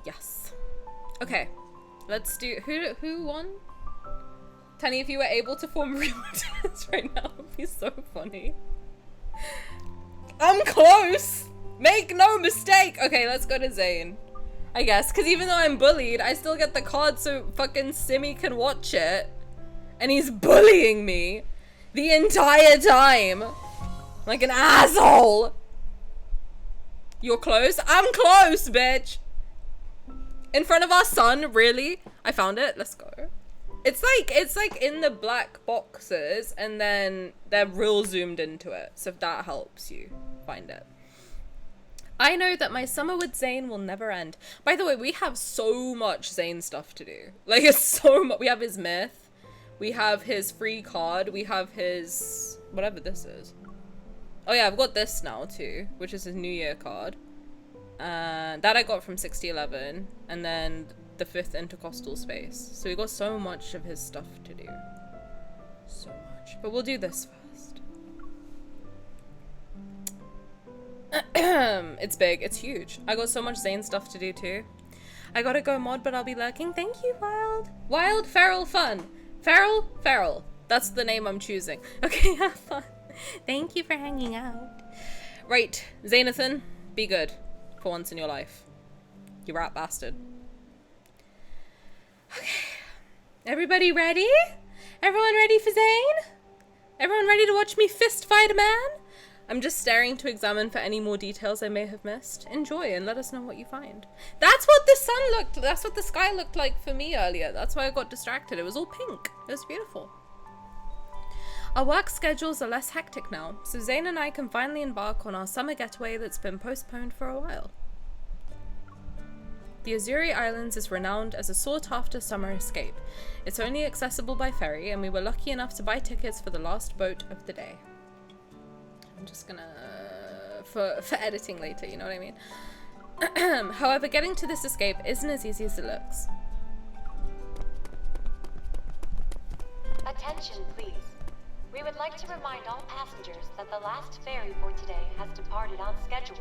Yes. Okay. Let's do, who won? Tani, if you were able to form real dance right now, it would be so funny. I'm close! Make no mistake! Okay, let's go to Zayne. I guess, because even though I'm bullied, I still get the card so fucking Simi can watch it. And he's bullying me the entire time. Like an asshole. You're close? I'm close, bitch! In front of our son, really? I found it, let's go. It's like in the black boxes and then they're real zoomed into it. So if that helps you find it. I know that my summer with Zayne will never end. By the way, we have so much Zayne stuff to do. Like, it's so much. We have his myth. We have his free card. We have his... whatever this is. Oh yeah, I've got this now too, which is his New Year card. That I got from 6011. And then the 5th intercostal space. So we got so much of his stuff to do. So much. But we'll do this first. It's big, it's huge. I got so much Zayne stuff to do too. I gotta go mod, but I'll be lurking. Thank you, Wild. Wild, Feral, Fun. Feral. That's the name I'm choosing. Okay, have fun. Thank you for hanging out. Right, Zaynathan, be good for once in your life. You rat bastard. Okay. Everybody ready? Everyone ready for Zayne? Everyone ready to watch me fist fight a man? I'm just staring to examine for any more details I may have missed. Enjoy and let us know what you find. That's what that's what the sky looked like for me earlier. That's why I got distracted. It was all pink. It was beautiful. Our work schedules are less hectic now, so Zayne and I can finally embark on our summer getaway that's been postponed for a while. The Azuri Islands is renowned as a sought-after summer escape. It's only accessible by ferry, and we were lucky enough to buy tickets for the last boat of the day. I'm just gonna... for editing later, you know what I mean? However, getting to this escape isn't as easy as it looks. Attention, please. We would like to remind all passengers that the last ferry for today has departed on schedule.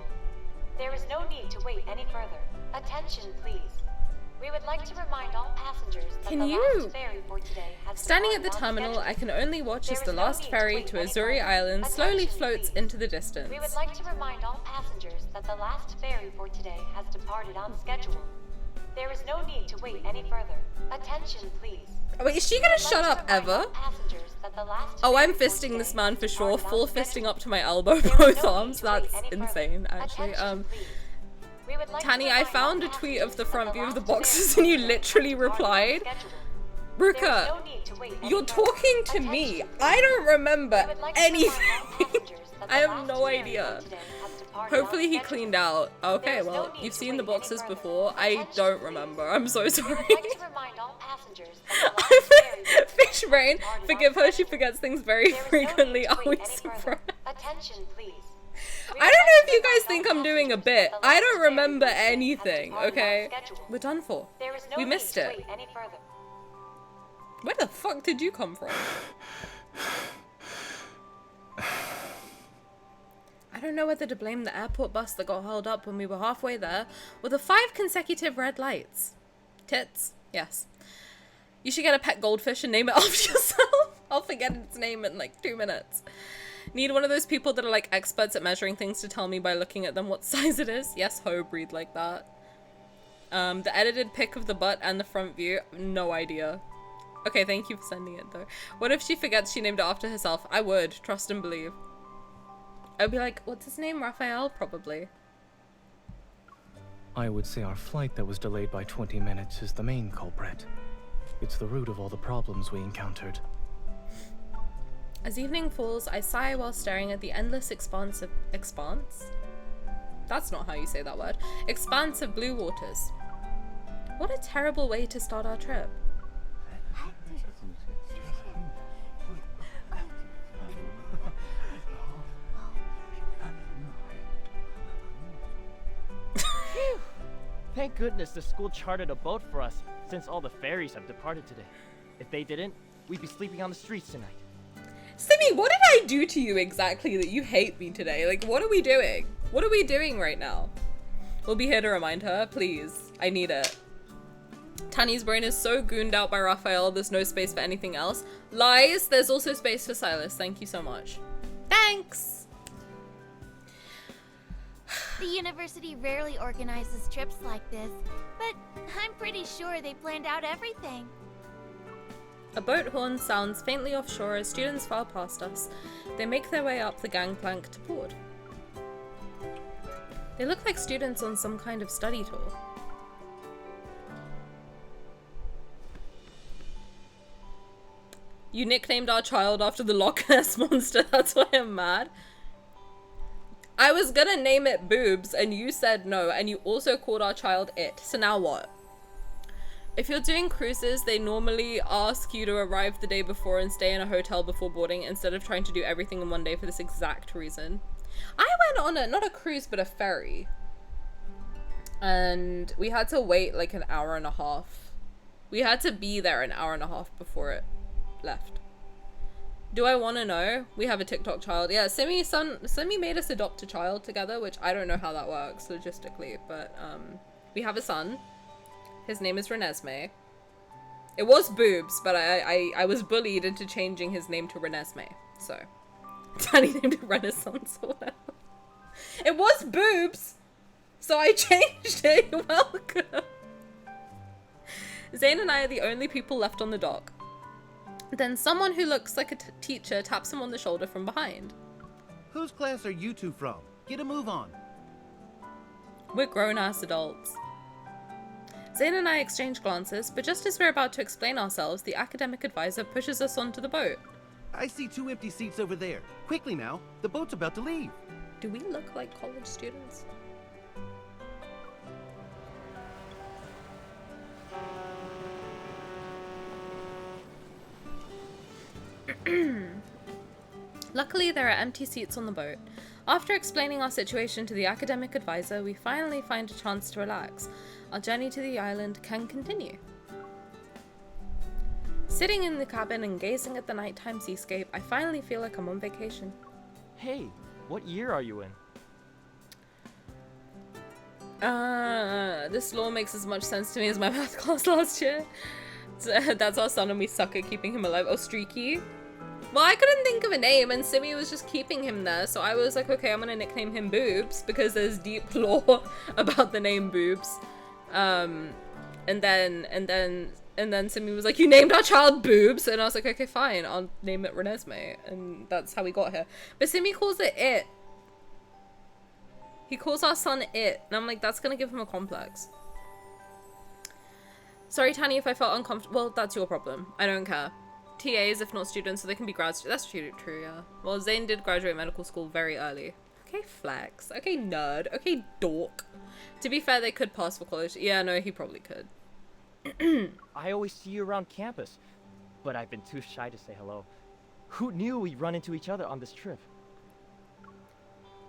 There is no need to wait any further. Attention, please. We would like to remind all passengers that the last ferry for today has Standing at the departed on terminal, schedule. I can only watch as the no last need to ferry wait to any Azuri further. Island slowly Attention, floats please. into the distance. We would like to remind all passengers that the last ferry for today has departed on schedule. There is no need to wait any further. Attention, please. Oh, wait, is she gonna shut up ever? Oh, I'm fisting this man for sure. Full fisting up to my elbow, both arms. That's insane, actually. Tani, I found a tweet of the front view of the boxes and you literally replied, Ruka, you're talking to me. I don't remember anything. I have no idea. Hopefully he cleaned out. Okay, well, you've seen the boxes before. I don't remember. I'm so sorry. Fish brain. Forgive her, she forgets things very frequently. Always surprised. I don't know if you guys think I'm doing a bit. I don't remember anything, okay? We're done for. We missed it. Where the fuck did you come from? I don't know whether to blame the airport bus that got held up when we were halfway there, or the 5 consecutive red lights. Tits? Yes. You should get a pet goldfish and name it after yourself. I'll forget its name in like 2 minutes. Need one of those people that are like experts at measuring things to tell me by looking at them what size it is. Yes, ho, breathe like that. The edited pic of the butt and the front view, no idea. Okay, thank you for sending it though. What if she forgets she named it after herself? I would, trust and believe. I'd be like, what's his name? Raphael? Probably. I would say our flight that was delayed by 20 minutes is the main culprit. It's the root of all the problems we encountered. As evening falls, I sigh while staring at the endless expanse of... Expanse? That's not how you say that word. Expanse of blue waters. What a terrible way to start our trip. Thank goodness the school chartered a boat for us, since all the ferries have departed today. If they didn't, we'd be sleeping on the streets tonight. Simi, what did I do to you exactly that you hate me today? Like, what are we doing? What are we doing right now? We'll be here to remind her, please. I need it. Tani's brain is so gooned out by Raphael, there's no space for anything else. Lies, there's also space for Sylus. Thank you so much. Thanks! The university rarely organizes trips like this, but I'm pretty sure they planned out everything. A boat horn sounds faintly offshore as students file past us. They make their way up the gangplank to board. They look like students on some kind of study tour. You nicknamed our child after the Loch Ness monster, that's why I'm mad. I was gonna name it Boobs and you said no, and you also called our child It, so now what? If you're doing cruises, they normally ask you to arrive the day before and stay in a hotel before boarding instead of trying to do everything in one day for this exact reason. I went on not a cruise, but a ferry. And we had to wait like an hour and a half. We had to be there an hour and a half before it left. Do I want to know? We have a TikTok child. Yeah, Simi made us adopt a child together, which I don't know how that works logistically, but we have a son. His name is Renesmee. It was Boobs, but I was bullied into changing his name to Renesmee, so Tani named it Renaissance or whatever. It was Boobs, so I changed it. You're welcome. Zayne and I are the only people left on the dock. Then someone who looks like a teacher taps him on the shoulder from behind. Whose class are you two from? Get a move on. We're grown-ass adults. Zayne and I exchange glances, but just as we're about to explain ourselves, the academic advisor pushes us onto the boat. I see 2 empty seats over there. Quickly now, the boat's about to leave. Do we look like college students? Luckily, there are empty seats on the boat. After explaining our situation to the academic advisor, we finally find a chance to relax. Our journey to the island can continue. Sitting in the cabin and gazing at the nighttime seascape, I finally feel like I'm on vacation. Hey, what year are you in? This law makes as much sense to me as my math class last year. That's our son and we suck at keeping him alive. Oh, Streaky. Well, I couldn't think of a name and Simi was just keeping him there, so I was like, okay, I'm gonna nickname him Boobs because there's deep lore about the name Boobs. And then Simi was like, you named our child Boobs, and I was like, okay, fine, I'll name it Renesmee, and that's how we got here. But Simi calls it It. He calls our son It, and I'm like, that's gonna give him a complex. Sorry, Tani, if I felt uncomfortable. Well, that's your problem. I don't care. TAs, if not students, so they can be grad students. That's true, yeah. Well, Zayne did graduate medical school very early. Okay, flex. Okay, nerd. Okay, dork. To be fair, they could pass for college. Yeah, no, he probably could. I always see you around campus, but I've been too shy to say hello. Who knew we'd run into each other on this trip?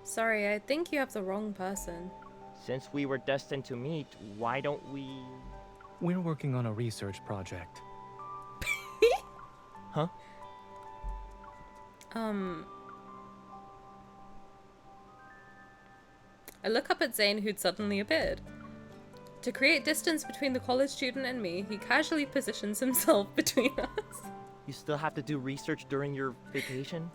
Sorry, I think you have the wrong person. Since we were destined to meet, why don't we... We're working on a research project. Huh? I look up at Zayne, who'd suddenly appeared. To create distance between the college student and me, he casually positions himself between us. You still have to do research during your vacation?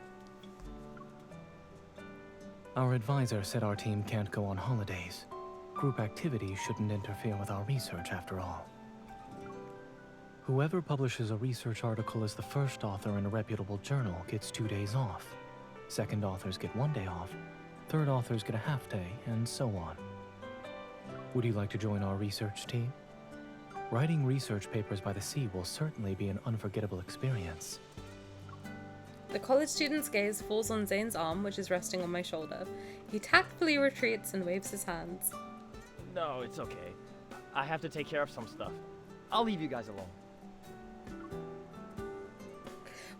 Our advisor said our team can't go on holidays. Group activities shouldn't interfere with our research after all. Whoever publishes a research article as the first author in a reputable journal gets 2 days off. Second authors get 1 day off. Third authors get a half day, and so on. Would you like to join our research team? Writing research papers by the sea will certainly be an unforgettable experience. The college student's gaze falls on Zayne's arm, which is resting on my shoulder. He tactfully retreats and waves his hands. No, it's okay. I have to take care of some stuff. I'll leave you guys alone.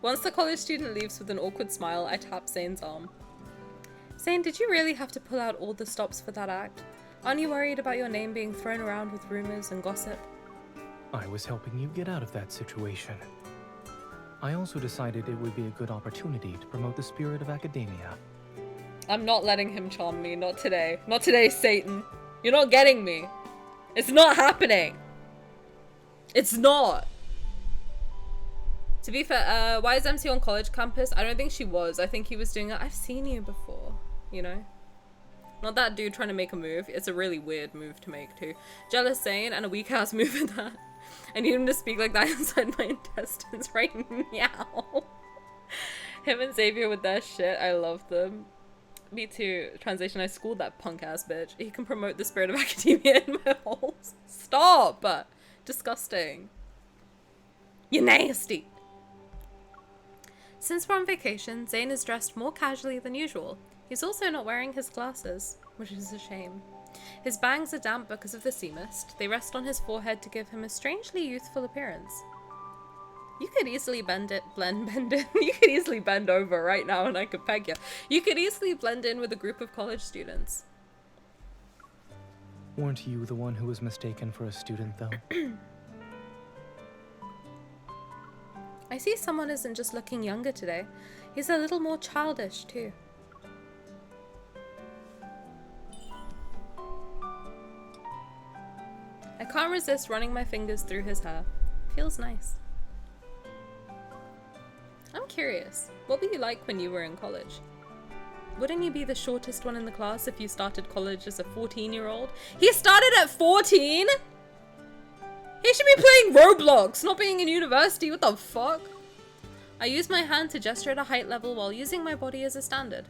Once the college student leaves with an awkward smile, I tap Zayne's arm. Zayne, did you really have to pull out all the stops for that act? Aren't you worried about your name being thrown around with rumors and gossip? I was helping you get out of that situation. I also decided it would be a good opportunity to promote the spirit of academia. I'm not letting him charm me, not today. Not today, Satan. You're not getting me. It's not happening. It's not. To be fair, why is MC on college campus? I don't think she was. I think he was doing it. I've seen you before, you know? Not that dude trying to make a move. It's a really weird move to make too. Jealous Zayne and a weak ass move in that. I need him to speak like that inside my intestines right now. Him and Xavier with their shit. I love them. Me too. Translation, I schooled that punk ass bitch. He can promote the spirit of academia in my halls. Stop! Disgusting. You're nasty. Since we're on vacation, Zayne is dressed more casually than usual. He's also not wearing his glasses, which is a shame. His bangs are damp because of the sea mist. They rest on his forehead to give him a strangely youthful appearance. You could easily you could easily bend over right now and I could peg you. You could easily blend in with a group of college students. Weren't you the one who was mistaken for a student, though? I see someone isn't just looking younger today. He's a little more childish, too. I can't resist running my fingers through his hair. Feels nice. I'm curious, what were you like when you were in college? Wouldn't you be the shortest one in the class if you started college as a 14-year-old? He started at 14?! He should be playing Roblox, not being in university. What the fuck? I use my hand to gesture at a height level while using my body as a standard.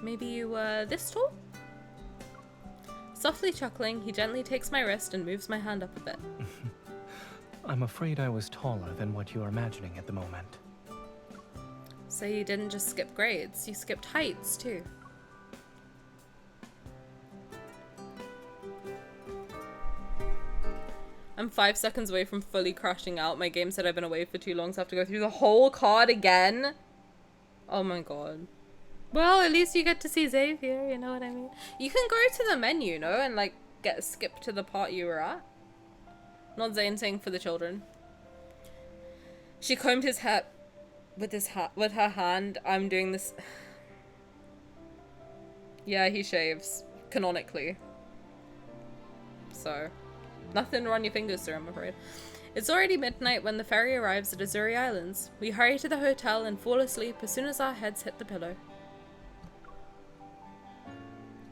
Maybe you were this tall? Softly chuckling, he gently takes my wrist and moves my hand up a bit. I'm afraid I was taller than what you're imagining at the moment. So you didn't just skip grades, you skipped heights too. I'm 5 seconds away from fully crashing out. My game said I've been away for too long, so I have to go through the whole card again. Oh my god. Well, at least you get to see Xavier, you know what I mean? You can go to the menu, no? And like get skipped to the part you were at. Not Zayne saying for the children. She combed his hair with her hand. I'm doing this. Yeah, he shaves canonically. So, nothing to run your fingers through, I'm afraid. It's already midnight when the ferry arrives at Azuri Islands. We hurry to the hotel and fall asleep as soon as our heads hit the pillow.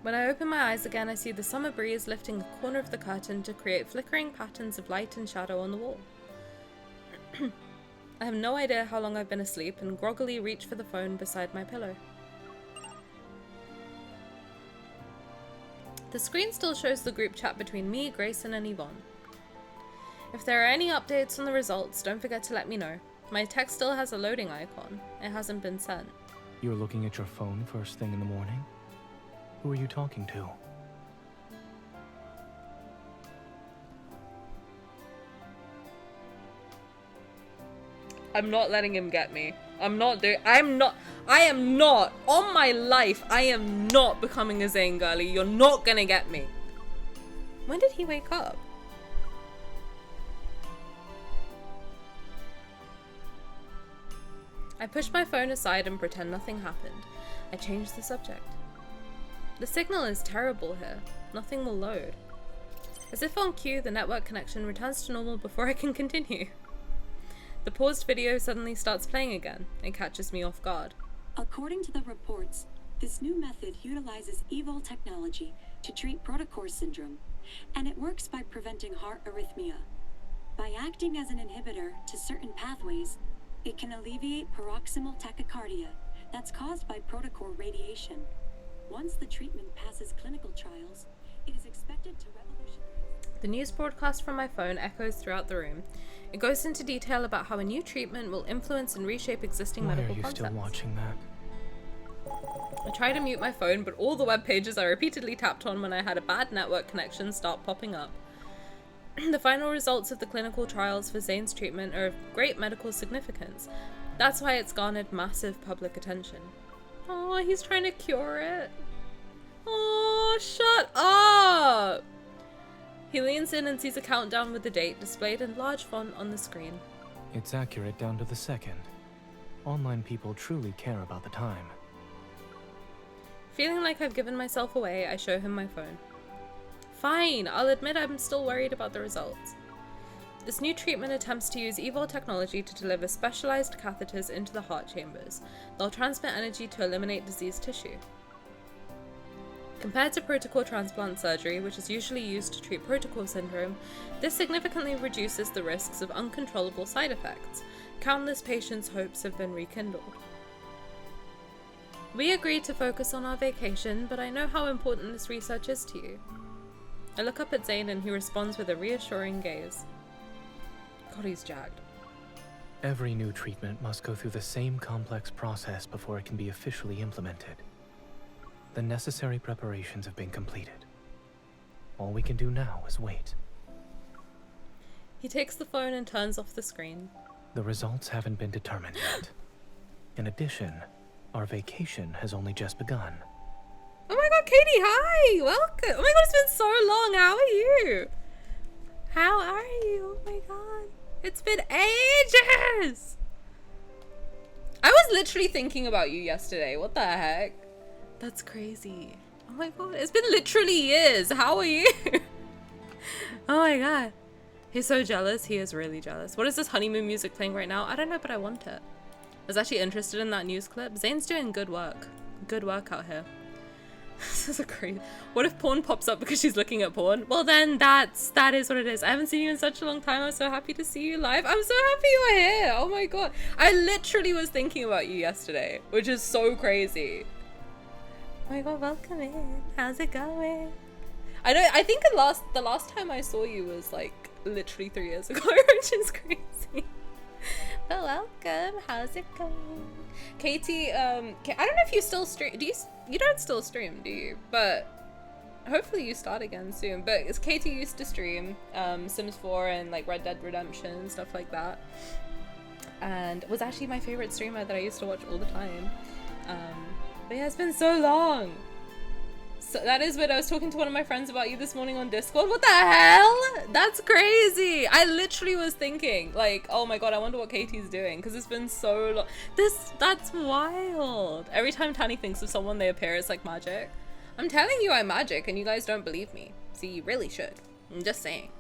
When I open my eyes again, I see the summer breeze lifting a corner of the curtain to create flickering patterns of light and shadow on the wall. I have no idea how long I've been asleep and groggily reach for the phone beside my pillow. The screen still shows the group chat between me, Grayson, and Yvonne. If there are any updates on the results, don't forget to let me know. My text still has a loading icon. It hasn't been sent. You're looking at your phone first thing in the morning? Who are you talking to? I'm not letting him get me. I am not, on my life, I am not becoming a Zayne girly. You're not gonna get me. When did he wake up? I push my phone aside and pretend nothing happened. I change the subject. The signal is terrible here. Nothing will load. As if on cue, the network connection returns to normal before I can continue. The paused video suddenly starts playing again. It catches me off guard. According to the reports, this new method utilizes evil technology to treat protocore syndrome, and it works by preventing heart arrhythmia. By acting as an inhibitor to certain pathways, it can alleviate paroxysmal tachycardia that's caused by protocore radiation. Once the treatment passes clinical trials, it is expected to revolutionize. The news broadcast from my phone echoes throughout the room. It goes into detail about how a new treatment will influence and reshape existing medical concepts. Why are you still watching that? I try to mute my phone, but all the web pages I repeatedly tapped on when I had a bad network connection start popping up. The final results of the clinical trials for Zayne's treatment are of great medical significance. That's why it's garnered massive public attention. Oh, he's trying to cure it. Oh, shut up! He leans in and sees a countdown with the date displayed in large font on the screen. It's accurate down to the second. Online people truly care about the time. Feeling like I've given myself away, I show him my phone. Fine, I'll admit I'm still worried about the results. This new treatment attempts to use evil technology to deliver specialized catheters into the heart chambers. They'll transmit energy to eliminate diseased tissue. Compared to protocol transplant surgery, which is usually used to treat protocol syndrome, this significantly reduces the risks of uncontrollable side effects. Countless patients' hopes have been rekindled. We agreed to focus on our vacation, but I know how important this research is to you. I look up at Zayne and he responds with a reassuring gaze. God, he's jacked. Every new treatment must go through the same complex process before it can be officially implemented. The necessary preparations have been completed. All we can do now is wait. He takes the phone and turns off the screen. The results haven't been determined yet. In addition, our vacation has only just begun. Oh my god, Katie, hi! Welcome! Oh my god, it's been so long. How are you? How are you? Oh my god. It's been ages! I was literally thinking about you yesterday. What the heck? That's crazy. Oh my god, it's been literally years. How are you? Oh my god. He's so jealous. He is really jealous. What is this honeymoon music playing right now? I don't know, but I want it. I was actually interested in that news clip. Zayne's doing good work. Good work out here. This is a crazy. What if porn pops up because she's looking at porn? Well then, that is what it is. I haven't seen you in such a long time. I'm so happy to see you live. I'm so happy you're here. Oh my god. I literally was thinking about you yesterday, which is so crazy. Oh my god, welcome in. How's it going? I know, I think the last time I saw you was like literally 3 years ago, which is crazy. But welcome. How's it going? Katie, I don't know if you still stream. You don't still stream, do you? But hopefully you start again soon. But Katie used to stream Sims 4 and like Red Dead Redemption and stuff like that. And was actually my favorite streamer that I used to watch all the time. But yeah, it's been so long. So that is what I was talking to one of my friends about you this morning on Discord. What the hell? That's crazy. I literally was thinking like, oh my god, I wonder what Katie's doing because it's been so long. That's wild. Every time Tani thinks of someone, they appear as like magic. I'm telling you I'm magic and you guys don't believe me. So you really should. I'm just saying.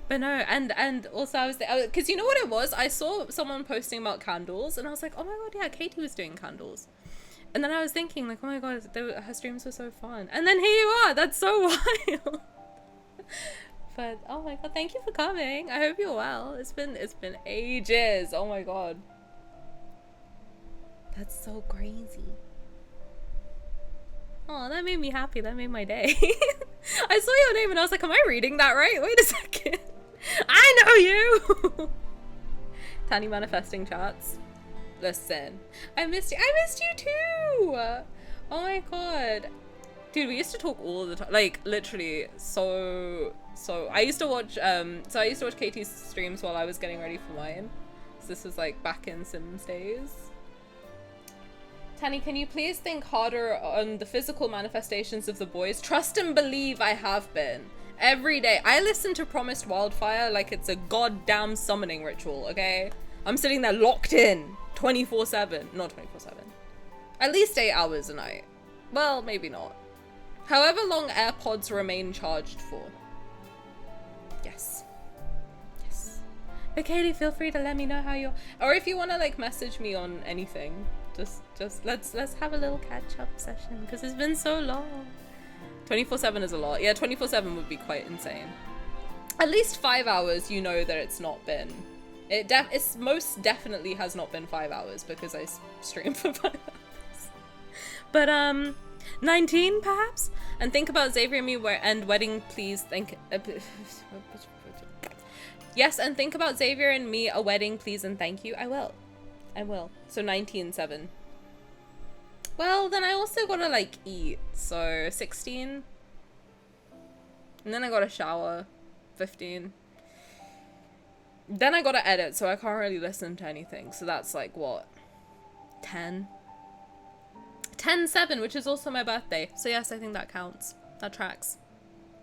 But no, and also I was because you know what it was? I saw someone posting about candles and I was like, oh my god, yeah, Katie was doing candles. And then I was thinking, like, oh my god, her streams were so fun. And then here you are. That's so wild. But oh my god, thank you for coming. I hope you're well. It's been ages. Oh my god. That's so crazy. Oh, that made me happy. That made my day. I saw your name and I was like, am I reading that right? Wait a second. I know you. Tani manifesting chats. Listen, I missed you. I missed you too. Oh my god, dude, we used to talk all the time, like literally. So I used to watch Katie's streams while I was getting ready for mine. So this was like back in Sims days. Tani, can you please think harder on the physical manifestations of the boys? Trust and believe I have been. Every day. I listen to Promised Wildfire like it's a goddamn summoning ritual, okay? I'm sitting there locked in 24/7. Not 24/7. At least 8 hours a night. Well, maybe not. However long AirPods remain charged for. Yes. Yes. But Katie, feel free to let me know how you're... Or if you want to like message me on anything, just let's have a little catch-up session because it's been so long. 24/7 is a lot. Yeah, 24/7 would be quite insane. At least 5 hours, you know that it's not been... It's most definitely has not been 5 hours because I stream for 5 hours. But 19 perhaps? And think about Xavier and me and wedding please think... Yes, and think about Xavier and me, a wedding please and thank you. I will. So 19/7. Well, then I also gotta like eat. So 16. And then I gotta shower. 15. Then I gotta edit, so I can't really listen to anything. So that's like, what? 10? 10/7, which is also my birthday. So yes, I think that counts. That tracks.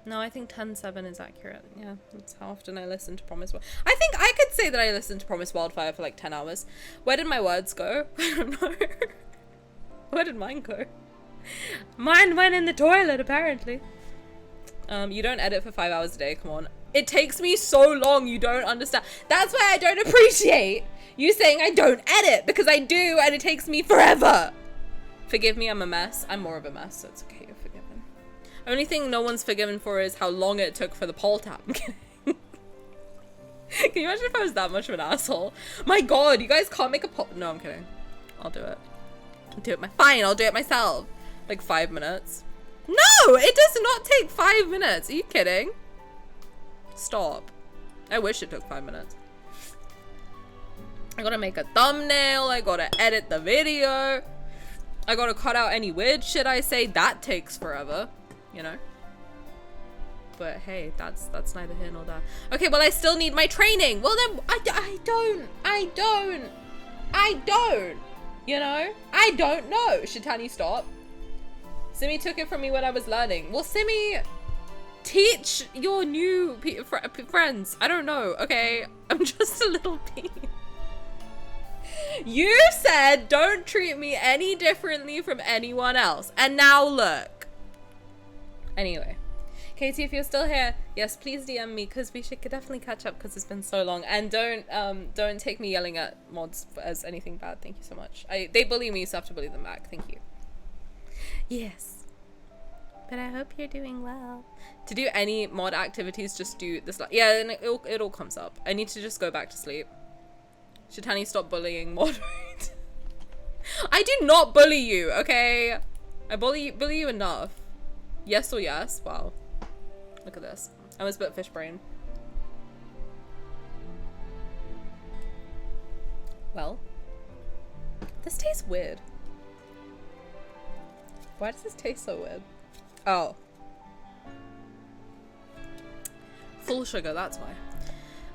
No, I think 10/7 is accurate. Yeah, that's how often I listen to Promise Wildfire. I think I could say that I listened to Promise Wildfire for like 10 hours. Where did my words go? I don't know. Where did mine go? Mine went in the toilet, apparently. You don't edit for 5 hours a day, come on. It takes me so long, you don't understand. That's why I don't appreciate you saying I don't edit, because I do, and it takes me forever. Forgive me, I'm a mess. I'm more of a mess, so it's okay, you're forgiven. Only thing no one's forgiven for is how long it took for the poll tab. I'm kidding. Can you imagine if I was that much of an asshole? My god, you guys can't make a poll. No, I'm kidding. I'll do it. Fine, I'll do it myself. Like 5 minutes. No, it does not take 5 minutes. Are you kidding? Stop. I wish it took 5 minutes. I gotta make a thumbnail. I gotta edit the video. I gotta cut out any weird shit I say. That takes forever, you know? But hey, that's neither here nor there. Okay, well, I still need my training. Well, then, I don't, you know? I don't know. Should Tani stop? Simi took it from me when I was learning. Well, Simi, teach your new friends. I don't know, okay? I'm just a little pea. You said don't treat me any differently from anyone else. And now look. Anyway. Katie, if you're still here, yes, please DM me, because we should definitely catch up, because it's been so long. And don't take me yelling at mods as anything bad. Thank you so much. They bully me, so I have to bully them back. Thank you. Yes. But I hope you're doing well. To do any mod activities, just do this. Yeah, and it all comes up. I need to just go back to sleep. Should Tani stop bullying moderate? I do not bully you, okay? I bully you enough. Yes or yes? Wow. Look at this. I was a bit fish brain. Well, this tastes weird. Why does this taste so weird? Oh. Full sugar, that's why.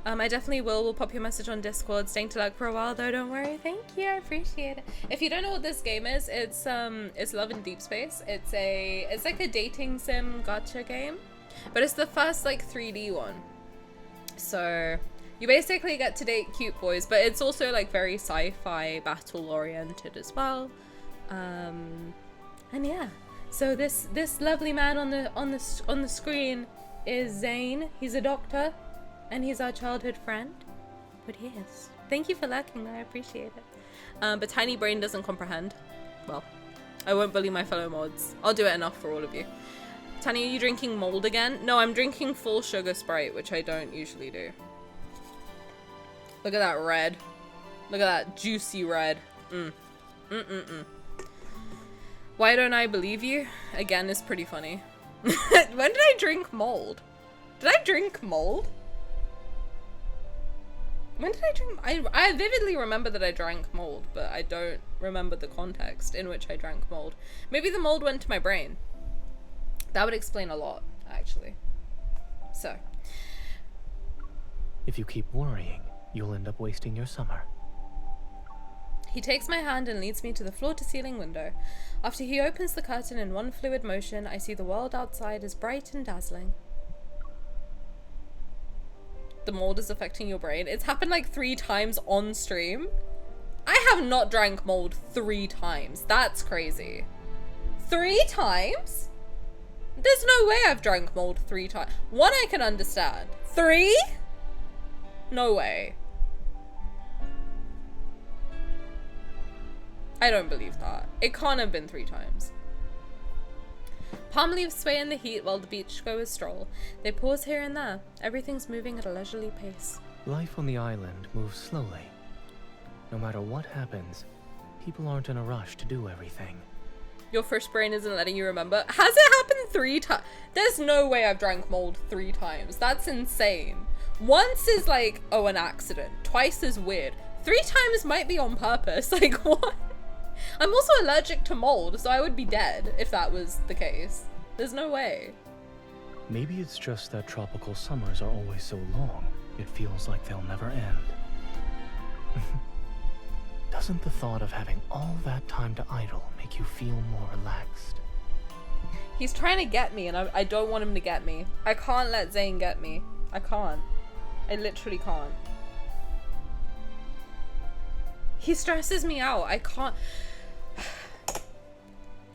I definitely will pop your message on Discord. Staying to luck for a while though, don't worry. Thank you, I appreciate it. If you don't know what this game is, it's Love in Deepspace. It's like a dating sim gacha game, but it's the first like 3D one. So you basically get to date cute boys, but it's also like very sci-fi battle oriented as well. And yeah, so this lovely man on the screen is Zayne. He's a doctor. And he's our childhood friend. But yes. Thank you for lurking, I appreciate it. But tiny brain doesn't comprehend. Well, I won't bully my fellow mods. I'll do it enough for all of you. Tani, are you drinking mold again? No, I'm drinking full sugar Sprite, which I don't usually do. Look at that red. Look at that juicy red. Why don't I believe you? Again, is pretty funny. When did I drink mold? Did I drink mold? When did I drink? I vividly remember that I drank mold, but I don't remember the context in which I drank mold. Maybe the mold went to my brain. That would explain a lot, actually. So. If you keep worrying, you'll end up wasting your summer. He takes my hand and leads me to the floor-to-ceiling window. After he opens the curtain in one fluid motion, I see the world outside as bright and dazzling. The mold is affecting your brain. It's happened like 3 times on stream. I have not drank mold 3 times. That's crazy. 3 times? There's no way I've drank mold 3 times. 1 I can understand. 3? No way. I don't believe that. It can't have been 3 times. Palm leaves sway in the heat while the beachgoers stroll. They pause here and there. Everything's moving at a leisurely pace. Life on the island moves slowly. No matter what happens, people aren't in a rush to do everything. Your fish brain isn't letting you remember. Has it happened 3 times? There's no way I've drank mold 3 times. That's insane. Once is like, oh, an accident. Twice is weird. 3 times might be on purpose. Like, what? I'm also allergic to mold, so I would be dead if that was the case. There's no way. Maybe it's just that tropical summers are always so long, it feels like they'll never end. Doesn't the thought of having all that time to idle make you feel more relaxed? He's trying to get me, and I don't want him to get me. I can't let Zayne get me. I can't. I literally can't. He stresses me out. I can't.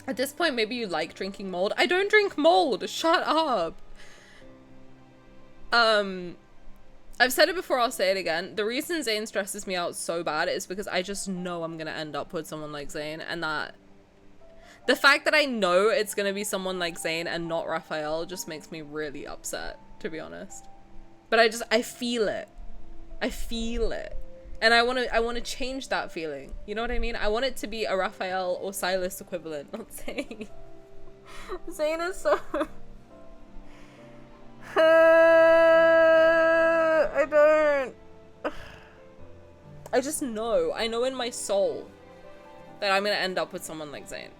At this point, maybe you like drinking mold. I don't drink mold. Shut up. I've said it before, I'll say it again. The reason Zayne stresses me out so bad is because I just know I'm gonna end up with someone like Zayne, and that the fact that I know it's gonna be someone like Zayne and not Raphael just makes me really upset, to be honest. But I feel it. I feel it. And I want to change that feeling. You know what I mean? I want it to be a Raphael or Sylus equivalent, not Zayne. Zayne is so... I don't... I just know. I know in my soul that I'm gonna end up with someone like Zayne.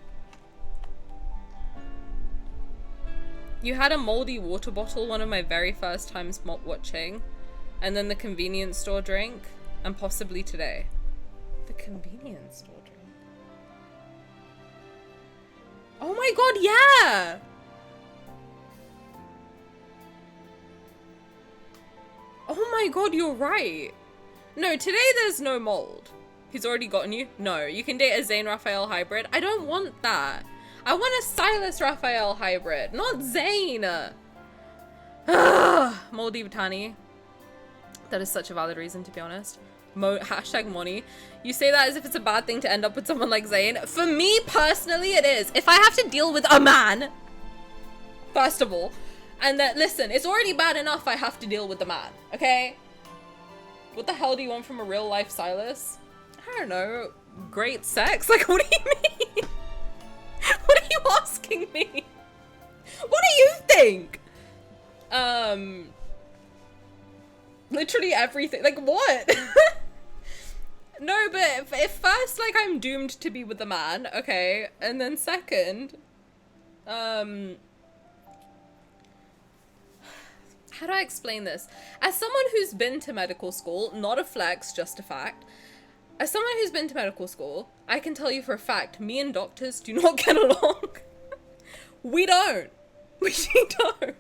You had a moldy water bottle one of my very first times watching, and then the convenience store drink, and possibly today. The convenience store drink. Oh my god, yeah! Oh my god, you're right. No, today there's no mold. He's already gotten you? No, you can date a Zayne Raphael hybrid. I don't want that. I want a Sylus Raphael hybrid, not Zayne. Moldy Tani. That is such a valid reason, to be honest. Hashtag money. You say that as if it's a bad thing to end up with someone like Zayne. For me, personally, it is. If I have to deal with a man, first of all, and that, listen, it's already bad enough I have to deal with the man, okay? What the hell do you want from a real life Sylus? I don't know. Great sex? Like, what do you mean? What are you asking me? What do you think? Literally everything. Like, what? No, but if first, like, I'm doomed to be with the man, okay, and then second, how do I explain this? As someone who's been to medical school, not a flex, just a fact, as someone who's been to medical school, I can tell you for a fact, me and doctors do not get along. We don't. We don't.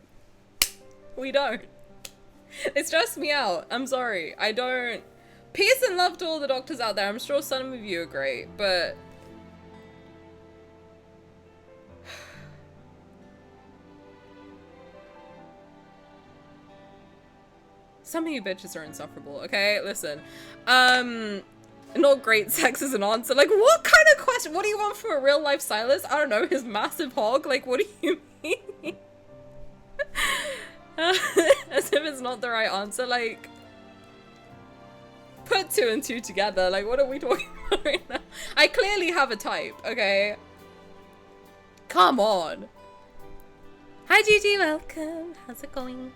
We don't. It stressed me out. I'm sorry. I don't. Peace and love to all the doctors out there. I'm sure some of you are great, but... Some of you bitches are insufferable, okay? Listen. Not great sex is an answer. Like, what kind of question? What do you want from a real life Sylus? I don't know, his massive hog? Like, what do you mean? As if it's not the right answer. Like, put 2 and 2 together. Like, what are we talking about right now? I clearly have a type, okay? Come on. Hi Gigi, welcome. How's it going?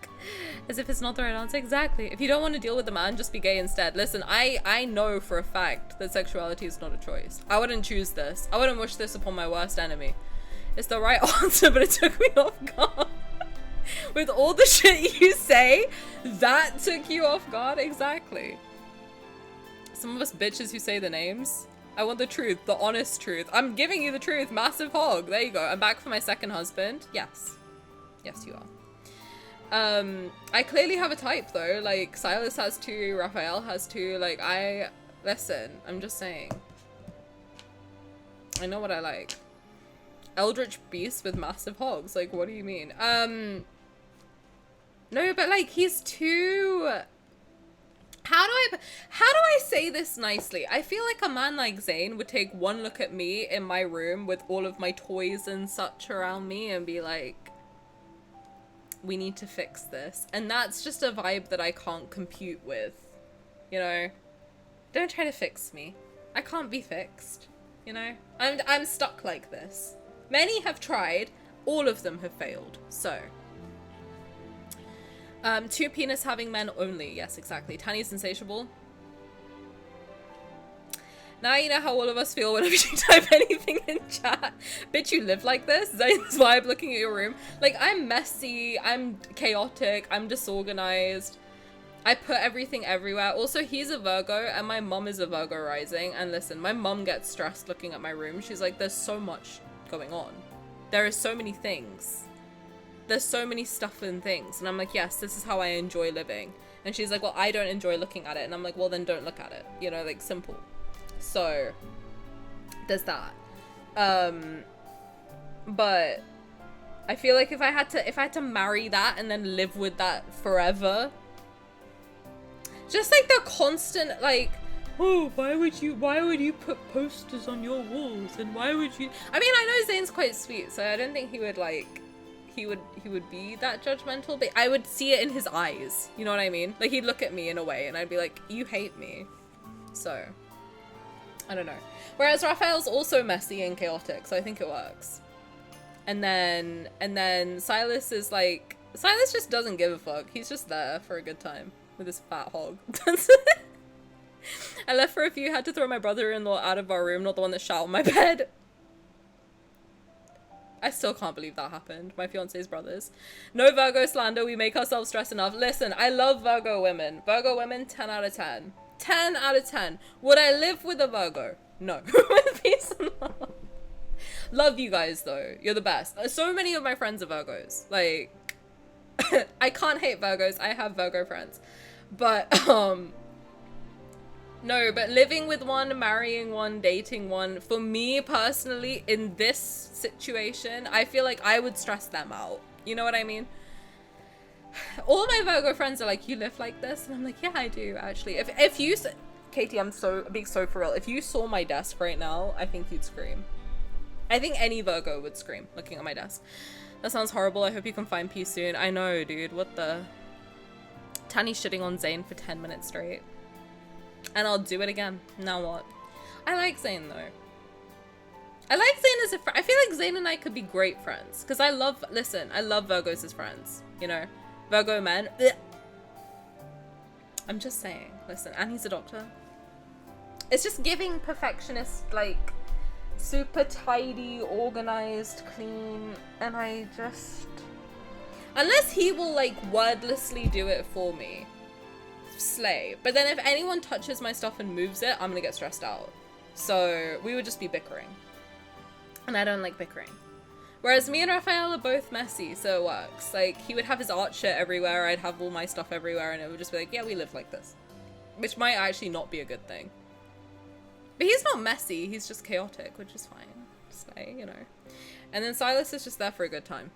As if it's not the right answer. Exactly. If you don't want to deal with the man, just be gay instead. Listen, I know for a fact that sexuality is not a choice. I wouldn't choose this. I wouldn't wish this upon my worst enemy. It's the right answer, but it took me off guard. With all the shit you say, that took you off guard? Exactly. Some of us bitches who say the names. I want the truth, the honest truth. I'm giving you the truth. Massive hog. There you go. I'm back for my second husband. Yes. Yes, you are. I clearly have a type though. Like, Sylus has 2, Raphael has 2. Like, listen, I'm just saying. I know what I like. Eldritch beasts with massive hogs. Like, what do you mean? No, but like, he's too... How do I say this nicely? I feel like a man like Zayne would take one look at me in my room with all of my toys and such around me and be like, we need to fix this. And that's just a vibe that I can't compute with, you know? Don't try to fix me. I can't be fixed, you know? I'm stuck like this. Many have tried, all of them have failed, so. 2 penis having men only. Yes, exactly. Tani's insatiable. Now you know how all of us feel whenever you type anything in chat. Bitch, you live like this? Zayne's vibe looking at your room. Like, I'm messy, I'm chaotic, I'm disorganized. I put everything everywhere. Also, he's a Virgo and my mum is a Virgo rising. And listen, my mum gets stressed looking at my room. She's like, there's so much going on. There are so many things. There's so many stuff and things. And I'm like, yes, this is how I enjoy living. And she's like, well, I don't enjoy looking at it. And I'm like, well, then don't look at it. You know, like, simple. So, there's that. But I feel like if I had to marry that and then live with that forever, just like the constant like, oh, why would you put posters on your walls, and why would you? I mean, I know Zayne's quite sweet, so I don't think he would like, he would be that judgmental, but I would see it in his eyes. You know what I mean? Like, he'd look at me in a way, and I'd be like, you hate me. So, I don't know. Whereas Raphael's also messy and chaotic, so I think it works. And then Sylus is like, Sylus just doesn't give a fuck. He's just there for a good time with his fat hog. I left for a few, had to throw my brother-in-law out of our room, not the one that shot on my bed. I still can't believe that happened. My fiance's brothers. No Virgo slander, we make ourselves stress enough. Listen, I love Virgo women. Virgo women, 10 out of 10. 10 out of 10. Would I live with a Virgo? No. Peace and love. Love you guys though. You're the best. So many of my friends are Virgos. Like, I can't hate Virgos. I have Virgo friends. But, no, but living with one, marrying one, dating one, for me personally, in this situation, I feel like I would stress them out. You know what I mean? All my Virgo friends are like, you live like this? And I'm like, yeah, I do, actually. If you, Katie, I'm being so for real. If you saw my desk right now, I think you'd scream. I think any Virgo would scream looking at my desk. That sounds horrible. I hope you can find peace soon. I know, dude. What the? Tani shitting on Zayne for 10 minutes straight. And I'll do it again. Now what? I like Zayne though. I like Zayne as a friend. I feel like Zayne and I could be great friends. Because I love Virgos as friends. You know? Virgo men. Ugh. I'm just saying. Listen, and he's a doctor. It's just giving perfectionist, like, super tidy, organized, clean. And I just... Unless he will, like, wordlessly do it for me. Slay. But then if anyone touches my stuff and moves it, I'm gonna get stressed out. So we would just be bickering. And I don't like bickering. Whereas me and Raphael are both messy, so it works. Like, he would have his art shit everywhere, I'd have all my stuff everywhere, and it would just be like, yeah, we live like this. Which might actually not be a good thing. But he's not messy, he's just chaotic, which is fine. Slay, you know. And then Sylus is just there for a good time.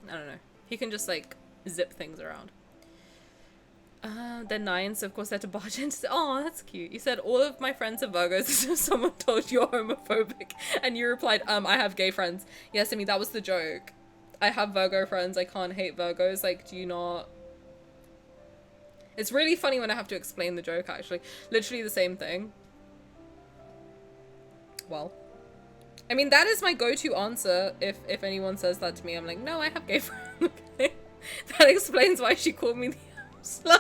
I don't know. He can just, like, zip things around. The nines, of course, they had to barge into. Oh, that's cute. You said all of my friends are Virgos as if someone told you you're homophobic, and you replied, I have gay friends. Yes, I mean, that was the joke. I have Virgo friends. I can't hate Virgos. Like, do you not? It's really funny when I have to explain the joke, actually. Literally the same thing. Well, I mean, that is my go-to answer if anyone says that to me. I'm like, no, I have gay friends. Okay? That explains why she called me the slur.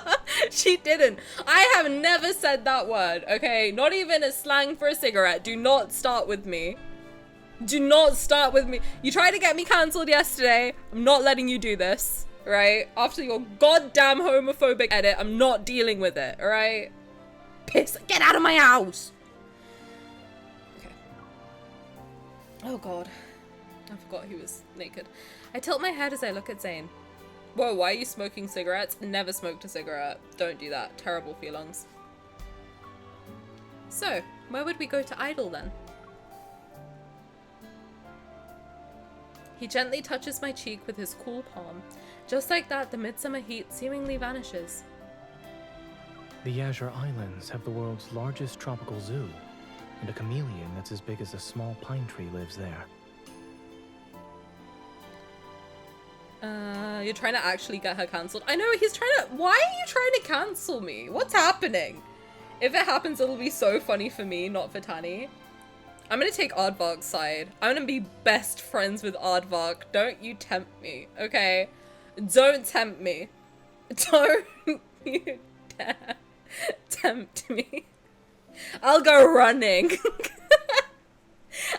She didn't. I have never said that word, okay? Not even a slang for a cigarette. Do not start with me. Do not start with me. You tried to get me cancelled yesterday. I'm not letting you do this, right? After your goddamn homophobic edit, I'm not dealing with it, alright? Piss. Get out of my house. Okay. Oh god. I forgot he was naked. I tilt my head as I look at Zayne. Whoa, why are you smoking cigarettes? Never smoked a cigarette. Don't do that. Terrible feelings. So, where would we go to idle then? He gently touches my cheek with his cool palm. Just like that, the midsummer heat seemingly vanishes. The Azure Islands have the world's largest tropical zoo, and a chameleon that's as big as a small pine tree lives there. You're trying to actually get her cancelled. I know, he's trying to- Why are you trying to cancel me? What's happening? If it happens, it'll be so funny for me, not for Tani. I'm gonna take Aardvark's side. I'm gonna be best friends with Aardvark. Don't you tempt me, okay? Don't tempt me. Don't you dare tempt me. I'll go running.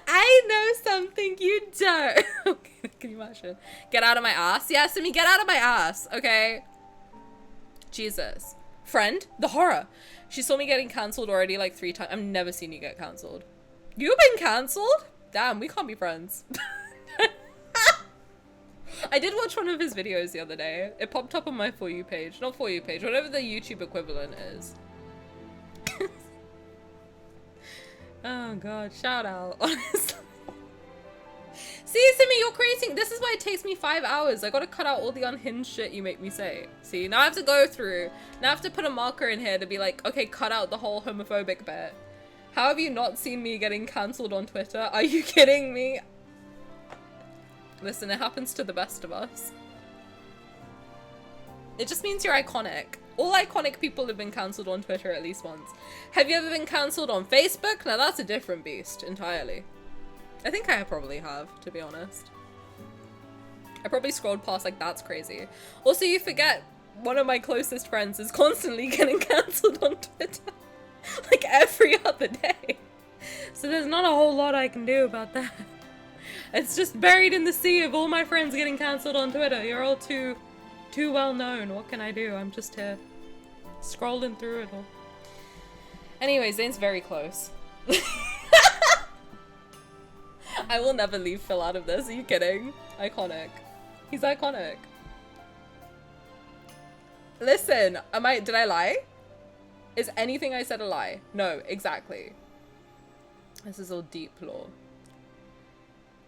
I know something you don't. Okay, can you imagine? Get out of my ass? Yes, I mean, get out of my ass, okay? Jesus. Friend? The horror. She saw me getting cancelled already like 3 times. I've never seen you get cancelled. You've been cancelled? Damn, we can't be friends. I did watch one of his videos the other day. It popped up on my For You page. Not For You page, whatever the YouTube equivalent is. Oh god, shout out, honestly. See, Simi, you're creating. This is why it takes me 5 hours. I gotta cut out all the unhinged shit you make me say. See, now I have to go through. Now I have to put a marker in here to be like, okay, cut out the whole homophobic bit. How have you not seen me getting cancelled on Twitter? Are you kidding me? Listen, it happens to the best of us. It just means you're iconic. All iconic people have been cancelled on Twitter at least once. Have you ever been cancelled on Facebook? Now that's a different beast entirely. I think I probably have, to be honest. I probably scrolled past like, that's crazy. Also, you forget one of my closest friends is constantly getting cancelled on Twitter. Like every other day. So there's not a whole lot I can do about that. It's just buried in the sea of all my friends getting cancelled on Twitter. You're all too well known. What can I do? I'm just here scrolling through it all. Anyway, Zayne's very close. I will never leave Phil out of this. Are you kidding? Iconic. He's iconic. Listen, did I lie? Is anything I said a lie? No, exactly. This is all deep lore.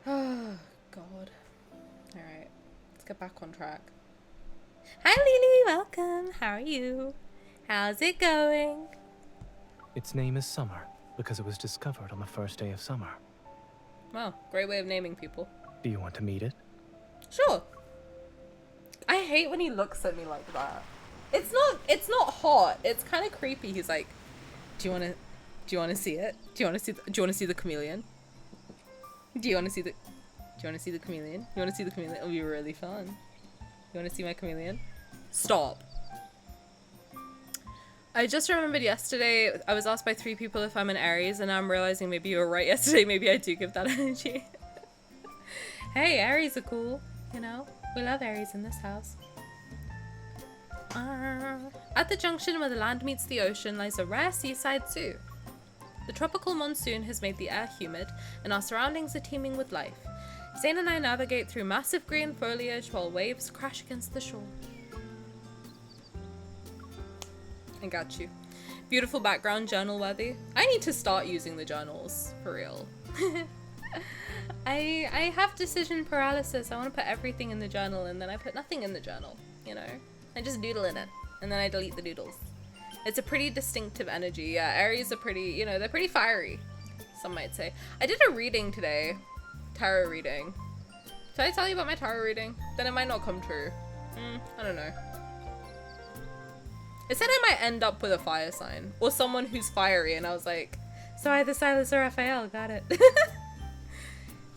Oh, God. Alright, let's get back on track. Hi, Lily, welcome. How are you? How's it going? Its name is Summer, because it was discovered on the first day of summer. Wow, great way of naming people. Do you want to meet it? Sure. I hate when he looks at me like that. It's not hot. It's kind of creepy. He's like, do you want to see it? Do you want to see the chameleon? Do you want to see the chameleon? You want to see the chameleon? It'll be really fun. You want to see my chameleon? Stop. I just remembered yesterday I was asked by 3 people if I'm an Aries, and now I'm realizing maybe you were right yesterday. Maybe I do give that energy. Hey, Aries are cool. You know, we love Aries in this house. At the junction where the land meets the ocean lies a rare seaside zoo. The tropical monsoon has made the air humid, and our surroundings are teeming with life. Zayne and I navigate through massive green foliage while waves crash against the shore. I got you. Beautiful background, journal worthy. I need to start using the journals, for real. I have decision paralysis. I want to put everything in the journal and then I put nothing in the journal, you know? I just doodle in it and then I delete the doodles. It's a pretty distinctive energy. Yeah, Aries are pretty, you know, they're pretty fiery, some might say. I did a reading today. Tarot reading. Did I tell you about my tarot reading? Then it might not come true. I don't know. It said I might end up with a fire sign or someone who's fiery, and I was like, so either Sylus or Raphael, got it.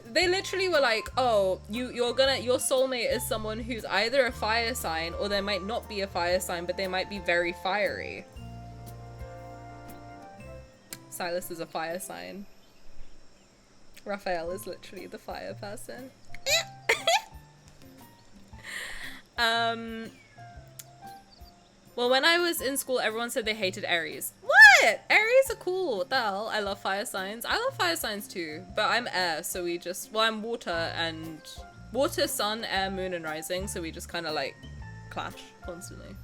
They literally were like, oh, your soulmate is someone who's either a fire sign or they might not be a fire sign, but they might be very fiery. Sylus is a fire sign. Raphael is literally the fire person. Well, when I was in school, everyone said they hated Aries. What? Aries are cool. What the hell? I love fire signs. I love fire signs too, but I'm air, so we just, well, I'm water, sun, air, moon, and rising, so we just kind of like clash constantly.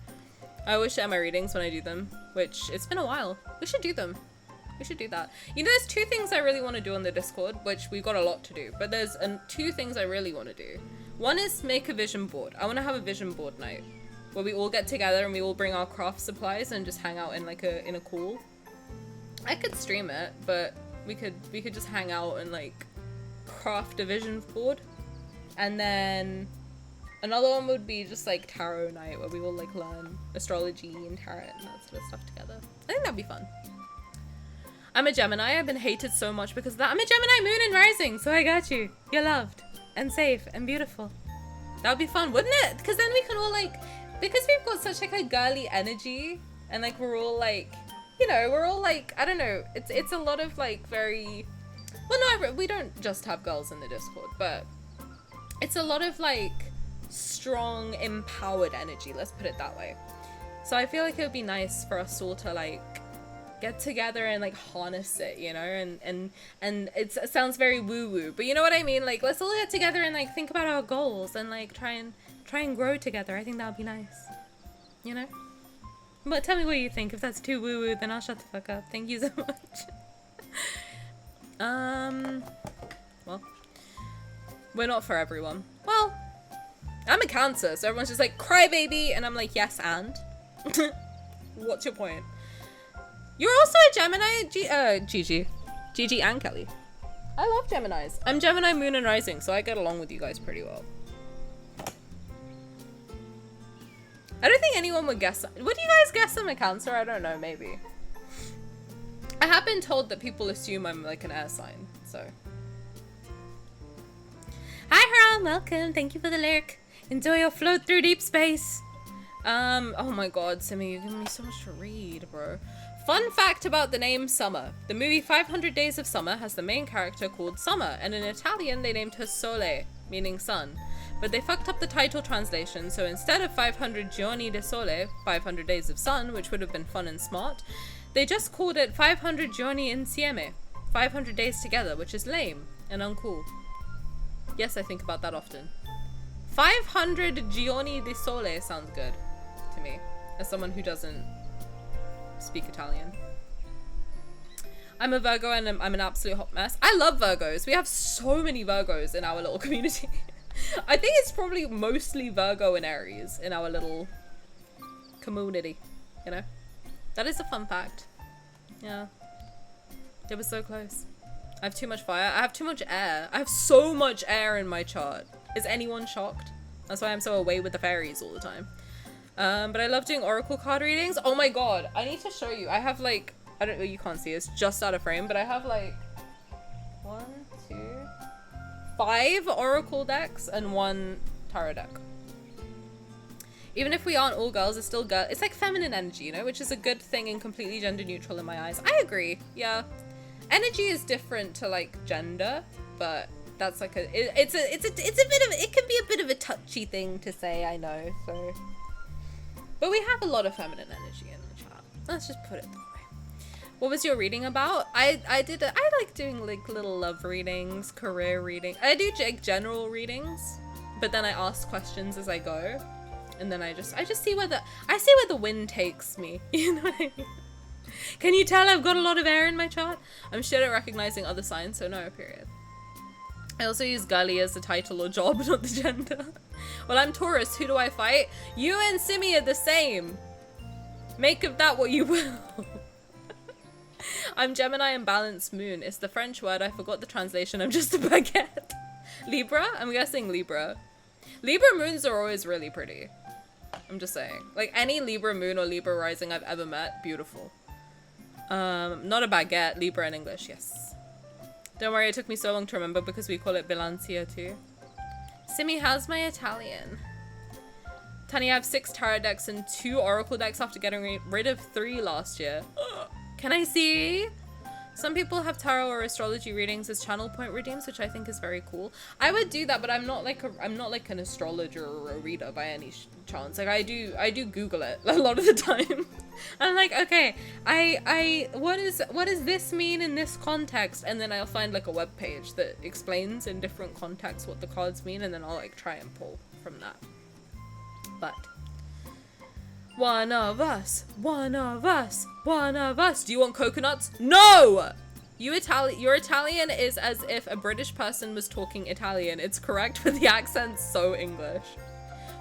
I always share my readings when I do them, which it's been a while. We should do them. We should do that. You know, there's 2 things I really want to do on the Discord, which we've got a lot to do, but there's 2 things I really want to do. One is make a vision board. I want to have a vision board night where we all get together and we all bring our craft supplies and just hang out in like in a call. I could stream it, but we could just hang out and like craft a vision board. And then another one would be just like tarot night where we all like learn astrology and tarot and that sort of stuff together. I think that'd be fun. I'm a Gemini. I've been hated so much because of that. I'm a Gemini moon and rising, so I got you. You're loved and safe and beautiful. That would be fun, wouldn't it? Because then we can all like, because we've got such like a girly energy and like we're all like, you know, we're all like, I don't know, it's a lot of like very, well no, we don't just have girls in the Discord, but it's a lot of like strong, empowered energy, let's put it that way. So I feel like it would be nice for us all to like get together and like harness it, you know, and it sounds very woo-woo, but you know what I mean, like let's all get together and like think about our goals and like try and grow together. I think that would be nice, you know. But tell me what you think. If that's too woo-woo, then I'll shut the fuck up. Thank you so much. Well, We're not for everyone. Well, I'm a Cancer, so everyone's just like, crybaby, and I'm like, yes, and? What's your point? You're also a Gemini, Gigi. Gigi and Kelly. I love Geminis. I'm Gemini, Moon, and Rising, so I get along with you guys pretty well. I don't think anyone would guess. Would you guys guess I'm a Cancer? I don't know, maybe. I have been told that people assume I'm like an air sign, so. Hi, Haran, welcome. Thank you for the lyric. Enjoy your float through deep space. Oh my god, Simi, you're giving me so much to read, bro. Fun fact about the name Summer. The movie 500 Days of Summer has the main character called Summer, and in Italian they named her Sole, meaning sun. But they fucked up the title translation, so instead of 500 Giorni di Sole, 500 Days of Sun, which would have been fun and smart, they just called it 500 Giorni Insieme, 500 days together, which is lame and uncool. Yes, I think about that often. 500 Giorni di Sole sounds good to me, as someone who doesn't speak Italian. I'm a Virgo and I'm an absolute hot mess. I love Virgos. We have so many Virgos in our little community. I think it's probably mostly Virgo and Aries in our little community, you know? That is a fun fact. Yeah. It was so close. I have too much fire. I have too much air. I have so much air in my chart. Is anyone shocked? That's why I'm so away with the fairies all the time. But I love doing oracle card readings. Oh my god, I need to show you. I have like, I don't know, you can't see, it's just out of frame, but I have like 1, 2, 5 oracle decks and 1 tarot deck. Even if we aren't all girls, it's still it's like feminine energy, you know, which is a good thing and completely gender neutral in my eyes. I agree. Yeah. Energy is different to like gender, but that's like it's a bit of, it can be a bit of a touchy thing to say, I know, so. But we have a lot of feminine energy in the chat. Let's just put it that way. What was your reading about? I like doing like little love readings, career reading. I do general readings, but then I ask questions as I go. And then I just see where the wind takes me. You know what I mean? Can you tell I've got a lot of air in my chart? I'm shit at recognizing other signs, so no, period. I also use girly as the title or job, not the gender. Well, I'm Taurus, who do I fight? You and Simi are the same. Make of that what you will. I'm Gemini and balanced moon. It's the French word, I forgot the translation, I'm just a baguette. Libra? I'm guessing Libra. Libra moons are always really pretty. I'm just saying. Like, any Libra moon or Libra rising I've ever met, beautiful. Not a baguette, Libra in English, yes. Don't worry, it took me so long to remember because we call it bilancia too. Simi, how's my Italian? Tani, I have 6 tarot decks and 2 oracle decks after getting rid of 3 last year. Can I see? Some people have tarot or astrology readings as channel point redeems, which I think is very cool. I would do that, but I'm not like an astrologer or a reader by any chance. Like I do Google it a lot of the time. I'm like, okay, what does this mean in this context? And then I'll find like a web page that explains in different contexts what the cards mean, and then I'll like try and pull from that. But one of us, one of us, one of us. Do you want coconuts? No! Your Italian is as if a British person was talking Italian. It's correct, but the accent's so English.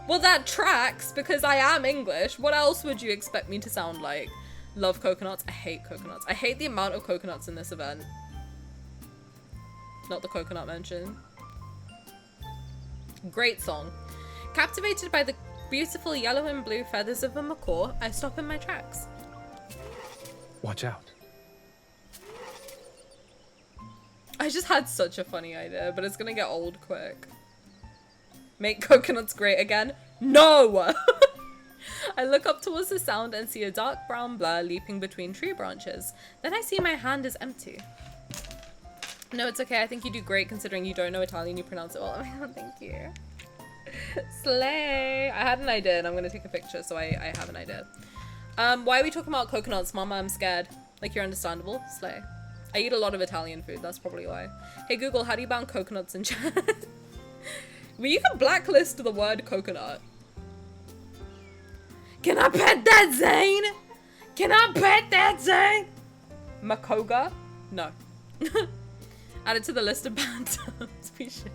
Well, that tracks because I am English. What else would you expect me to sound like? Love coconuts. I hate coconuts. I hate the amount of coconuts in this event. Not the coconut mention. Great song. Captivated by the beautiful yellow and blue feathers of a macaw, I stop in my tracks. Watch out. I just had such a funny idea, but it's gonna get old quick. Make coconuts great again? No! I look up towards the sound and see a dark brown blur leaping between tree branches. Then I see my hand is empty. No, it's okay. I think you do great considering you don't know Italian. You pronounce it well. Oh my god, thank you. Slay! I had an idea and I'm gonna take a picture, so I have an idea. Why are we talking about coconuts, Mama? I'm scared. Like, you're understandable. Slay. I eat a lot of Italian food, that's probably why. Hey Google, how do you ban coconuts in chat? Well, you can blacklist the word coconut. Can I pet that, Zayne? Can I pet that, Zayne? Makoga? No. Add it to the list of banned terms. We should.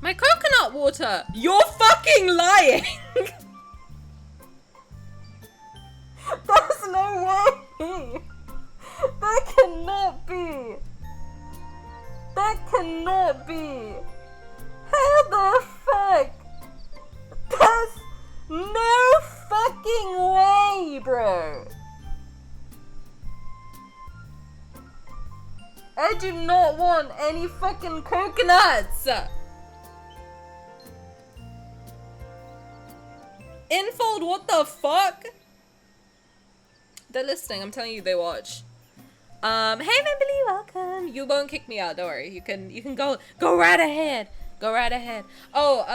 My coconut water! You're fucking lying! There's no way! That cannot be! That cannot be! How the fuck? There's no fucking way, bro! I do not want any fucking coconuts! Infold, what the fuck? They're listening, I'm telling you, they watch. Hey Memberly, welcome. You won't kick me out, don't worry. You can go right ahead. Go right ahead. Oh,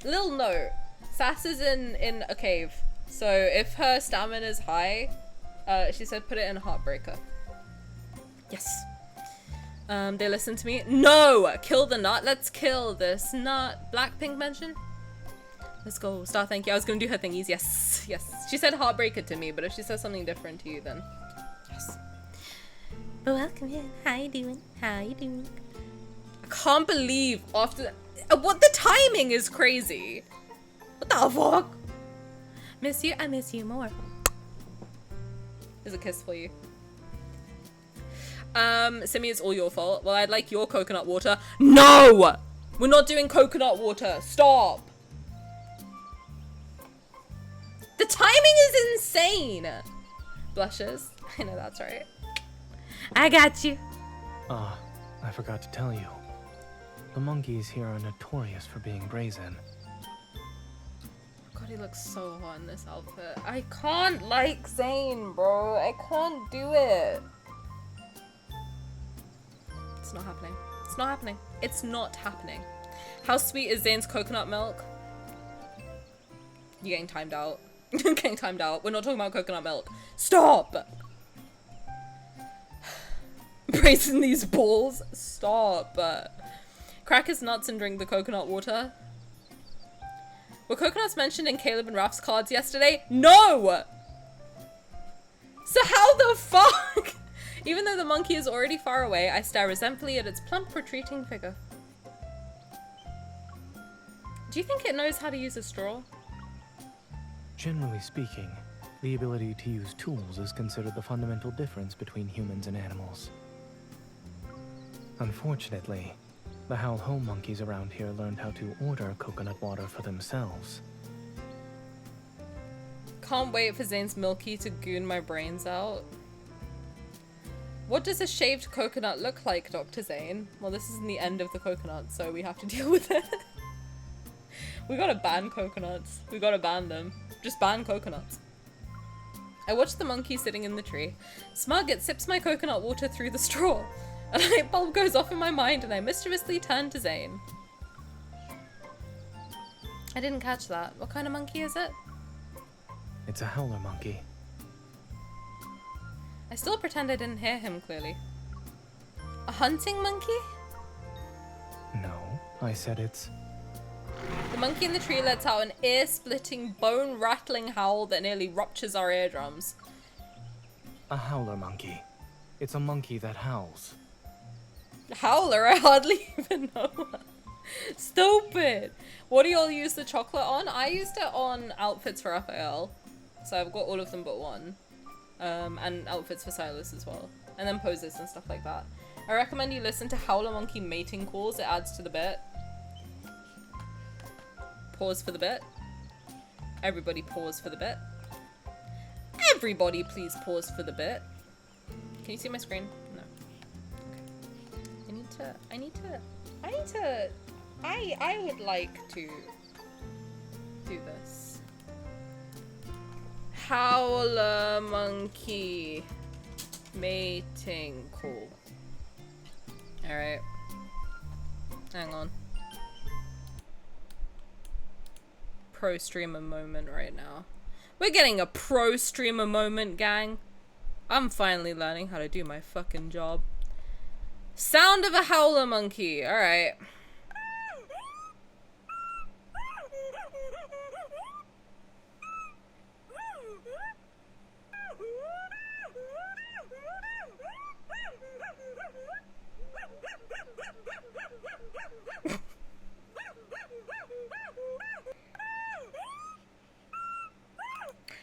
little note. Sass is in a cave. So if her stamina is high, she said put it in a heartbreaker. Yes. They listen to me. No! Kill the nut. Let's kill this nut. Blackpink mention? Let's go. Star, thank you. I was gonna do her thingies. Yes. Yes. She said heartbreaker to me, but if she says something different to you, then yes. Welcome in. How you doing? How you doing? I can't believe after what the timing is crazy. What the fuck? Miss you. I miss you more. There's a kiss for you. Simi, it's all your fault. Well, I'd like your coconut water. No! We're not doing coconut water. Stop. The timing is insane. Blushes. I know that's right. I got you. I forgot to tell you. The monkeys here are notorious for being brazen. God, he looks so hot in this outfit. I can't like Zayne, bro. I can't do it. It's not happening. It's not happening. It's not happening. How sweet is Zayne's coconut milk? You're getting timed out. You're getting timed out. We're not talking about coconut milk. Stop! Brazen these balls. Stop. Crack his nuts and drink the coconut water. Were coconuts mentioned in Caleb and Raf's cards yesterday? No! So how the fuck? Even though the monkey is already far away, I stare resentfully at its plump, retreating figure. Do you think it knows how to use a straw? Generally speaking, the ability to use tools is considered the fundamental difference between humans and animals. Unfortunately, the Howl Home monkeys around here learned how to order coconut water for themselves. Can't wait for Zayne's Milky to goon my brains out. What does a shaved coconut look like, Dr. Zayne? Well, this isn't the end of the coconut, so we have to deal with it. We gotta ban coconuts. We gotta ban them. Just ban coconuts. I watch the monkey sitting in the tree. Smug, it sips my coconut water through the straw. A light bulb goes off in my mind and I mischievously turn to Zayne. I didn't catch that. What kind of monkey is it? It's a howler monkey. I still pretend I didn't hear him clearly. A hunting monkey? No, I said it's... The monkey in the tree lets out an ear-splitting, bone-rattling howl that nearly ruptures our eardrums. a howler monkey. It's a monkey that howls. Howler? I hardly even know. Stupid. What do y'all use the chocolate on? I used it on outfits for Raphael. So I've got all of them but one. And outfits for Sylus as well. And then poses and stuff like that. I recommend you listen to Howler Monkey mating calls. It adds to the bit. Pause for the bit. Everybody pause for the bit. Everybody please pause for the bit. Can you see my screen? No. Okay. I would like to do this. Howler Monkey mating call. Alright. Hang on. Pro streamer moment right now. We're getting a pro streamer moment, gang. I'm finally learning how to do my fucking job. Sound of a howler monkey. Alright.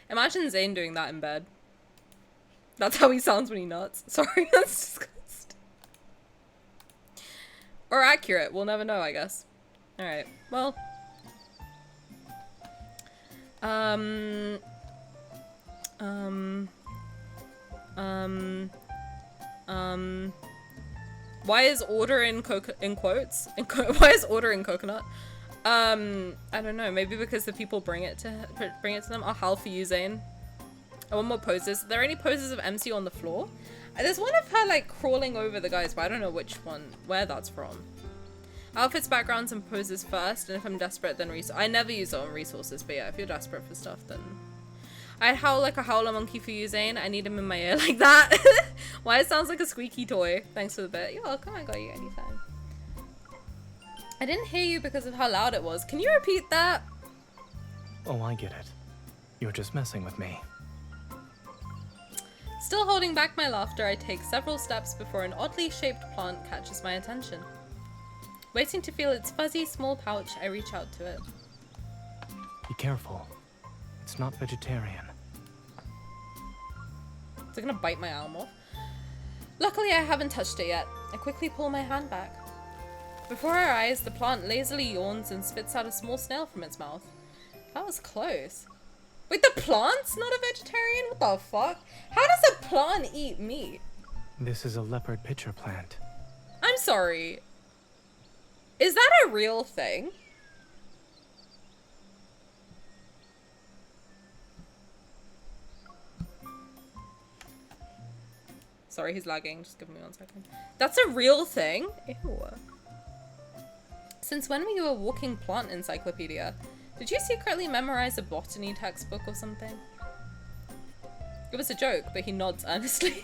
Imagine Zayne doing that in bed. That's how he sounds when he nuts. Sorry, that's disgusting. Or accurate. We'll never know, I guess. Alright, well. Why is order in quotes? Why is order in coconut? I don't know. Maybe because the people bring it to them. I'll howl for you, Zayne. I want more poses. Are there any poses of MC on the floor? There's one of her like crawling over the guys, but I don't know which one, where that's from. Outfits, backgrounds, and poses first, and if I'm desperate, then I never use it on resources, but yeah, if you're desperate for stuff, then I'd howl like a howler monkey for you, Zayne. I need him in my ear like that. Why it sounds like a squeaky toy. Thanks for the bit. You're welcome. I got you anytime. I didn't hear you because of how loud it was. Can you repeat that? Oh, I get it. You're just messing with me. Still holding back my laughter, I take several steps before an oddly shaped plant catches my attention. Waiting to feel its fuzzy, small pouch, I reach out to it. Be careful. It's not vegetarian. Is it gonna bite my arm off? Luckily, I haven't touched it yet. I quickly pull my hand back. Before our eyes, the plant lazily yawns and spits out a small snail from its mouth. That was close. Wait, the plant's not a vegetarian? What the fuck? How does a plant eat meat? This is a leopard pitcher plant. I'm sorry. Is that a real thing? Sorry, he's lagging. Just give me 1 second. That's a real thing? Ew. Since when were you a walking plant encyclopedia? Did you secretly memorize a botany textbook or something? It was a joke, but he nods earnestly.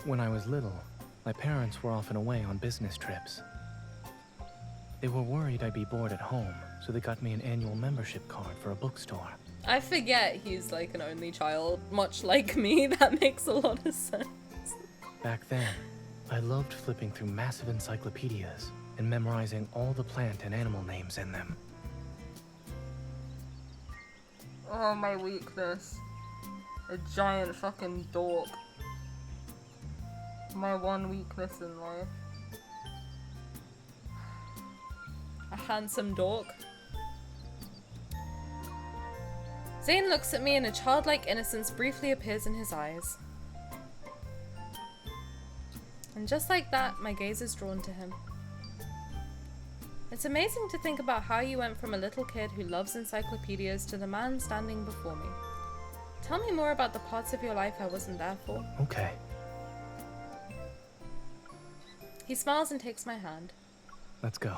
When I was little, my parents were often away on business trips. They were worried I'd be bored at home, so they got me an annual membership card for a bookstore. I forget he's like an only child, much like me. That makes a lot of sense. Back then, I loved flipping through massive encyclopedias and memorizing all the plant and animal names in them. Oh, my weakness. A giant fucking dork. My one weakness in life. A handsome dork. Zayne looks at me and a childlike innocence briefly appears in his eyes. And just like that, my gaze is drawn to him. It's amazing to think about how you went from a little kid who loves encyclopedias to the man standing before me. Tell me more about the parts of your life I wasn't there for. Okay. He smiles and takes my hand. Let's go.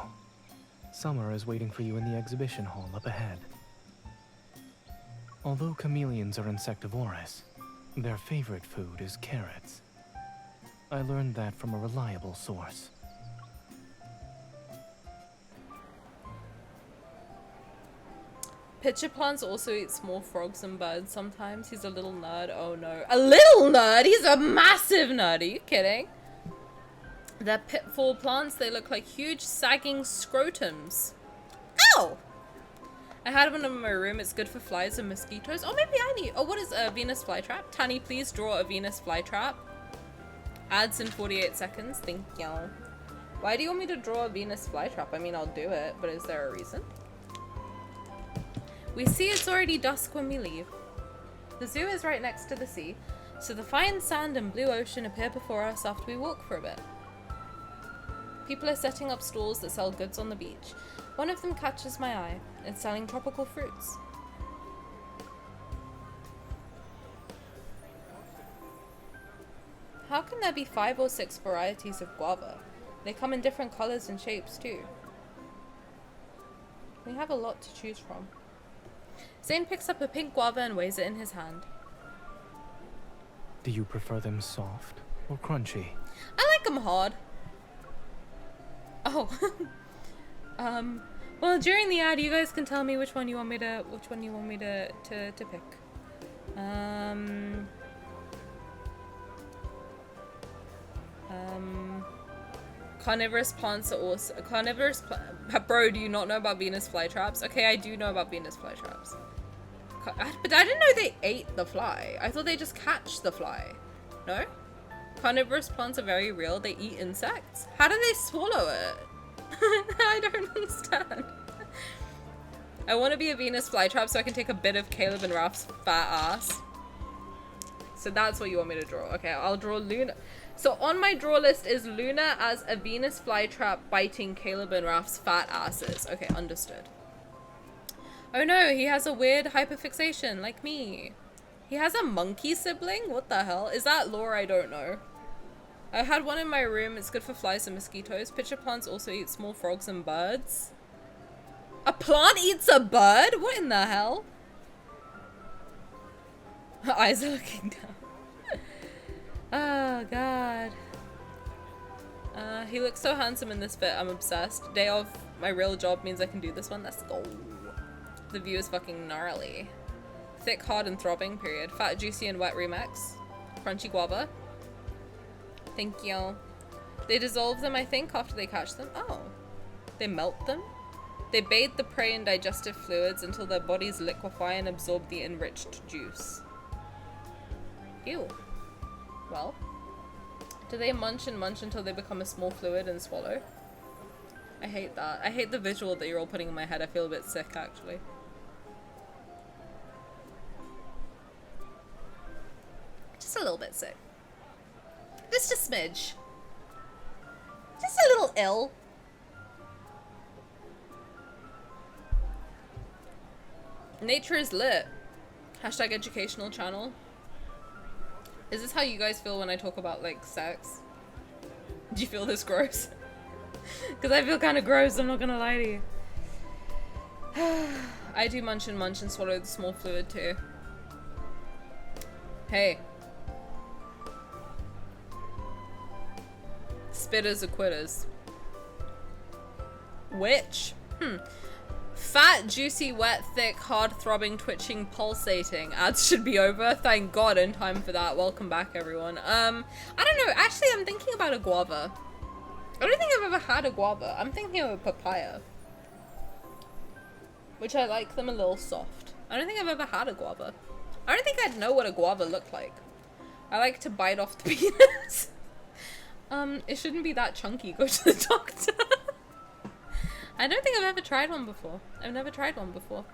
Summer is waiting for you in the exhibition hall up ahead. Although chameleons are insectivorous, their favorite food is carrots. I learned that from a reliable source. Pitcher plants also eat small frogs and birds sometimes. He's a little nerd. Oh no. A little nerd? He's a massive nerd. Are you kidding? They're pitfall plants. They look like huge sagging scrotums. Ow! I had one in my room. It's good for flies and mosquitoes. Oh, maybe I need... Oh, what is a Venus flytrap? Tani, please draw a Venus flytrap. Ads in 48 seconds. Thank you. Why do you want me to draw a Venus flytrap? I mean, I'll do it, but is there a reason? We see it's already dusk when we leave. The zoo is right next to the sea, so the fine sand and blue ocean appear before us after we walk for a bit. People are setting up stalls that sell goods on the beach. One of them catches my eye. It's selling tropical fruits. How can there be 5 or 6 varieties of guava? They come in different colors and shapes too. We have a lot to choose from. Zayne picks up a pink guava and weighs it in his hand. Do you prefer them soft or crunchy? I like them hard. Oh. Well, during the ad, you guys can tell me which one you want me to pick. Carnivorous plants are also bro, do you not know about Venus flytraps? Okay, I do know about Venus flytraps. But I didn't know they ate the fly. I thought they just catch the fly. No? Carnivorous plants are very real. They eat insects. How do they swallow it? I don't understand. I want to be a Venus flytrap so I can take a bit of Caleb and Ralph's fat ass. So that's what you want me to draw. Okay, I'll draw Luna. So on my draw list is Luna as a Venus flytrap biting Caleb and Ralph's fat asses. Okay, understood. Oh no, he has a weird hyperfixation like me. He has a monkey sibling? What the hell? Is that lore I don't know? I had one in my room. It's good for flies and mosquitoes. Pitcher plants also eat small frogs and birds. A plant eats a bird? What in the hell? Her eyes are looking down. Oh, God. He looks so handsome in this fit. I'm obsessed. Day off my real job means I can do this one. Let's go. The view is fucking gnarly. Thick, hard, and throbbing, period. Fat, juicy, and wet remix. Crunchy guava. Thank you. They dissolve them, I think, after they catch them. Oh. They melt them? They bathe the prey in digestive fluids until their bodies liquefy and absorb the enriched juice. Ew. Well. Do they munch and munch until they become a small fluid and swallow? I hate that. I hate the visual that you're all putting in my head. I feel a bit sick, actually. Just a little bit sick. Just a smidge. Just a little ill. Nature is lit. Hashtag educational channel. Is this how you guys feel when I talk about, like, sex? Do you feel this gross? Because I feel kind of gross, I'm not gonna lie to you. I do munch and swallow the small fluid too. Hey. Spitters are quitters. Which? Fat, juicy, wet, thick, hard, throbbing, twitching, pulsating. Ads should be over. Thank God in time for that. Welcome back, everyone. I don't know. Actually, I'm thinking about a guava. I don't think I've ever had a guava. I'm thinking of a papaya. Which I like them a little soft. I don't think I've ever had a guava. I don't think I'd know what a guava looked like. I like to bite off the peanuts. It shouldn't be that chunky. Go to the doctor. I don't think I've ever tried one before. I've never tried one before.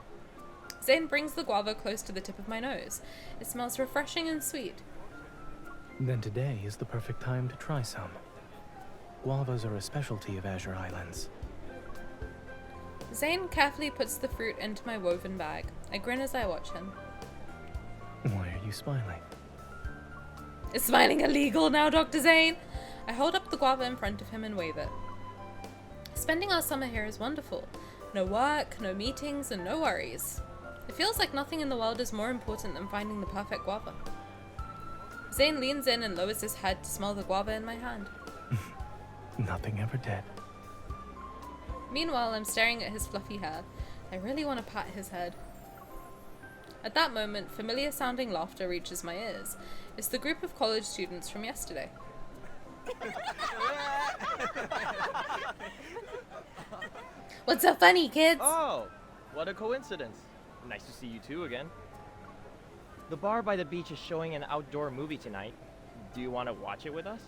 Zayne brings the guava close to the tip of my nose. It smells refreshing and sweet. Then today is the perfect time to try some. Guavas are a specialty of Azure Islands. Zayne carefully puts the fruit into my woven bag. I grin as I watch him. Why are you smiling? Is smiling illegal now, Dr. Zayne? I hold up the guava in front of him and wave it. Spending our summer here is wonderful. No work, no meetings, and no worries. It feels like nothing in the world is more important than finding the perfect guava. Zayne leans in and lowers his head to smell the guava in my hand. Nothing ever did. Meanwhile, I'm staring at his fluffy hair. I really want to pat his head. At that moment, familiar sounding laughter reaches my ears. It's the group of college students from yesterday. What's so funny, kids? Oh, what a coincidence. Nice to see you two again. The bar by the beach is showing an outdoor movie tonight. Do you want to watch it with us?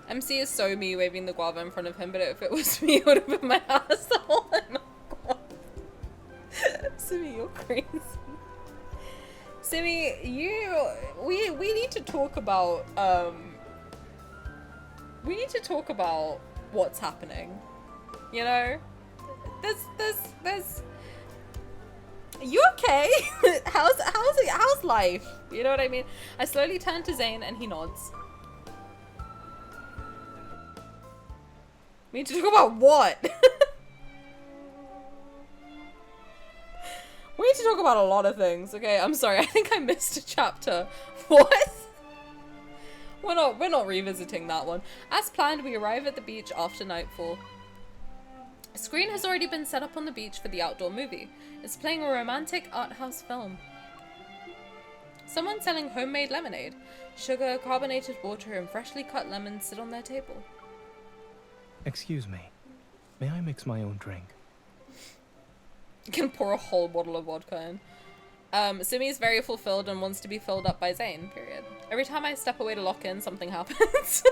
MC is so me waving the guava in front of him, but if it was me, it would have been my asshole and not guava. Simi, you're crazy. Simi, we need to talk about, we need to talk about what's happening. You know? There's you okay? how's life? You know what I mean? I slowly turn to Zayne and he nods. We need to talk about what? We need to talk about a lot of things. Okay, I'm sorry. I think I missed a chapter. What? We're not revisiting that one. As planned, we arrive at the beach after nightfall. A screen has already been set up on the beach for the outdoor movie. It's playing a romantic art house film. Someone selling homemade lemonade. Sugar, carbonated water, and freshly cut lemons sit on their table. Excuse me. May I mix my own drink? You can pour a whole bottle of vodka in. Simi's very fulfilled and wants to be filled up by Zayne, period. Every time I step away to lock in, something happens.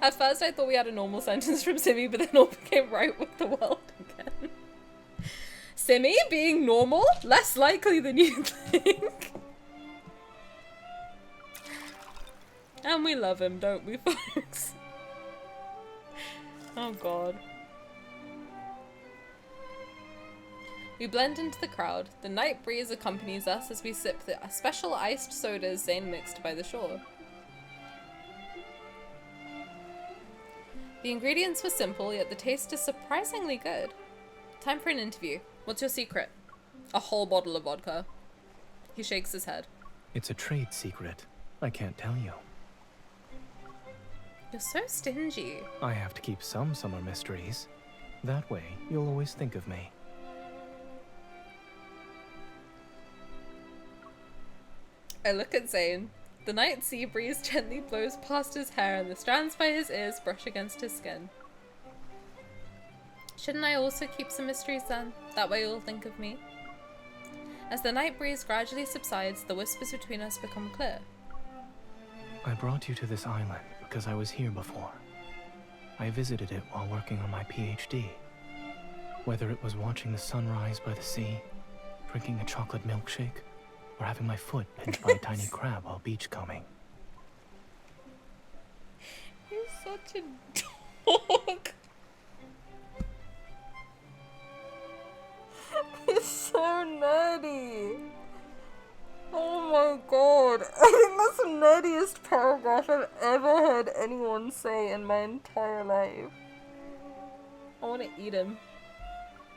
At first I thought we had a normal sentence from Simi, but then all became right with the world again. Simi being normal? Less likely than you think. And we love him, don't we, folks? Oh god. We blend into the crowd. The night breeze accompanies us as we sip the special iced sodas Zayne mixed by the shore. The ingredients were simple, yet the taste is surprisingly good. Time for an interview. What's your secret? A whole bottle of vodka. He shakes his head. It's a trade secret. I can't tell you. You're so stingy. I have to keep some summer mysteries. That way, you'll always think of me. I look at Zayne. The night sea breeze gently blows past his hair and the strands by his ears brush against his skin. Shouldn't I also keep some mysteries then? That way you'll think of me. As the night breeze gradually subsides, the whispers between us become clear. I brought you to this island because I was here before. I visited it while working on my PhD. Whether it was watching the sunrise by the sea, drinking a chocolate milkshake, or having my foot pinched by a tiny crab while beachcombing. You're such a dog. He's so nerdy. Oh my god. I think that's the nerdiest paragraph I've ever heard anyone say in my entire life. I want to eat him.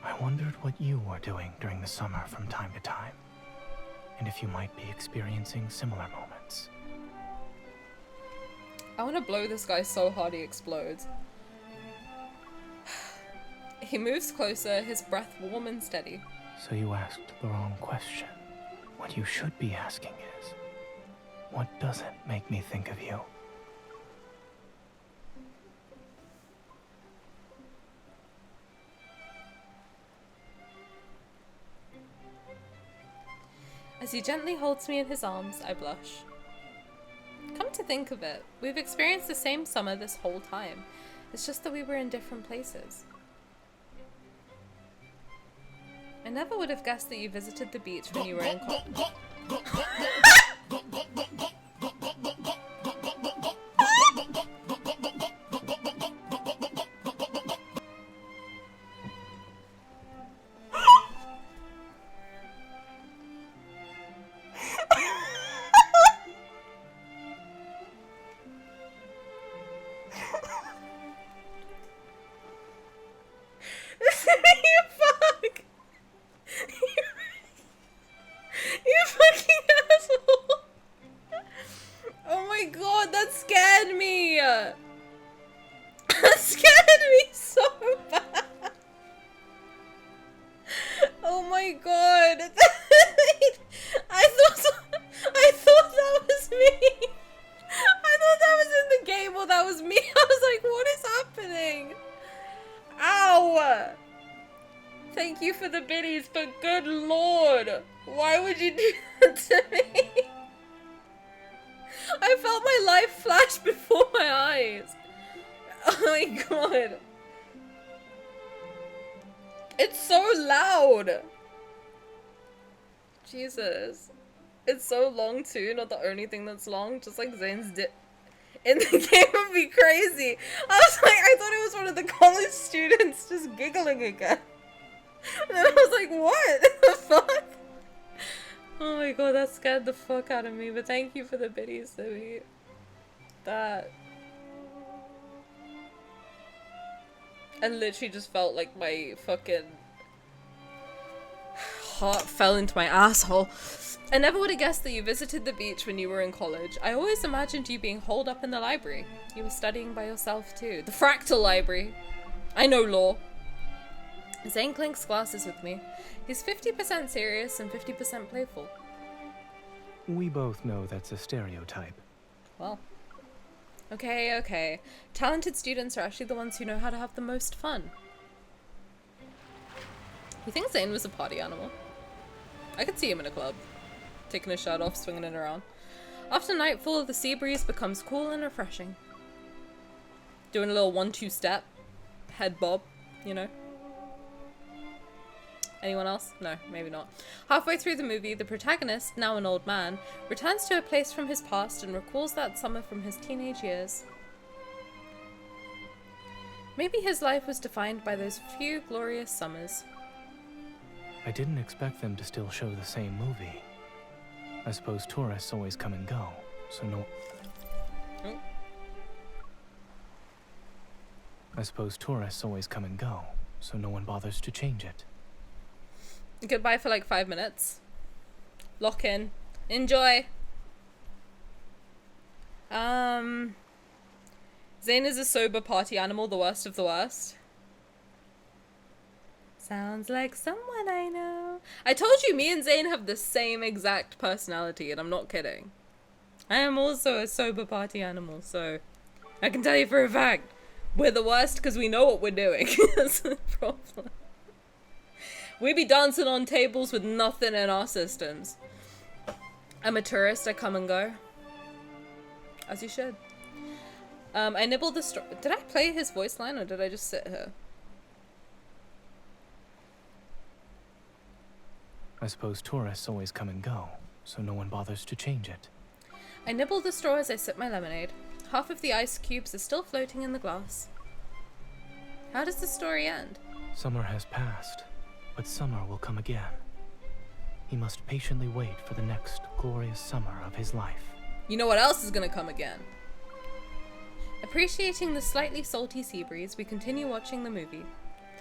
I wondered what you were doing during the summer from time to time, and if you might be experiencing similar moments. I want to blow this guy so hard he explodes. He moves closer, his breath warm and steady. So you asked the wrong question. What you should be asking is, what doesn't make me think of you? As he gently holds me in his arms, I blush. Come to think of it, we've experienced the same summer this whole time. It's just that we were in different places. I never would have guessed that you visited the beach when you were in college. Jesus. It's so long too, not the only thing that's long, just like Zayne's dip in the game would be crazy. I was like, I thought it was one of the college students just giggling again. And then I was like, what the fuck? Oh my god, that scared the fuck out of me, but thank you for the biddies, Simi. That... I literally just felt like my fucking heart fell into my asshole. I never would have guessed that you visited the beach when you were in college. I always imagined you being holed up in the library. You were studying by yourself too. The fractal library. I know law. Zayne clinks glasses with me. He's 50% serious and 50% playful. We both know that's a stereotype. Well. Okay. Talented students are actually the ones who know how to have the most fun. You think Zayne was a party animal? I could see him in a club. taking his shirt off, swinging it around. After nightfall, the sea breeze becomes cool and refreshing. Doing a little 1-2 step. Head bob, you know. Anyone else? No, maybe not. Halfway through the movie, the protagonist, now an old man, returns to a place from his past and recalls that summer from his teenage years. Maybe his life was defined by those few glorious summers. I didn't expect them to still show the same movie. I suppose tourists always come and go, so no... Oh. I suppose tourists always come and go, so no one bothers to change it. Goodbye for like 5 minutes. Lock in. Enjoy. Zayne is a sober party animal, the worst of the worst. Sounds like someone I know. I told you me and Zayne have the same exact personality, and I'm not kidding. I am also a sober party animal, so I can tell you for a fact, we're the worst because we know what we're doing. That's the problem. We be dancing on tables with nothing in our systems. I'm a tourist, I come and go. As you should. I nibbled the straw. Did I play his voice line or did I just sit here? I suppose tourists always come and go, so no one bothers to change it. I nibble the straw as I sip my lemonade. Half of the ice cubes are still floating in the glass. How does the story end? Summer has passed, but summer will come again. He must patiently wait for the next glorious summer of his life. You know what else is gonna come again? Appreciating the slightly salty sea breeze, we continue watching the movie.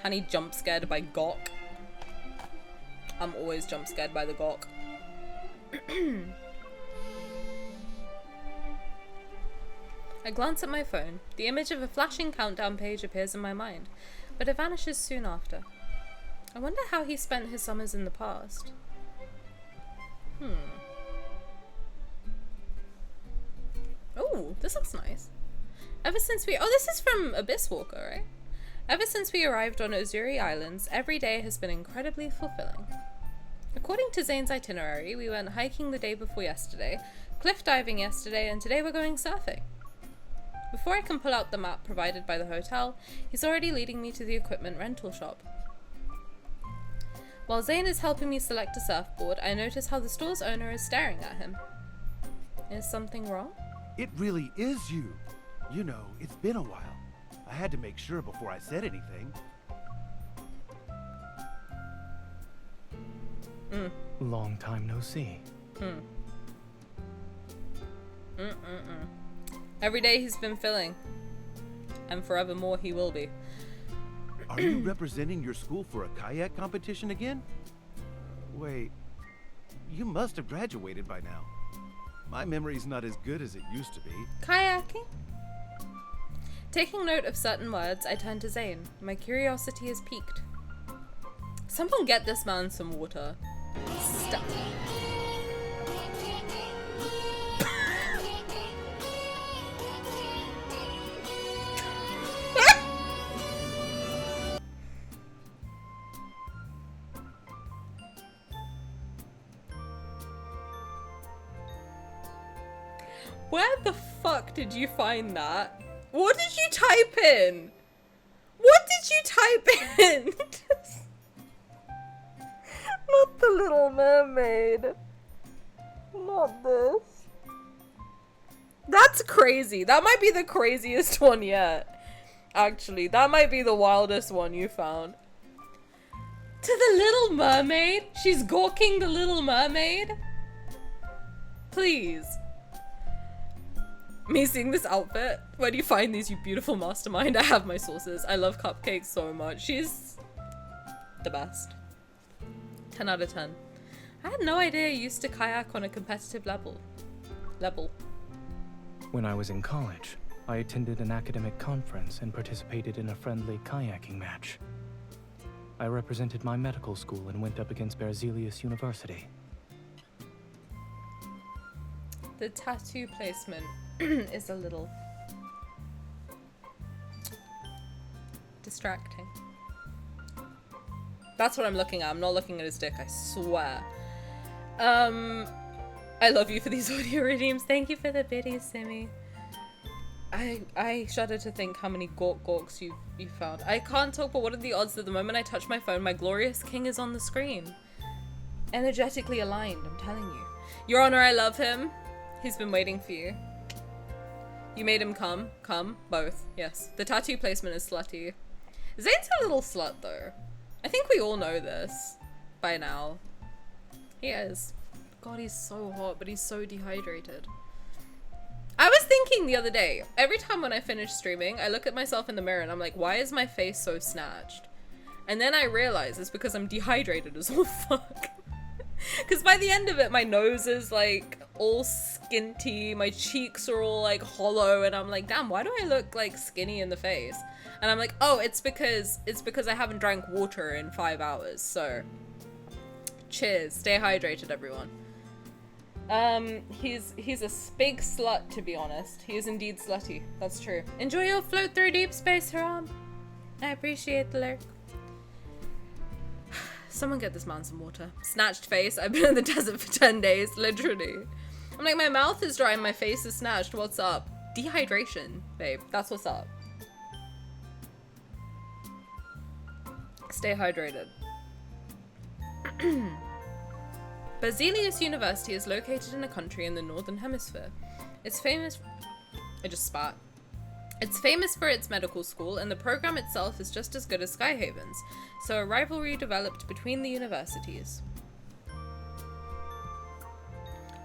Tani jump scared by Gawk. I'm always jump scared by the Gawk. I glance at my phone. The image of a flashing countdown page appears in my mind, but it vanishes soon after. I wonder how he spent his summers in the past. Oh, this looks nice. Ever since we... Oh, this is from Abyss Walker, right? Ever since we arrived on Ozuri Islands, every day has been incredibly fulfilling. According to Zayne's itinerary, we went hiking the day before yesterday, cliff diving yesterday, and today we're going surfing. Before I can pull out the map provided by the hotel, he's already leading me to the equipment rental shop. While Zayne is helping me select a surfboard, I notice how the store's owner is staring at him. Is something wrong? It really is you. You know, it's been a while. I had to make sure before I said anything. Long time no see. Every day he's been filling. And forevermore he will be. Are you representing your school for a kayak competition again? Wait, you must have graduated by now. My memory's not as good as it used to be. Kayaking? Taking note of certain words, I turn to Zayne. My curiosity is piqued. Someone get this man some water. Stop. Where the fuck did you find that? What did you type in? What did you type in? Not the Little Mermaid. Not this. That's crazy. That might be the craziest one yet. Actually, that might be the wildest one you found. To the Little Mermaid? She's gawking the Little Mermaid? Please. Me seeing this outfit. Where do you find these, you beautiful mastermind? I have my sources. I love Cupcake so much. She's the best. 10 out of 10. I had no idea you used to kayak on a competitive level. When I was in college, I attended an academic conference and participated in a friendly kayaking match. I represented my medical school and went up against Berzelius University. The tattoo placement is a little distracting. That's what I'm looking at. I'm not looking at his dick, I swear. I love you for these audio redeems. Thank you for the biddies, Simi. I shudder to think how many gorks you found. I can't talk, but what are the odds that the moment I touch my phone, my glorious king is on the screen? Energetically aligned, I'm telling you. Your Honor, I love him. He's been waiting for you. You made him come. Come. Both. Yes. The tattoo placement is slutty. Zayne's a little slut, though. I think we all know this by now. He is. God, he's so hot, but he's so dehydrated. I was thinking the other day, every time when I finish streaming, I look at myself in the mirror and I'm like, why is my face so snatched? And then I realize it's because I'm dehydrated as all fuck. Because by the end of it, my nose is like all skinty, my cheeks are all like hollow, and I'm like, damn, why do I look like skinny in the face? And I'm like, oh, it's because I haven't drank water in 5 hours. So cheers, stay hydrated, everyone. He's a big slut, to be honest. He is indeed slutty. That's true. Enjoy your float through deep space, Haram. I appreciate the lurk. Someone get this man some water. Snatched face. I've been in the desert for 10 days, literally. I'm like, my mouth is dry and my face is snatched. What's up? Dehydration, babe. That's what's up. Stay hydrated. Basilius University is located in a country in the Northern Hemisphere. It's famous... I just spat. It's famous for its medical school, and the program itself is just as good as Skyhaven's, so a rivalry developed between the universities.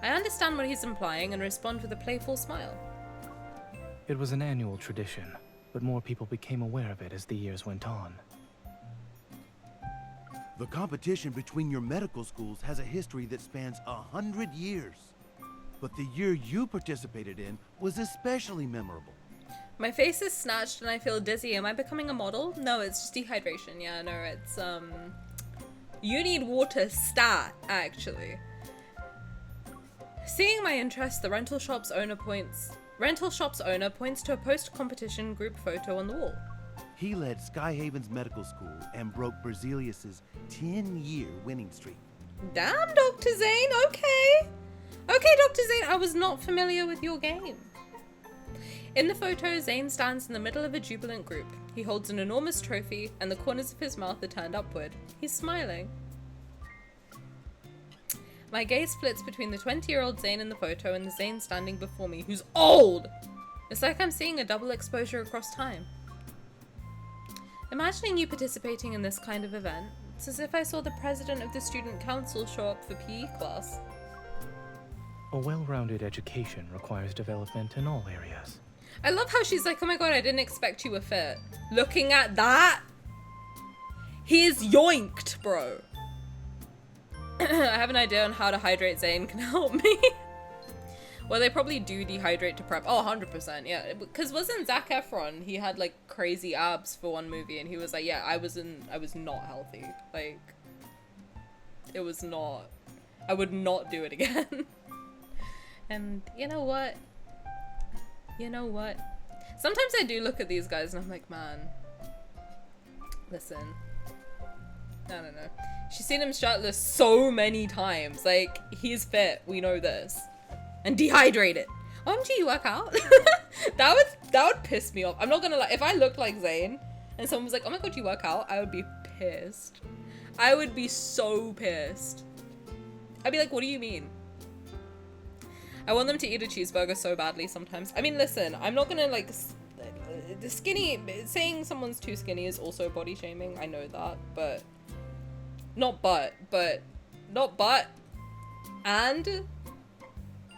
I understand what he's implying and respond with a playful smile. It was an annual tradition, but more people became aware of it as the years went on. The competition between your medical schools has a history that spans 100 years. But the year you participated in was especially memorable. My face is snatched and I feel dizzy. Am I becoming a model? No, it's just dehydration. Yeah, no, it's, you need water stat, actually. Seeing my interest, the rental shop's owner points to a post-competition group photo on the wall. He led Skyhaven's medical school and broke Berzelius's 10-year winning streak. Damn, Dr. Zayne, okay. Okay, Dr. Zayne, I was not familiar with your game. In the photo, Zayne stands in the middle of a jubilant group. He holds an enormous trophy, and the corners of his mouth are turned upward. He's smiling. My gaze splits between the 20-year-old Zayne in the photo and the Zayne standing before me, who's old! It's like I'm seeing a double exposure across time. Imagining you participating in this kind of event, it's as if I saw the president of the student council show up for PE class. A well-rounded education requires development in all areas. I love how she's like, oh my god, I didn't expect you were fit. Looking at that, he's yoinked, bro. I have an idea on how to hydrate. Zayne can help me. Well, they probably do dehydrate to prep. Oh, 100%, yeah. Because wasn't Zac Efron, he had like crazy abs for one movie and he was like, yeah, I was not healthy. Like, it was not, I would not do it again. And you know what? Sometimes I do look at these guys and I'm like, man, listen, I don't know. She's seen him shirtless so many times. Like, he's fit, we know this. And dehydrated. Why don't you work out? that would piss me off. I'm not gonna lie, if I looked like Zayne and someone was like, oh my god, you work out, I would be pissed. I would be so pissed. I'd be like, what do you mean? I want them to eat a cheeseburger so badly sometimes. I mean, listen, I'm not gonna like, the skinny, saying someone's too skinny is also body shaming. I know that, but and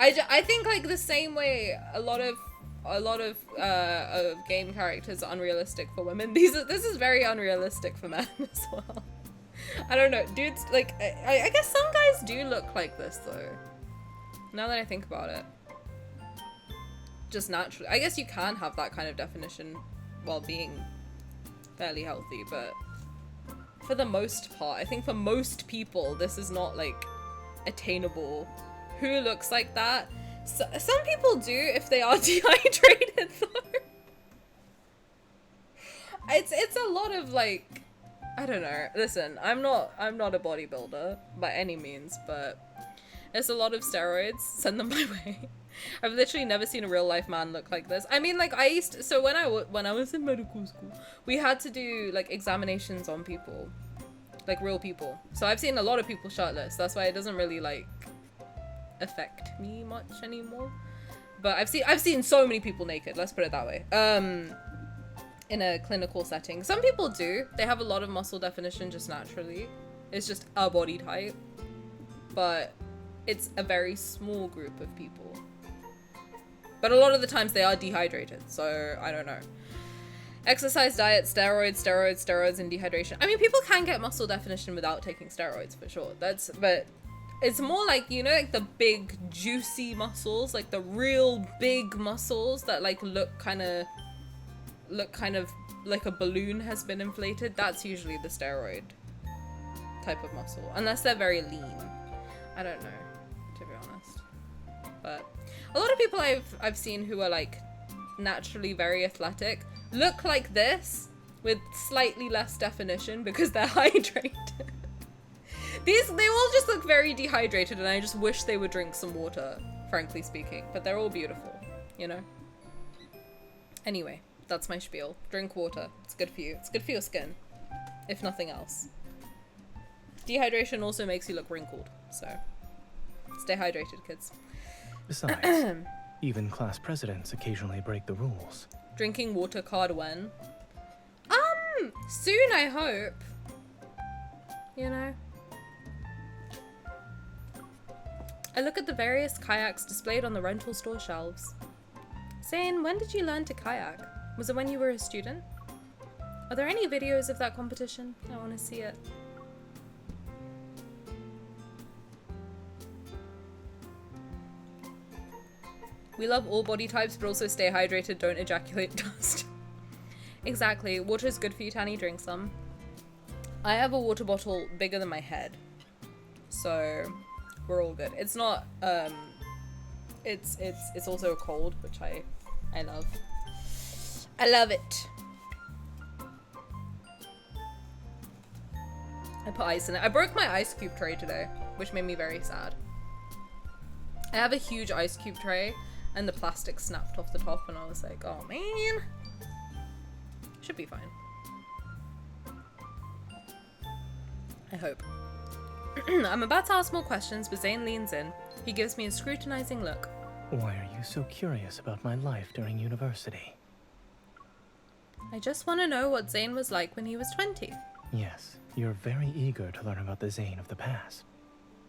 I think like the same way a lot of game characters are unrealistic for women. This is very unrealistic for men as well. I don't know, dudes, like I guess some guys do look like this though. Now that I think about it. Just naturally. I guess you can have that kind of definition while being fairly healthy, but for the most part, I think for most people, this is not like attainable. Who looks like that? So, some people do if they are dehydrated though. It's a lot of like, I don't know. Listen, I'm not a bodybuilder by any means, but There's a lot of steroids. Send them my way. I've literally never seen a real life man look like this. I mean, like, I used to, so when I was in medical school, we had to do like examinations on people, like real people. So I've seen a lot of people shirtless. That's why it doesn't really like affect me much anymore. But I've seen so many people naked. Let's put it that way. In a clinical setting, some people do. They have a lot of muscle definition just naturally. It's just a body type, but it's a very small group of people. But a lot of the times they are dehydrated, so I don't know. Exercise, diet, steroids, and dehydration. I mean, people can get muscle definition without taking steroids for sure. But it's more like, you know, like the big juicy muscles, like the real big muscles that like look kind of like a balloon has been inflated. That's usually the steroid type of muscle, unless they're very lean. I don't know, to be honest. But a lot of people I've seen who are like naturally very athletic look like this with slightly less definition because they're hydrated. They all just look very dehydrated, and I just wish they would drink some water, frankly speaking. But they're all beautiful, you know? Anyway, that's my spiel. Drink water. It's good for you. It's good for your skin, if nothing else. Dehydration also makes you look wrinkled, so stay hydrated, kids. Besides, even class presidents occasionally break the rules. Drinking water card when? Soon, I hope. You know? I look at the various kayaks displayed on the rental store shelves. Zayne, when did you learn to kayak? Was it when you were a student? Are there any videos of that competition? I want to see it. We love all body types, but also stay hydrated, don't ejaculate dust. Exactly. Water is good for you, Tani. Drink some. I have a water bottle bigger than my head, so we're all good. It's not, it's also a cold, which I love. I love it. I put ice in it. I broke my ice cube tray today, which made me very sad. I have a huge ice cube tray, and the plastic snapped off the top, and I was like, oh man. Should be fine. I hope. I'm about to ask more questions, but Zayne leans in. He gives me a scrutinizing look. Why are you so curious about my life during university? I just want to know what Zayne was like when he was 20. Yes, you're very eager to learn about the Zayne of the past.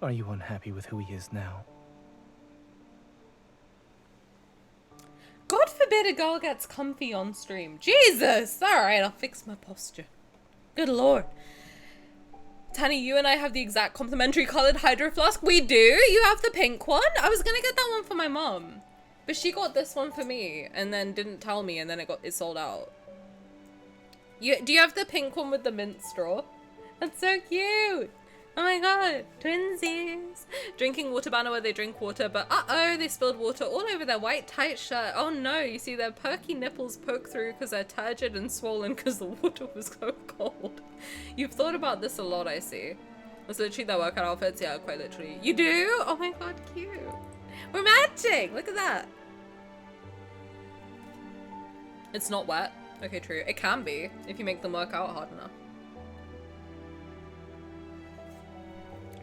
Are you unhappy with who he is now? God forbid a girl gets comfy on stream. Jesus! Alright, I'll fix my posture. Good lord. Tani, you and I have the exact complimentary colored hydro flask. We do? You have the pink one? I was gonna get that one for my mom, but she got this one for me and then didn't tell me, and then it sold out. Do you have the pink one with the mint straw? That's so cute. Oh my god, twinsies. Drinking water banner where they drink water, but uh-oh, they spilled water all over their white tight shirt. Oh no, you see their perky nipples poke through because they're turgid and swollen because the water was so cold. You've thought about this a lot, I see. That's literally their workout outfits. Yeah, quite literally. You do? Oh my god, cute. We're matching. Look at that. It's not wet. Okay, true. It can be if you make them work out hard enough.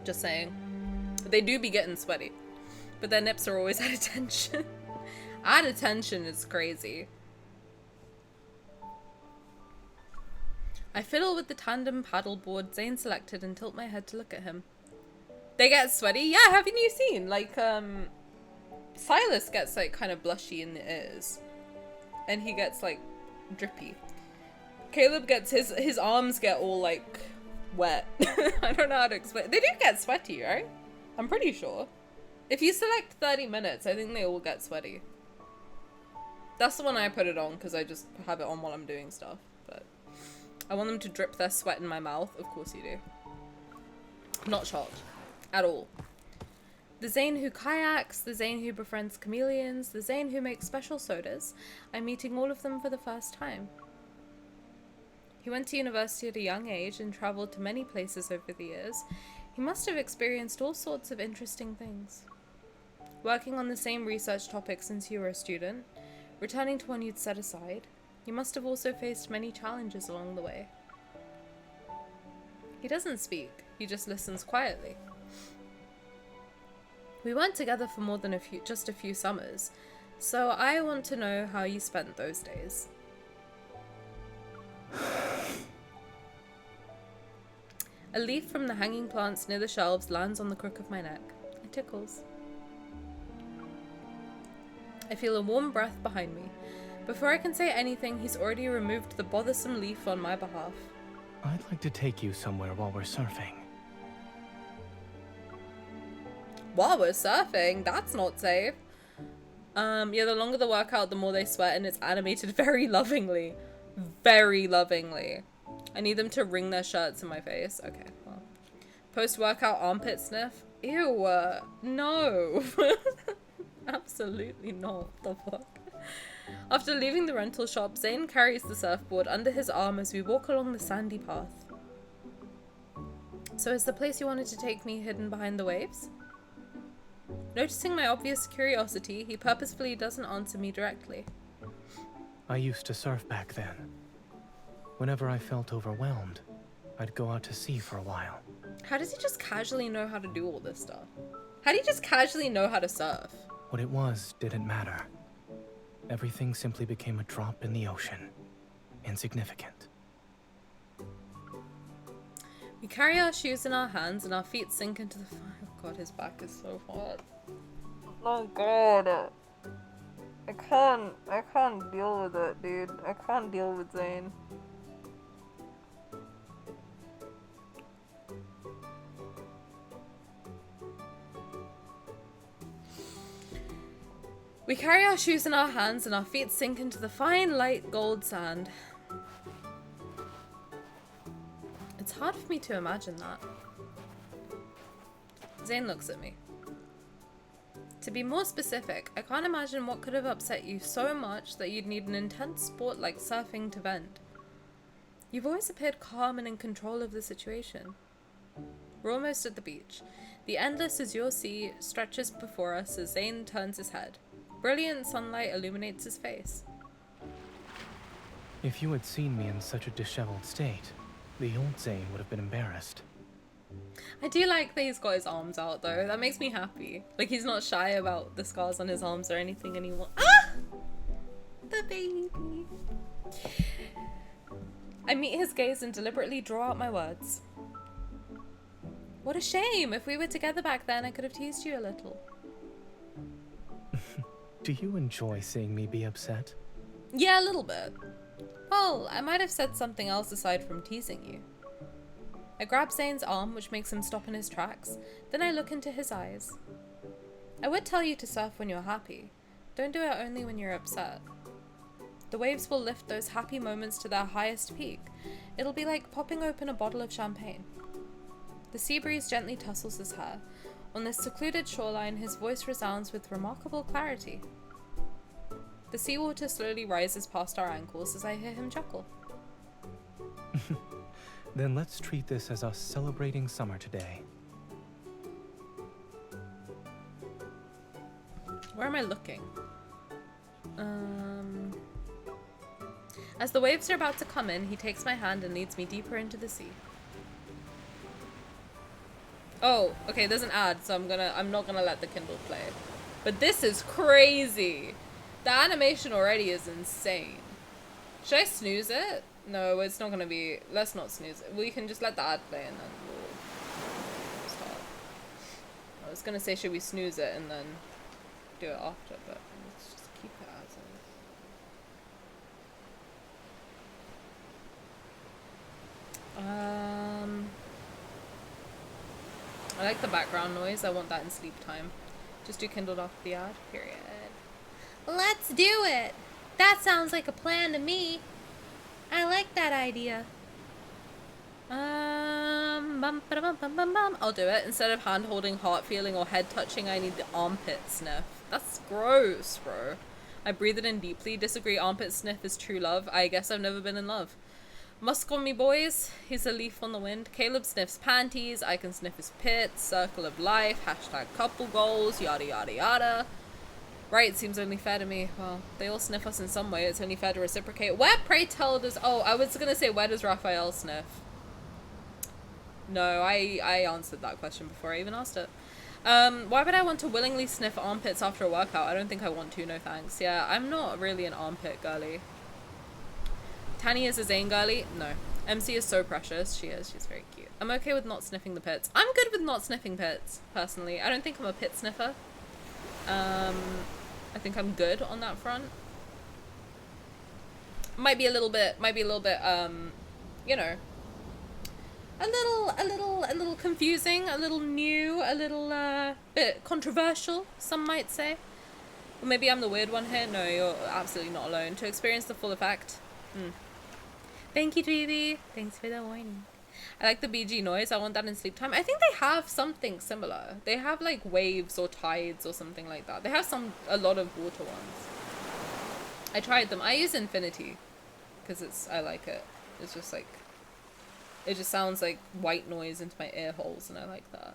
Just saying. They do be getting sweaty, but their nips are always at attention. At attention is crazy. I fiddle with the tandem paddleboard Zayne selected and tilt my head to look at him. They get sweaty? Yeah, haven't you seen? Like, Sylus gets, like, kind of blushy in the ears. And he gets, like, drippy. Caleb gets, his arms get all, like, wet. I don't know how to explain. They do get sweaty, right? I'm pretty sure. If you select 30 minutes, I think they all get sweaty. That's the one I put it on because I just have it on while I'm doing stuff. But I want them to drip their sweat in my mouth. Of course you do. Not shocked. At all. The Zayne who kayaks, the Zayne who befriends chameleons, the Zayne who makes special sodas. I'm meeting all of them for the first time. He went to university at a young age and traveled to many places over the years. He You must have experienced all sorts of interesting things. Working on the same research topic since you were a student, returning to one you'd set aside, you must have also faced many challenges along the way. He doesn't speak, he just listens quietly. We weren't together for more than just a few summers, so I want to know how you spent those days. A leaf from the hanging plants near the shelves lands on the crook of my neck. It tickles. I feel a warm breath behind me. Before I can say anything, he's already removed the bothersome leaf on my behalf. I'd like to take you somewhere while we're surfing. While we're surfing? That's not safe. Yeah, the longer the workout, the more they sweat, and it's animated very lovingly. Very lovingly. I need them to wring their shirts in my face. Okay, well. Post-workout armpit sniff? Ew, no. Absolutely not. The fuck? After leaving the rental shop, Zayne carries the surfboard under his arm as we walk along the sandy path. So is the place you wanted to take me hidden behind the waves? Noticing my obvious curiosity, he purposefully doesn't answer me directly. I used to surf back then. Whenever I felt overwhelmed, I'd go out to sea for a while. How does he just casually know how to do all this stuff? How do you just casually know how to surf? What it was didn't matter. Everything simply became a drop in the ocean. Insignificant. We carry our shoes in our hands and our feet sink into the fire. Oh god, his back is so hot. Oh god. I can't deal with it, dude. I can't deal with Zayne. We carry our shoes in our hands and our feet sink into the fine, light gold sand. It's hard for me to imagine that. Zayne looks at me. To be more specific, I can't imagine what could have upset you so much that you'd need an intense sport like surfing to vent. You've always appeared calm and in control of the situation. We're almost at the beach. The endless azure sea stretches before us as Zayne turns his head. Brilliant sunlight illuminates his face. If you had seen me in such a disheveled state, the old Zayne would have been embarrassed. I do like that he's got his arms out though. That makes me happy. Like he's not shy about the scars on his arms or anything anymore. Ah! The baby. I meet his gaze and deliberately draw out my words. What a shame. If we were together back then, I could have teased you a little. Do you enjoy seeing me be upset? Yeah, a little bit. Well, I might have said something else aside from teasing you. I grab Zayne's arm, which makes him stop in his tracks. Then I look into his eyes. I would tell you to surf when you're happy. Don't do it only when you're upset. The waves will lift those happy moments to their highest peak. It'll be like popping open a bottle of champagne. The sea breeze gently tussles his hair. On this secluded shoreline, his voice resounds with remarkable clarity. The seawater slowly rises past our ankles as I hear him chuckle. Then let's treat this as us celebrating summer today. Where am I looking? As the waves are about to come in, he takes my hand and leads me deeper into the sea. Oh, okay, there's an ad, so I'm not gonna let the Kindle play. But this is crazy. The animation already is insane. Should I snooze it? No, it's not gonna be. Let's not snooze it. We can just let the ad play and then we'll start. I was gonna say, should we snooze it and then do it after, but let's just keep it as is. I like the background noise. I want that in sleep time. Just do Kindled off the ad. Period. Let's do it. That sounds like a plan to me. I like that idea. I'll do it. Instead of hand holding, heart feeling, or head touching, I need the armpit sniff. That's gross, bro. I breathe it in deeply. Disagree. Armpit sniff is true love. I guess I've never been in love. Musk on me, boys. He's a leaf on the wind. Caleb sniffs panties. I can sniff his pits. Circle of life. Hashtag couple goals. Yada yada yada. Right, seems only fair to me. Well, they all sniff us in some way. It's only fair to reciprocate. Where, pray tell, does... Oh, I was gonna say, where does Raphael sniff? No, I answered that question before I even asked it. Why would I want to willingly sniff armpits after a workout? I don't think I want to, no thanks. Yeah, I'm not really an armpit girly. Tani is a Zayne girly? No. MC is so precious. She is. She's very cute. I'm okay with not sniffing the pits. I'm good with not sniffing pits, personally. I don't think I'm a pit sniffer. I think I'm good on that front. Might be a little bit, you know, a little confusing, a little new, a little, bit controversial, some might say. Or maybe I'm the weird one here. No, you're absolutely not alone. To experience the full effect. Thank you, Dweeby. Thanks for the warning. I like the BG noise. I want that in sleep time. I think they have something similar. They have like waves or tides or something like that. They have a lot of water ones. I tried them. I use Infinity because I like it. It's just like, it just sounds like white noise into my ear holes, and I like that.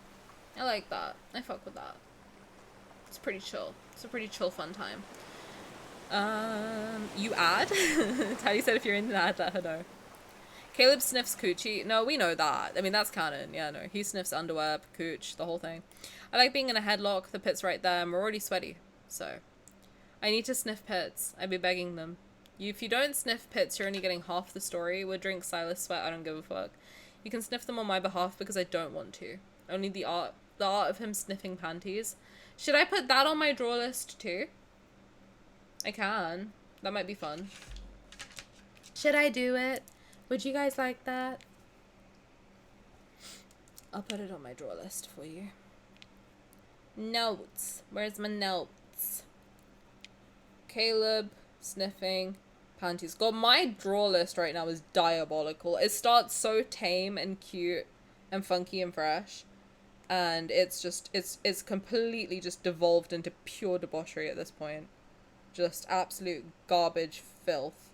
I like that. I fuck with that. It's pretty chill. It's a pretty chill, fun time. You add? Tani said if you're in that, let her know. Caleb sniffs coochie. No, we know that. I mean, that's canon. Yeah, no. He sniffs underwear, cooch, the whole thing. I like being in a headlock. The pit's right there, and we're already sweaty. So, I need to sniff pits. I'd be begging them. If you don't sniff pits, you're only getting half the story. We'll drink sylus sweat. I don't give a fuck. You can sniff them on my behalf because I don't want to. Only the art of him sniffing panties. Should I put that on my draw list too? I can. That might be fun. Should I do it? Would you guys like that? I'll put it on my draw list for you. Notes. Where's my notes? Caleb sniffing panties. God, my draw list right now is diabolical. It starts so tame and cute and funky and fresh. And it's just, it's completely just devolved into pure debauchery at this point. Just absolute garbage filth.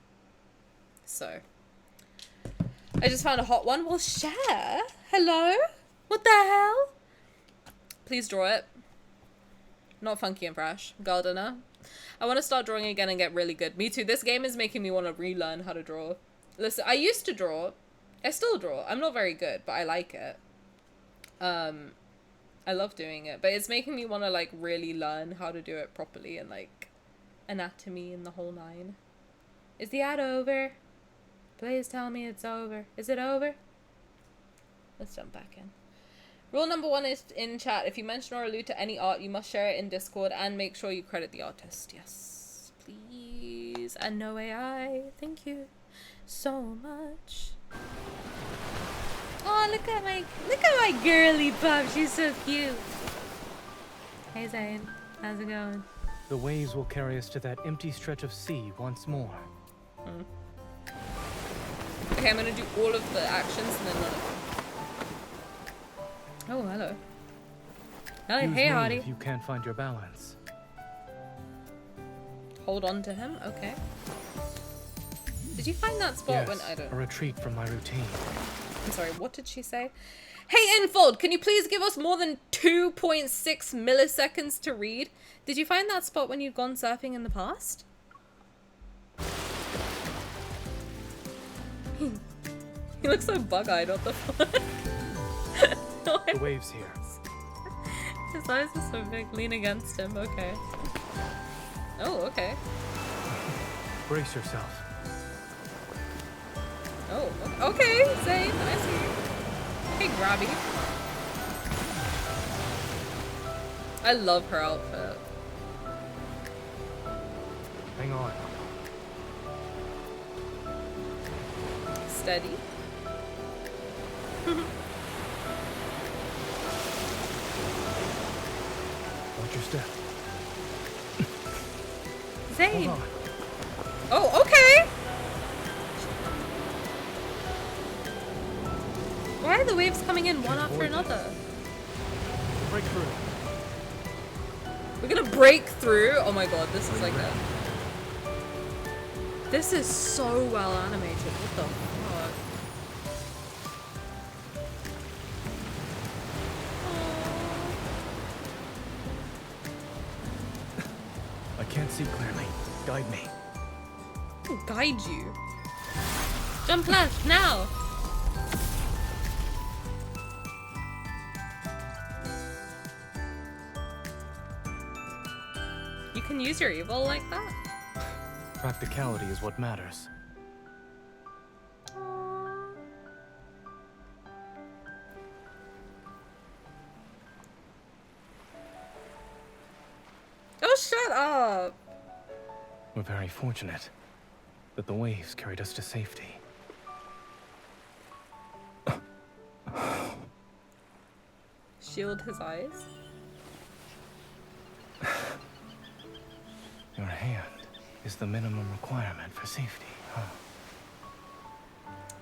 So, I just found a hot one. We'll share. Hello? What the hell? Please draw it. Not funky and fresh. Gardener. I want to start drawing again and get really good. Me too. This game is making me want to relearn how to draw. Listen, I used to draw. I still draw. I'm not very good, but I like it. I love doing it. But it's making me want to, like, really learn how to do it properly and, like, anatomy and the whole nine. Is the ad over? Please tell me it's over. Is it over? Let's jump back in. Rule number 1 is in chat. If you mention or allude to any art, you must share it in Discord and make sure you credit the artist. Yes, please. And no AI. Thank you so much. Oh, look at my girly pup. She's so cute. Hey Zayne, how's it going? The waves will carry us to that empty stretch of sea once more. Okay, I'm gonna do all of the actions and then none of them. Oh, hello. Hello, Use hey, me Hardy. if you can't find your balance. Hold on to him, okay. Did you find that spot Yes, when I don't? a retreat from my routine. I'm sorry, what did she say? Hey, Infold, can you please give us more than 2.6 milliseconds to read? Did you find that spot when you'd gone surfing in the past? He looks so bug-eyed, what the fuck? The waves here. His eyes are so big. Lean against him, okay. Oh, okay. Brace yourself. Oh, okay, Zayne, I see you. Hey, Grabby. I love her outfit. Hang on. Steady. Watch your step. Zayne. Hold on. Oh, okay. Why are the waves coming in one after another? Break through. We're gonna break through. Oh my god, this is like a... This is so well animated. What the fuck? can't see clearly. Guide me. I can guide you. Jump left, now! You can use your evil like that? Practicality is what matters. Oh, shut up! We're very fortunate that the waves carried us to safety. Shield his eyes. Your hand is the minimum requirement for safety, huh?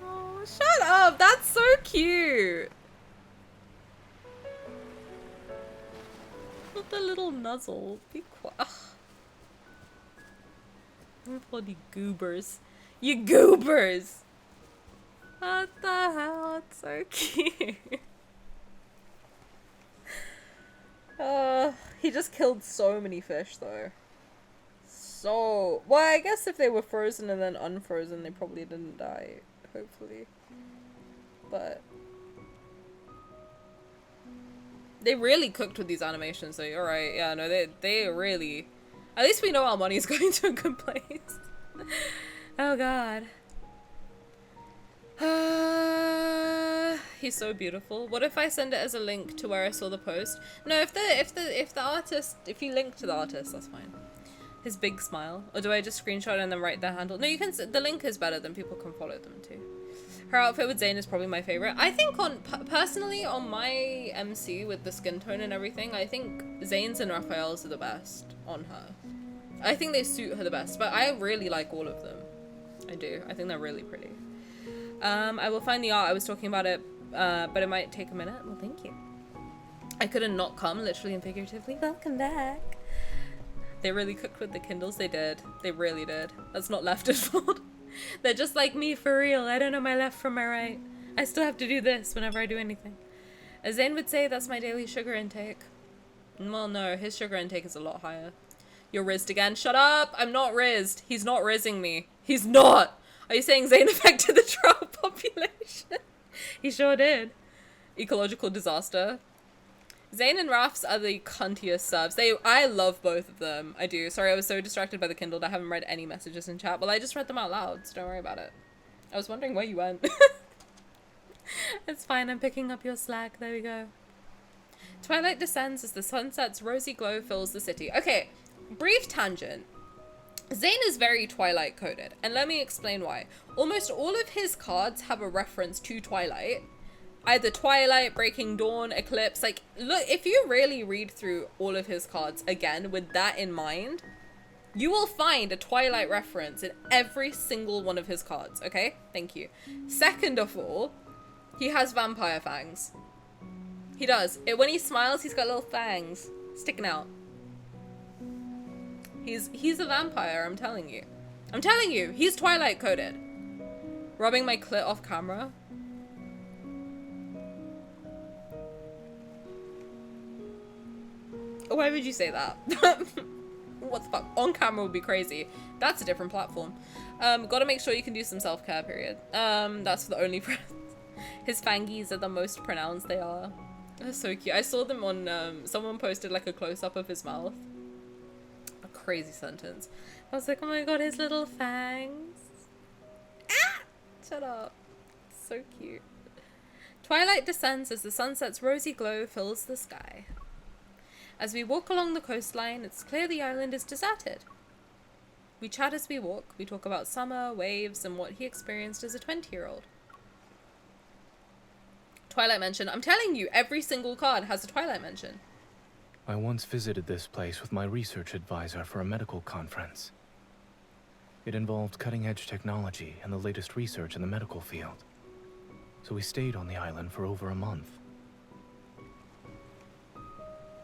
Oh, shut up! That's so cute! Not the little nuzzle. Be quiet. Bloody goobers. You goobers! What the hell? It's so cute. He just killed so many fish though. So, well, I guess if they were frozen and then unfrozen, they probably didn't die, hopefully. But they really cooked with these animations, so you're right. Yeah, no, they really. At least we know our money's going to a good place. Oh god. He's so beautiful. What if I send it as a link to where I saw the post? No, if you link to the artist, that's fine. His big smile. Or do I just screenshot and then write their handle? No, you can. The link is better, then people can follow them too. Her outfit with Zayne is probably my favorite. I think personally on my MC with the skin tone and everything, I think Zayne's and Raphael's are the best on her. I think they suit her the best, but I really like all of them. I do. I think they're really pretty. I will find the art. I was talking about it, but it might take a minute. Well, thank you. I couldn't not come, literally and figuratively. Welcome back. They really cooked with the Kindles. They did. They really did. That's not Left's fault. They're just like me for real. I don't know my left from my right. I still have to do this whenever I do anything. As Zayne would say, that's my daily sugar intake. Well, no, his sugar intake is a lot higher. You're rizzed again. Shut up! I'm not rizzed. He's not rizzing me. He's not! Are you saying Zayne affected the trout population? He sure did. Ecological disaster. Zayne and Raf's are the cuntiest subs. I love both of them. I do. Sorry, I was so distracted by the Kindle that I haven't read any messages in chat. Well, I just read them out loud, so don't worry about it. I was wondering where you went. It's fine, I'm picking up your slack. There we go. Twilight descends as the sunset's rosy glow fills the city. Okay, brief tangent. Zayne is very Twilight coded, and let me explain why. Almost all of his cards have a reference to Twilight. Either Twilight, Breaking Dawn, Eclipse. Like, look, if you really read through all of his cards again with that in mind, you will find a Twilight reference in every single one of his cards, okay? Thank you. Second of all, he has vampire fangs. He does. When he smiles, he's got little fangs sticking out. He's a vampire, I'm telling you. I'm telling you, he's Twilight coded. Rubbing my clit off camera. Why would you say that? What the fuck? On camera would be crazy. That's a different platform. Gotta make sure you can do some self-care, period. That's the only his fangies are the most pronounced they are. They're so cute. I saw them on, someone posted like a close-up of his mouth. A crazy sentence. I was like, oh my god, his little fangs. Ah! Shut up. So cute. Twilight descends as the sunset's rosy glow fills the sky. As we walk along the coastline, it's clear the island is deserted. We chat as we walk. We talk about summer, waves, and what he experienced as a 20-year-old. Twilight mention. I'm telling you, every single card has a Twilight mention. I once visited this place with my research advisor for a medical conference. It involved cutting-edge technology and the latest research in the medical field. So we stayed on the island for over a month.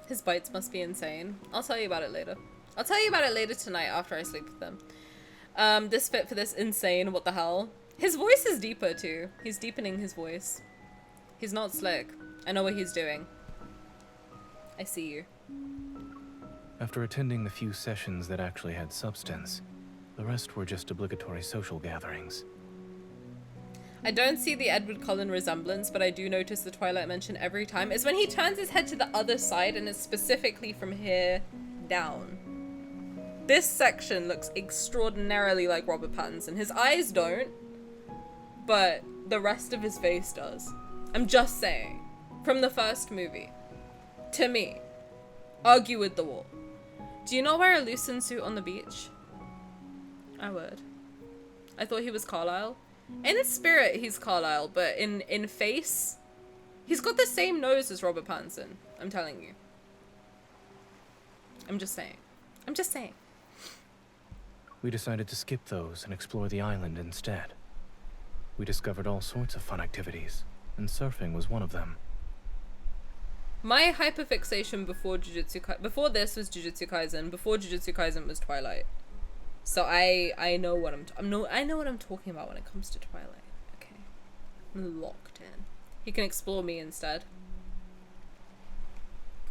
His bites must be insane. I'll tell you about it later. I'll tell you about it later tonight after I sleep with them. This fit for this insane, what the hell? His voice is deeper too. He's deepening his voice. He's not slick. I know what he's doing. I see you. After attending the few sessions that actually had substance, the rest were just obligatory social gatherings. I don't see the Edward Cullen resemblance, but I do notice the Twilight mention every time. It's when he turns his head to the other side, and it's specifically from here down. This section looks extraordinarily like Robert Pattinson. His eyes don't, but the rest of his face does. I'm just saying. From the first movie. To me. Argue with the wall. Do you not wear a loosened suit on the beach? I would. I thought he was Carlisle. In his spirit, he's Carlisle, but in face, he's got the same nose as Robert Pattinson. I'm telling you. I'm just saying. I'm just saying. We decided to skip those and explore the island instead. We discovered all sorts of fun activities, and surfing was one of them. My hyperfixation before before this was Jujutsu Kaisen. Before Jujutsu Kaisen was Twilight. So I know what I know what I'm talking about when it comes to Twilight. Okay, I'm locked in. He can explore me instead.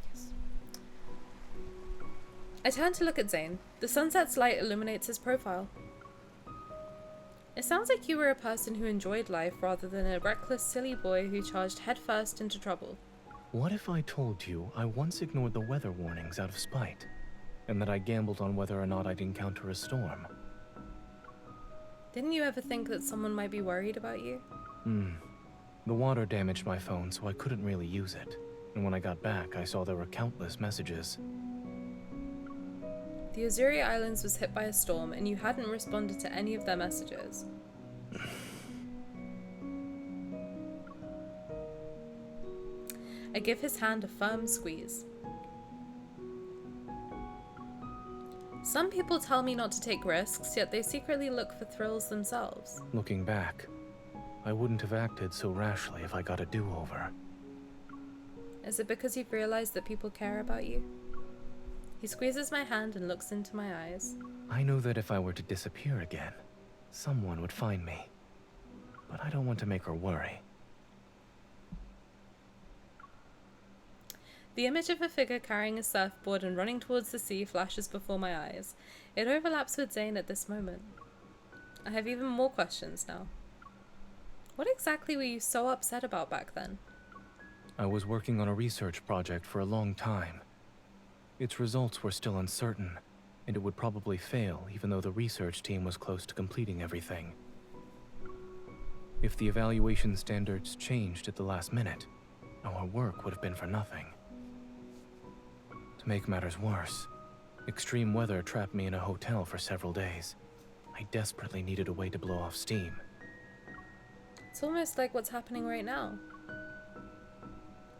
Yes. I turn to look at Zayne. The sunset's light illuminates his profile. It sounds like you were a person who enjoyed life rather than a reckless, silly boy who charged headfirst into trouble. What if I told you I once ignored the weather warnings out of spite, and that I gambled on whether or not I'd encounter a storm? Didn't you ever think that someone might be worried about you? The water damaged my phone, so I couldn't really use it. And when I got back, I saw there were countless messages. The Azuri Islands was hit by a storm, and you hadn't responded to any of their messages. I give his hand a firm squeeze. Some people tell me not to take risks, yet they secretly look for thrills themselves. Looking back, I wouldn't have acted so rashly if I got a do-over. Is it because you've realized that people care about you? He squeezes my hand and looks into my eyes. I know that if I were to disappear again, someone would find me. But I don't want to make her worry. The image of a figure carrying a surfboard and running towards the sea flashes before my eyes. It overlaps with Zayne at this moment. I have even more questions now. What exactly were you so upset about back then? I was working on a research project for a long time. Its results were still uncertain, and it would probably fail even though the research team was close to completing everything. If the evaluation standards changed at the last minute, our work would have been for nothing. To make matters worse, extreme weather trapped me in a hotel for several days. I desperately needed a way to blow off steam. It's almost like what's happening right now.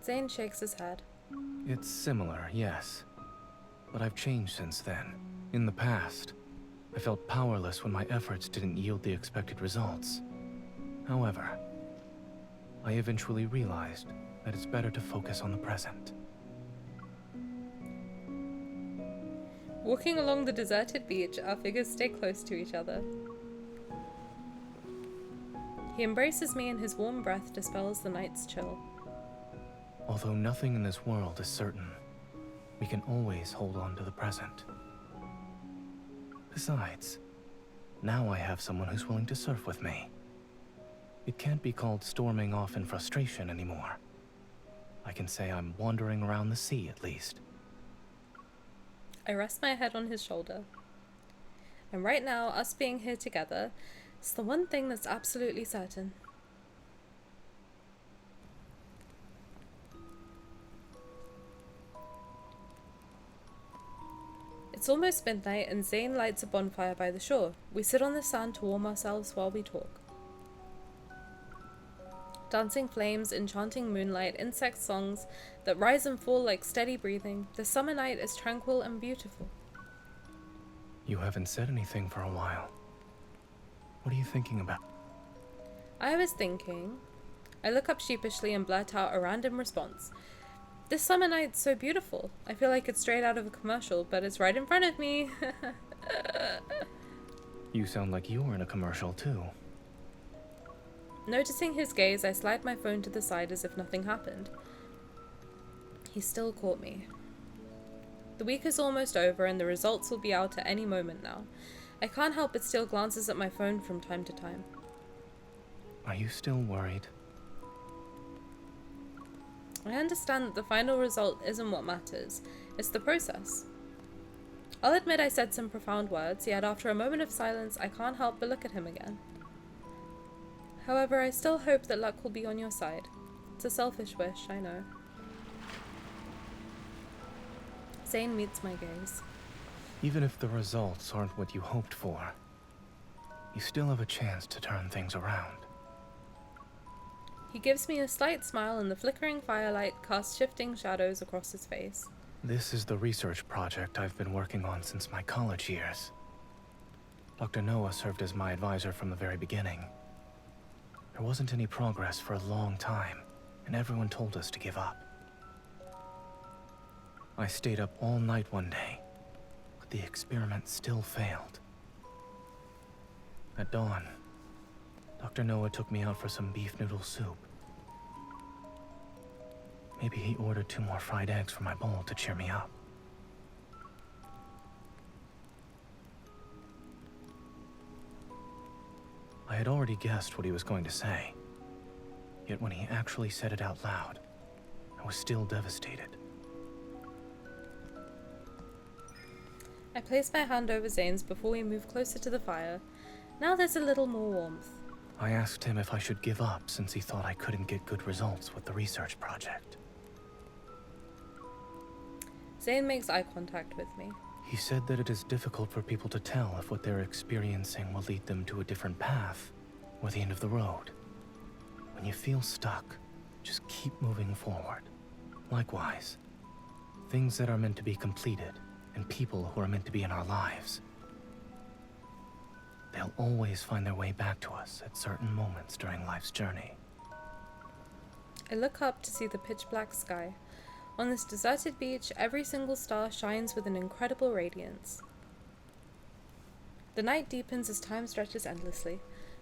Zayne shakes his head. It's similar, yes. But I've changed since then. In the past, I felt powerless when my efforts didn't yield the expected results. However, I eventually realized that it's better to focus on the present. Walking along the deserted beach, our figures stay close to each other. He embraces me and his warm breath dispels the night's chill. Although nothing in this world is certain, we can always hold on to the present. Besides, now I have someone who's willing to surf with me. It can't be called storming off in frustration anymore. I can say I'm wandering around the sea at least. I rest my head on his shoulder. And right now, us being here together, it's the one thing that's absolutely certain. It's almost midnight and Zayne lights a bonfire by the shore. We sit on the sand to warm ourselves while we talk. Dancing flames, enchanting moonlight, insect songs that rise and fall like steady breathing. The summer night is tranquil and beautiful. You haven't said anything for a while. What are you thinking about? I was thinking... I look up sheepishly and blurt out a random response. This summer night's so beautiful. I feel like it's straight out of a commercial, but it's right in front of me. You sound like you're in a commercial too. Noticing his gaze, I slide my phone to the side as if nothing happened. He still caught me. The week is almost over and the results will be out at any moment now. I can't help but steal glances at my phone from time to time. Are you still worried? I understand that the final result isn't what matters, it's the process. I'll admit I said some profound words, yet after a moment of silence I can't help but look at him again. However, I still hope that luck will be on your side. It's a selfish wish, I know. Zayne meets my gaze. Even if the results aren't what you hoped for, you still have a chance to turn things around. He gives me a slight smile and the flickering firelight casts shifting shadows across his face. This is the research project I've been working on since my college years. Dr. Noah served as my advisor from the very beginning. There wasn't any progress for a long time, and everyone told us to give up. I stayed up all night one day, but the experiment still failed. At dawn, Dr. Noah took me out for some beef noodle soup. Maybe he ordered 2 more fried eggs for my bowl to cheer me up. I had already guessed what he was going to say, yet when he actually said it out loud, I was still devastated. I place my hand over Zayne's before we move closer to the fire. Now there's a little more warmth. I asked him if I should give up since he thought I couldn't get good results with the research project. Zayne makes eye contact with me. He said that it is difficult for people to tell if what they're experiencing will lead them to a different path or the end of the road. When you feel stuck, just keep moving forward. Likewise, things that are meant to be completed and people who are meant to be in our lives, they'll always find their way back to us at certain moments during life's journey. I look up to see the pitch black sky. On this deserted beach, every single star shines with an incredible radiance. The night deepens as time stretches endlessly.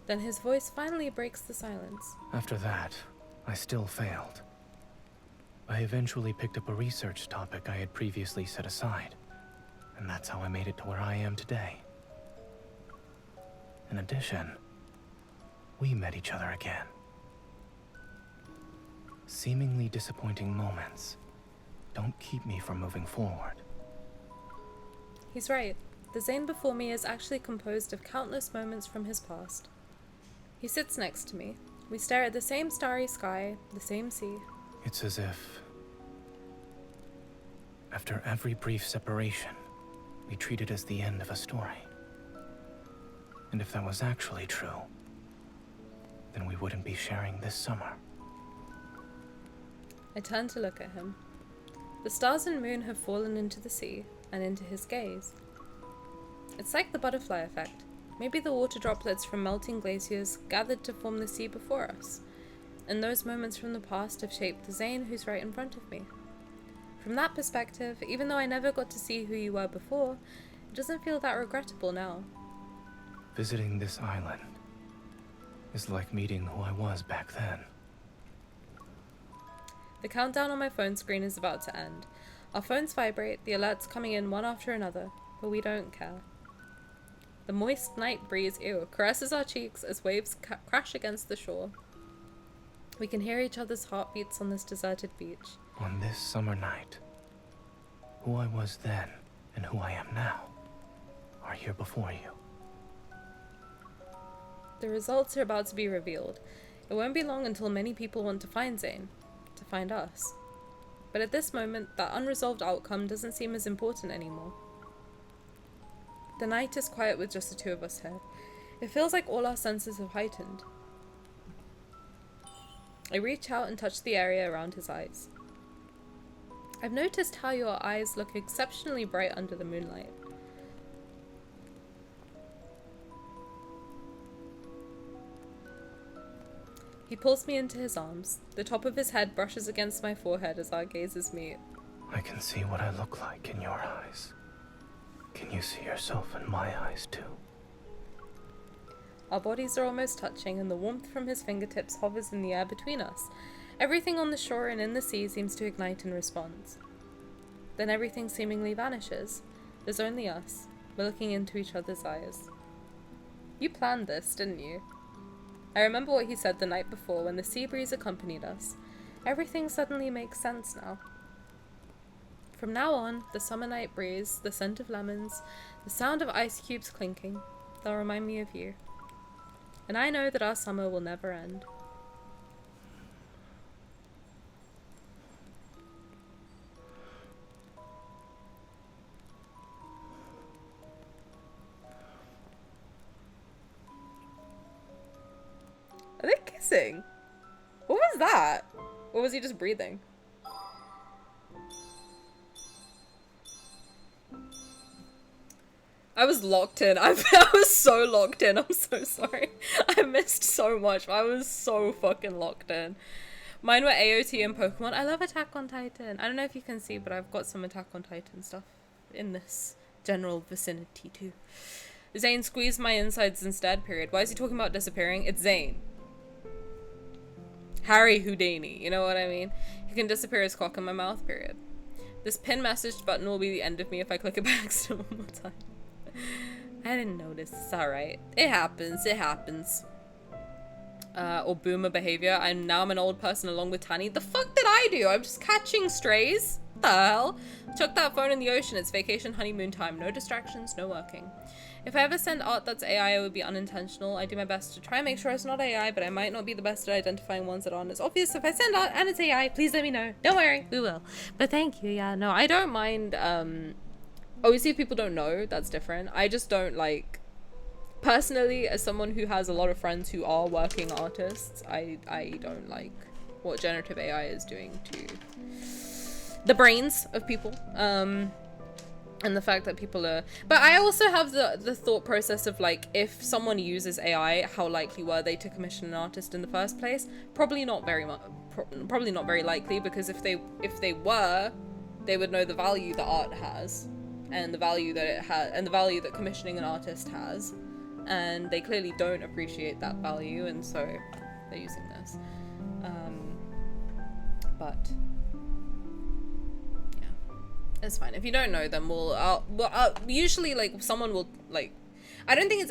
Then his voice finally breaks the silence. After that, I still failed. I eventually picked up a research topic I had previously set aside, and that's how I made it to where I am today. In addition, we met each other again. Seemingly disappointing moments don't keep me from moving forward. He's right. The Zayne before me is actually composed of countless moments from his past. He sits next to me. We stare at the same starry sky, the same sea. It's as if, after every brief separation, we treat it as the end of a story. And if that was actually true, then we wouldn't be sharing this summer. I turn to look at him. The stars and moon have fallen into the sea and into his gaze. It's like the butterfly effect. Maybe the water droplets from melting glaciers gathered to form the sea before us, and those moments from the past have shaped the Zayne who's right in front of me. From that perspective, even though I never got to see who you were before, it doesn't feel that regrettable now. Visiting this island is like meeting who I was back then. The countdown on my phone screen is about to end. Our phones vibrate, the alerts coming in one after another, but we don't care. The moist night breeze, caresses our cheeks as waves crash against the shore. We can hear each other's heartbeats on this deserted beach. On this summer night, who I was then and who I am now are here before you. The results are about to be revealed. It won't be long until many people want to find Zayne, to find us. But at this moment, that unresolved outcome doesn't seem as important anymore. The night is quiet with just the two of us here. It feels like all our senses have heightened. I reach out and touch the area around his eyes. I've noticed how your eyes look exceptionally bright under the moonlight. He pulls me into his arms. The top of his head brushes against my forehead as our gazes meet. I can see what I look like in your eyes. Can you see yourself in my eyes too? Our bodies are almost touching, and the warmth from his fingertips hovers in the air between us. Everything on the shore and in the sea seems to ignite in response. Then everything seemingly vanishes. There's only us. We're looking into each other's eyes. You planned this, didn't you? I remember what he said the night before when the sea breeze accompanied us. Everything suddenly makes sense now. From now on, the summer night breeze, the scent of lemons, the sound of ice cubes clinking, they'll remind me of you. And I know that our summer will never end. Are they kissing? What was that? Or was he just breathing? I was locked in. I was so locked in. I'm so sorry. I missed so much. I was so fucking locked in. Mine were AOT and Pokemon. I love Attack on Titan. I don't know if you can see, but I've got some Attack on Titan stuff in this general vicinity too. Zayne squeezed my insides instead, period. Why is he talking about disappearing? It's Zayne. Harry Houdini, you know what I mean? He can disappear his cock in my mouth, period. This pin message button will be the end of me if I click it by accident one more time. I didn't notice. It's alright. It happens. It happens. Or boomer behavior. I'm an old person along with Tani. The fuck did I do? I'm just catching strays. What the hell? Chuck that phone in the ocean. It's vacation honeymoon time. No distractions, no working. If I ever send art that's AI, it would be unintentional. I do my best to try and make sure it's not AI, but I might not be the best at identifying ones that aren't as obvious. If I send art and it's AI, please let me know. Don't worry, we will. But thank you, yeah. No, I don't mind, obviously if people don't know, that's different. I just don't like, personally, as someone who has a lot of friends who are working artists, I don't like what generative AI is doing to the brains of people. And the fact that people are, but I also have the thought process of like, if someone uses AI, how likely were they to commission an artist in the first place? Probably not very much. Probably not very likely, because if they were, they would know the value that art has, and the value that it has, and the value that commissioning an artist has, and they clearly don't appreciate that value, and so they're using this. But. It's fine. If you don't know them, usually like someone will like, I don't think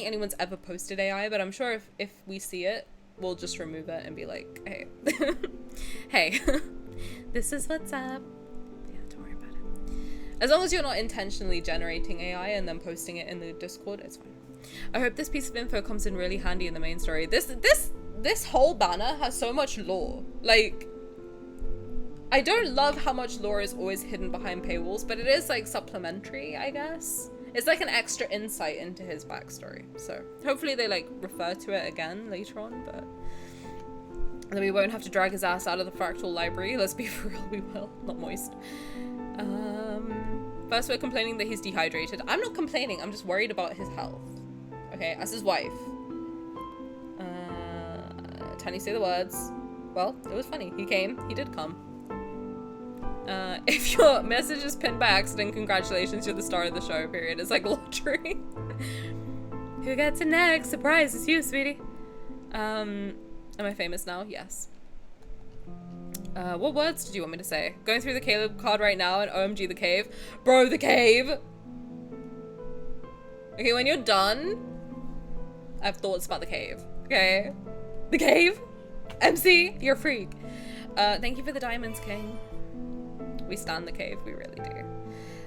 anyone's ever posted AI, but I'm sure if we see it, we'll just remove it and be like, hey, hey, this is what's up. Yeah, don't worry about it. As long as you're not intentionally generating AI and then posting it in the Discord, it's fine. I hope this piece of info comes in really handy in the main story. This whole banner has so much lore. Like, I don't love how much lore is always hidden behind paywalls, but it is like supplementary, I guess. It's like an extra insight into his backstory. So hopefully they like refer to it again later on, but then we won't have to drag his ass out of the fractal library. Let's be for real, we will. Not moist. First we're complaining that he's dehydrated. I'm not complaining, I'm just worried about his health. Okay, as his wife. Tani, say the words. Well, it was funny. He came. He did come. If your message is pinned by accident, congratulations, you're the star of the show, period. It's like lottery. Who gets it next? Surprise, it's you, sweetie. Am I famous now? Yes. What words did you want me to say? Going through the Caleb card right now and OMG the cave. Bro, the cave! Okay, when you're done, I have thoughts about the cave. Okay? The cave? MC, you're a freak. Thank you for the diamonds, King. We stand the cave, we really do.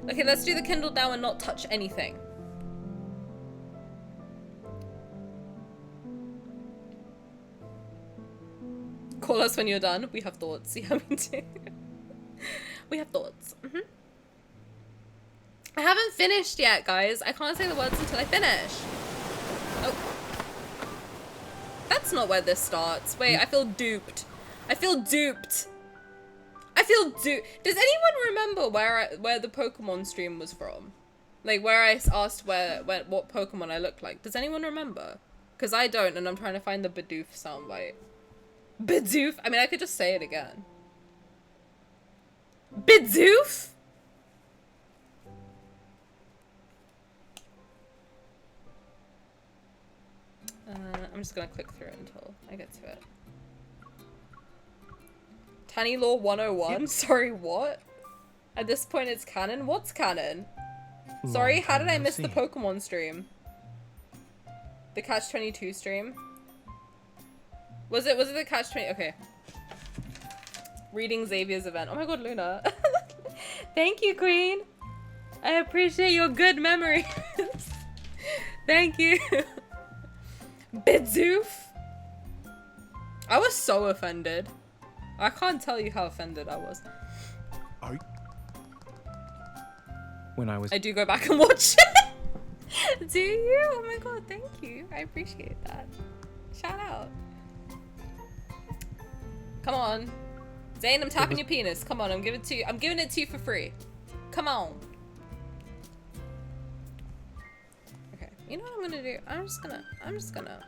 Okay, let's do the Kindle now and not touch anything. Call us when you're done. We have thoughts. Yeah, we do. We have thoughts. I haven't finished yet, guys. I can't say the words until I finish. Oh. That's not where this starts. Wait, I feel duped. I feel duped. Does anyone remember where the Pokemon stream was from? Like where I asked what Pokemon I looked like. Does anyone remember? Because I don't, and I'm trying to find the Bidoof soundbite. Bidoof? I mean, I could just say it again. Bidoof? I'm just gonna click through it until I get to it. Tani Law 101? Sorry, what? At this point, it's canon. What's canon? Sorry, Long how did I time no miss the see. Pokemon stream? The Catch 22 stream? Was it the Catch 20? Okay. Reading Xavier's event. Oh my god, Luna. Thank you, Queen. I appreciate your good memories. Thank you. Bidzoof. I was so offended. I can't tell you how offended I was. Are you? When I was I do go back and watch it. Do you? Oh my god, thank you. I appreciate that. Shout out. Come on. Zayne, I'm tapping your penis. Come on, I'm giving it to you for free. Come on. Okay, you know what I'm gonna do? I'm just gonna.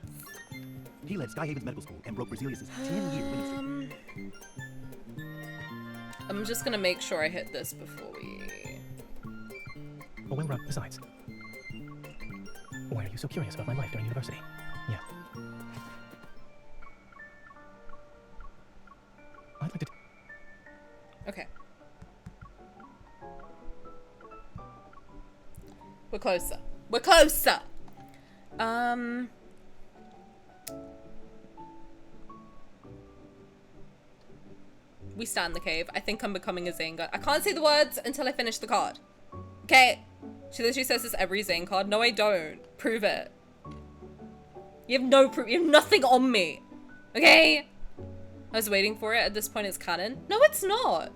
He led Skyhaven's medical school and broke Brazilius' 10-year winning streak. I'm just gonna make sure I hit this before we. Oh, well, besides. Why are you so curious about my life during university? Yeah. I'd like to... Okay. We're closer. We're closer! We stand in the cave. I think I'm becoming a Zayne guy. I can't say the words until I finish the card. Okay. She literally says this every Zayne card. No, I don't. Prove it. You have no proof. You have nothing on me. Okay? I was waiting for it. At this point, it's canon. No, it's not.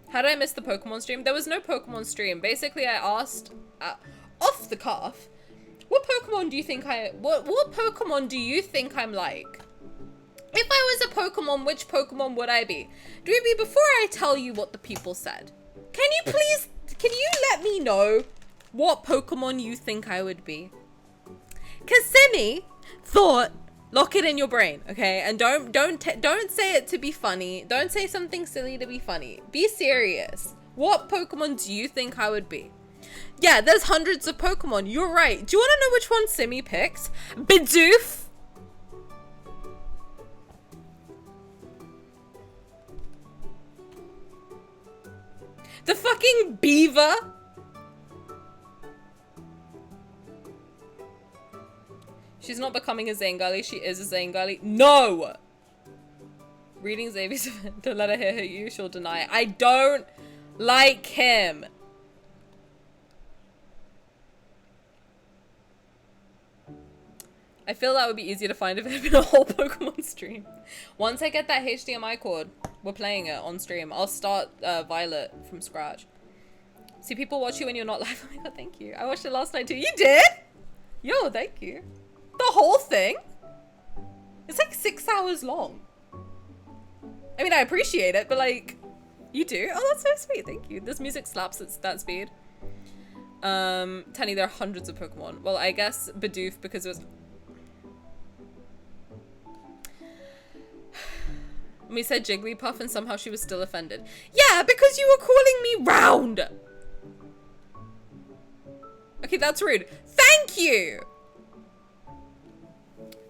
How did I miss the Pokemon stream? There was no Pokemon stream. Basically, I asked off the cuff, what Pokemon do you think what Pokemon do you think I'm like? If I was a Pokemon, which Pokemon would I be? Dreamy, before I tell you what the people said, can you let me know what Pokemon you think I would be? Cause Simi thought, lock it in your brain, okay? And don't say it to be funny. Don't say something silly to be funny. Be serious. What Pokemon do you think I would be? Yeah, there's hundreds of Pokemon. You're right. Do you want to know which one Simi picks? Bidoof. The fucking beaver. She's not becoming a Zangali. She is a Zangali. No! Reading Xavier's event. Don't let her hit you. She'll deny it. I don't like him. I feel that would be easier to find if it had been a whole Pokemon stream. Once I get that HDMI cord, we're playing it on stream. I'll start Violet from scratch. See, people watch you when you're not live. Oh my god, thank you. I watched it last night too. You did? Yo, thank you. The whole thing? It's like 6 hours long. I mean, I appreciate it, but like, you do? Oh, that's so sweet. Thank you. This music slaps at that speed. Tani, there are hundreds of Pokemon. Well, I guess Bidoof because it was... We said Jigglypuff and somehow she was still offended. Yeah, because you were calling me round. Okay, that's rude. Thank you.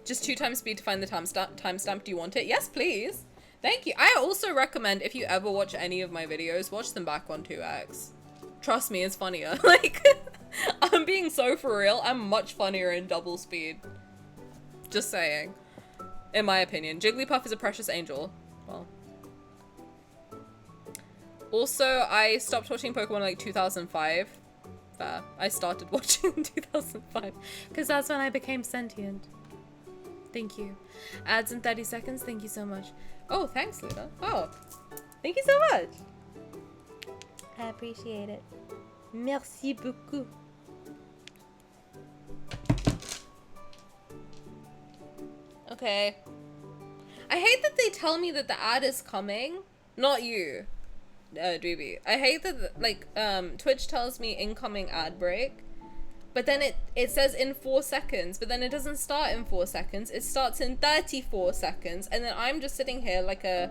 Just 2 times speed to find the timestamp. Do you want it? Yes, please. Thank you. I also recommend if you ever watch any of my videos, watch them back on 2x. Trust me, it's funnier. Like, I'm being so for real. I'm much funnier in double speed. Just saying. In my opinion. Jigglypuff is a precious angel. Well. Also, I stopped watching Pokemon in like 2005. Fair. I started watching in 2005. Because that's when I became sentient. Thank you. Ads in 30 seconds. Thank you so much. Oh, thanks, Luna. Oh. Thank you so much. I appreciate it. Merci beaucoup. Okay. I hate that they tell me that the ad is coming. Not you, Dweeby. I hate that, like, Twitch tells me incoming ad break. But then it says in 4 seconds, but then it doesn't start in 4 seconds. It starts in 34 seconds, and then I'm just sitting here like a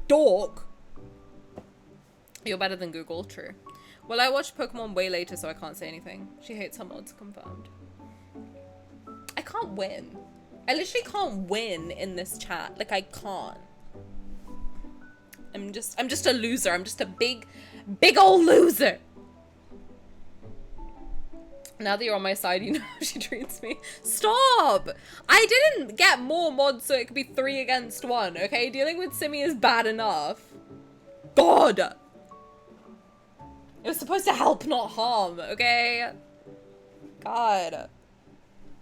dork. You're better than Google, true. Well, I watched Pokemon way later, so I can't say anything. She hates her mods, confirmed. I can't win. I literally can't win in this chat. Like, I can't. I'm just a loser. I'm just a big old loser. Now that you're on my side, you know how she treats me. Stop! I didn't get more mods so it could be 3 against 1, okay? Dealing with Simi is bad enough. God! It was supposed to help, not harm, okay? God. Guys,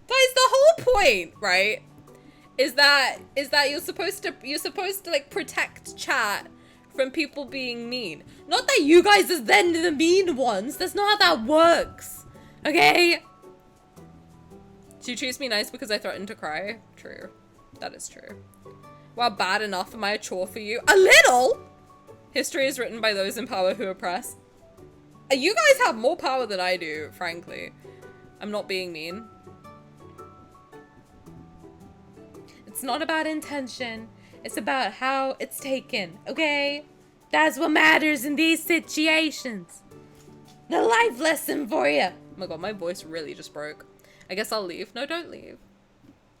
the whole point, right, is that you're supposed to like protect chat from people being mean. Not that you guys are then the mean ones. That's not how that works. Okay? She treats me nice because I threatened to cry. True. That is true. Well, bad enough. Am I a chore for you? A little! History is written by those in power who oppress. You guys have more power than I do, frankly. I'm not being mean. It's not about intention. It's about how it's taken, okay? That's what matters in these situations. The life lesson for you. Oh my god, my voice really just broke. I guess I'll leave. No, don't leave.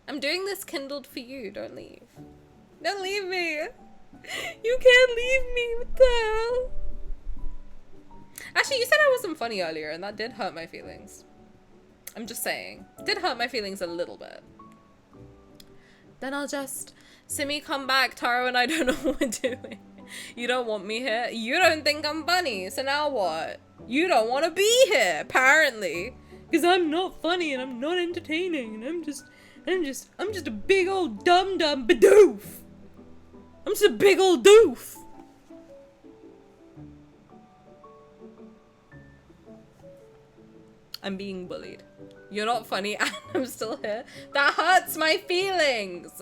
I'm doing this kindled for you. Don't leave. Don't leave me. You can't leave me. What the hell? Actually, you said I wasn't funny earlier, and that did hurt my feelings. I'm just saying. It did hurt my feelings a little bit. Then I'll just... Simi, come back. Taro and I don't know what we're doing. You don't want me here. You don't think I'm funny. So now what? You don't want to be here, apparently. Because I'm not funny and I'm not entertaining. And I'm just a big old dum-dum badoof. I'm just a big old doof. I'm being bullied. You're not funny and I'm still here. That hurts my feelings.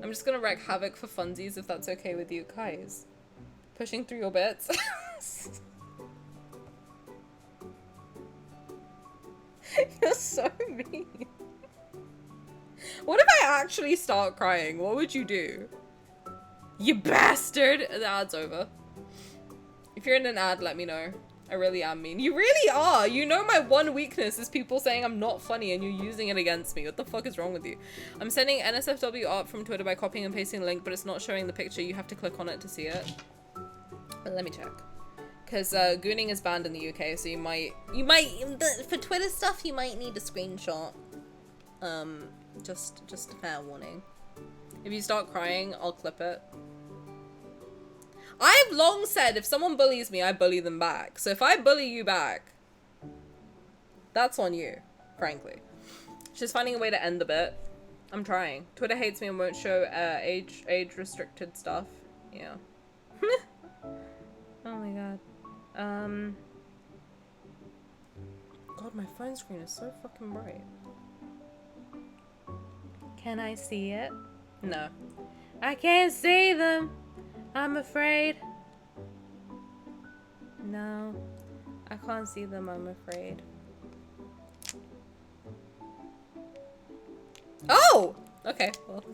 I'm just gonna wreak havoc for funsies if that's okay with you guys. Pushing through your bits. You're so mean. What if I actually start crying? What would you do? You bastard! The ad's over. If you're in an ad, let me know. I really am mean. You really are! You know my one weakness is people saying I'm not funny and you're using it against me. What the fuck is wrong with you? I'm sending NSFW art from Twitter by copying and pasting the link, but it's not showing the picture. You have to click on it to see it. But let me check. Because gooning is banned in the UK, so you might, for Twitter stuff, you might need a screenshot. Just a fair warning. If you start crying, I'll clip it. I've long said if someone bullies me, I bully them back. So if I bully you back, that's on you, frankly. She's finding a way to end the bit. I'm trying. Twitter hates me and won't show age restricted stuff. Yeah. Oh my god. God, my phone screen is so fucking bright. Can I see it? No. I can't see them. I'm afraid. No. I can't see them, I'm afraid. Oh! Okay, well.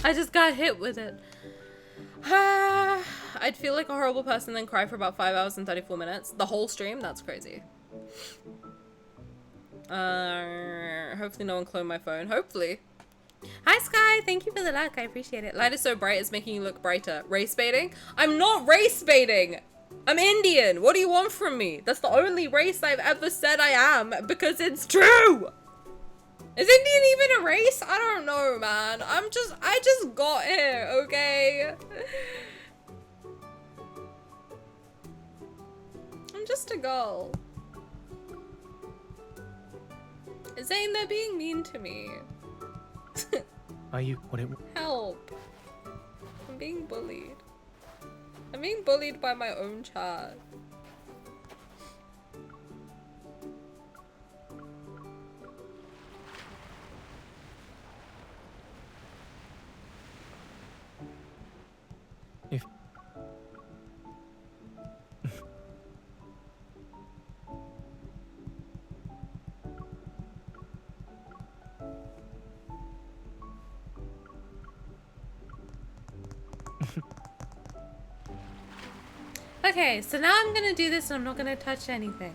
I just got hit with it. I'd feel like a horrible person, then cry for about 5 hours and 34 minutes. The whole stream? That's crazy. Hopefully no one cloned my phone. Hopefully. Hi Sky, thank you for the luck. I appreciate it. Light is so bright, it's making you look brighter. Race baiting? I'm not race baiting! I'm Indian! What do you want from me? That's the only race I've ever said I am, because it's true! Is Indian even a race? I don't know, man. I just got here, okay? I'm just a girl. Zayne, they're being mean to me. Are you what it Help. I'm being bullied. I'm being bullied by my own chat. if Okay, so now I'm gonna do this and I'm not gonna touch anything.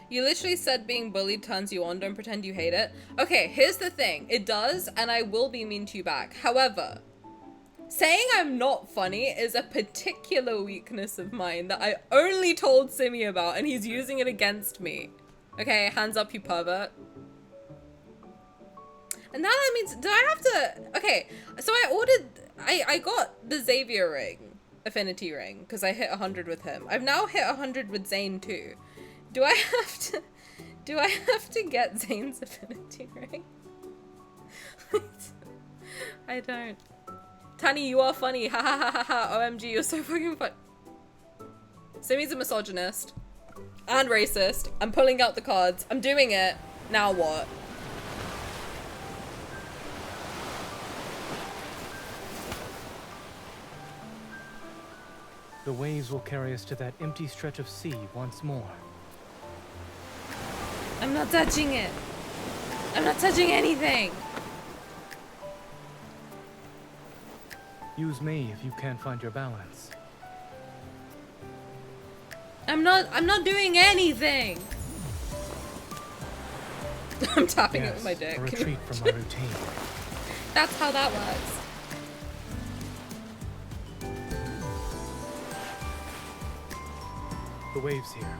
You literally said being bullied turns you on, don't pretend you hate it. Okay, here's the thing. It does, and I will be mean to you back. However, saying I'm not funny is a particular weakness of mine that I only told Simi about, and he's using it against me. Okay, hands up, you pervert. And now that means, do I have to, okay, so I got the Xavier ring, affinity ring, because I hit 100 with him. I've now hit 100 with Zayne too. Do I have to get Zayne's affinity ring? I don't. Tani, you are funny. Ha ha ha ha ha. OMG, you're so fucking fun. Simi's a misogynist. And racist. I'm pulling out the cards. I'm doing it. Now what? The waves will carry us to that empty stretch of sea once more. I'm not touching it. I'm not touching anything. Use me if you can't find your balance. I'm not doing anything. I'm tapping it with my dick. A retreat from my routine. That's how that works. The waves here.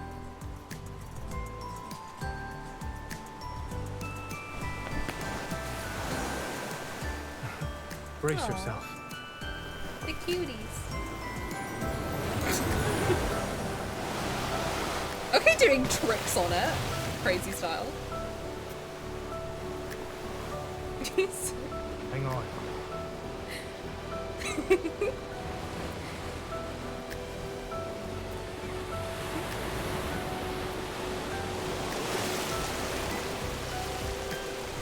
Brace yourself. The cuties. Okay, doing tricks on it. Crazy style. Hang on.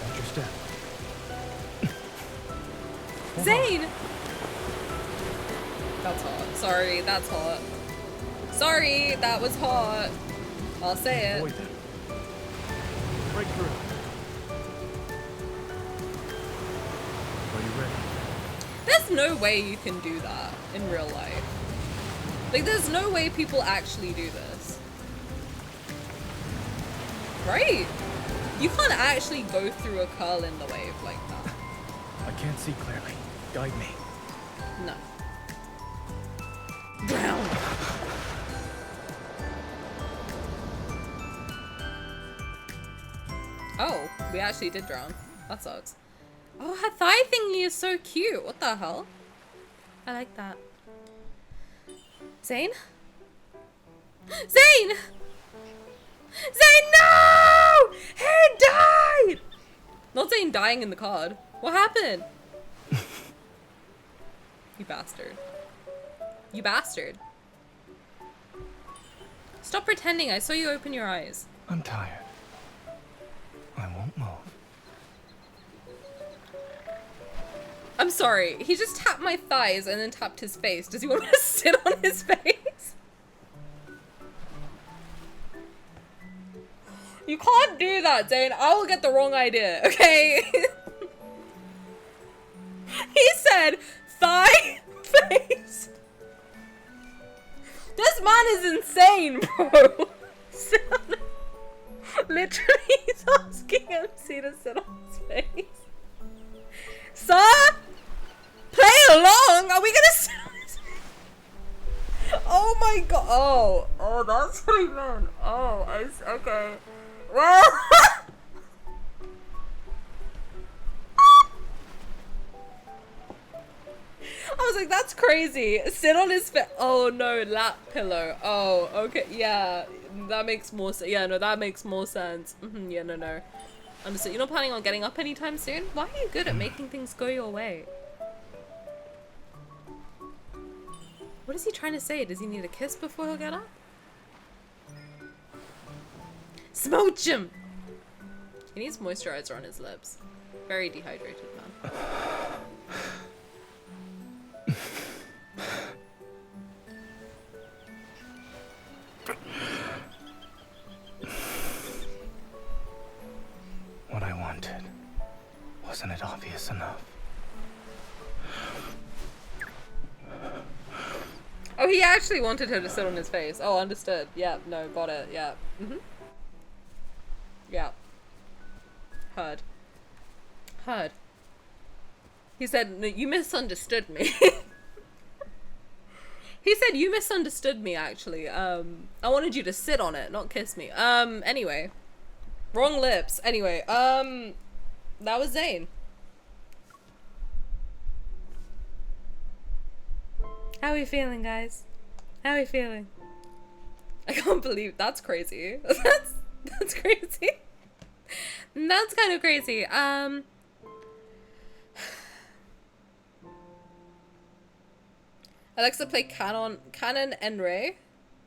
Watch your step. Zayne! That's hot. Sorry, that's hot. Sorry, that was hot. I'll say it. Avoid them. Break through. Are you ready? There's no way you can do that in real life. Like, there's no way people actually do this. Right? You can't actually go through a curl in the wave like that. I can't see clearly. Guide me. No. Drown. Oh, we actually did drown. That sucks. Oh, her thigh thingy is so cute. What the hell? I like that. Zayne? Zayne! Zayne, no! He died! Not Zayne dying in the card. What happened? You bastard. You bastard. Stop pretending. I saw you open your eyes. I'm tired. I won't move. I'm sorry. He just tapped my thighs and then tapped his face. Does he want me to sit on his face? You can't do that, Zayne. I will get the wrong idea, okay? He said thigh face. This man is insane, bro. Literally, he's asking MC to sit on his face. Sir? Play along? Are we gonna sit on his face? Oh my god. Oh, that's what he meant. Oh, okay. Well. I was like, that's crazy. Sit on his face. Oh no, lap pillow. Oh, okay. Yeah, that makes more sense. Yeah, no, that makes more sense. Yeah, no. Understood. You're not planning on getting up anytime soon? Why are you good at making things go your way? What is he trying to say? Does he need a kiss before he'll get up? Smooch him! He needs moisturizer on his lips. Very dehydrated, man. What I wanted. Wasn't it obvious enough? Oh, he actually wanted her to sit on his face. Oh, understood. Yeah, no, got it. Yeah. Heard. Heard. He said, no, you misunderstood me. He said, you misunderstood me, actually. I wanted you to sit on it, not kiss me. Anyway. Wrong lips. Anyway, that was Zayne. How are we feeling, guys? How are we feeling? I can't believe that's crazy. That's crazy. That's kind of crazy. Alexa, play Canon and Ray.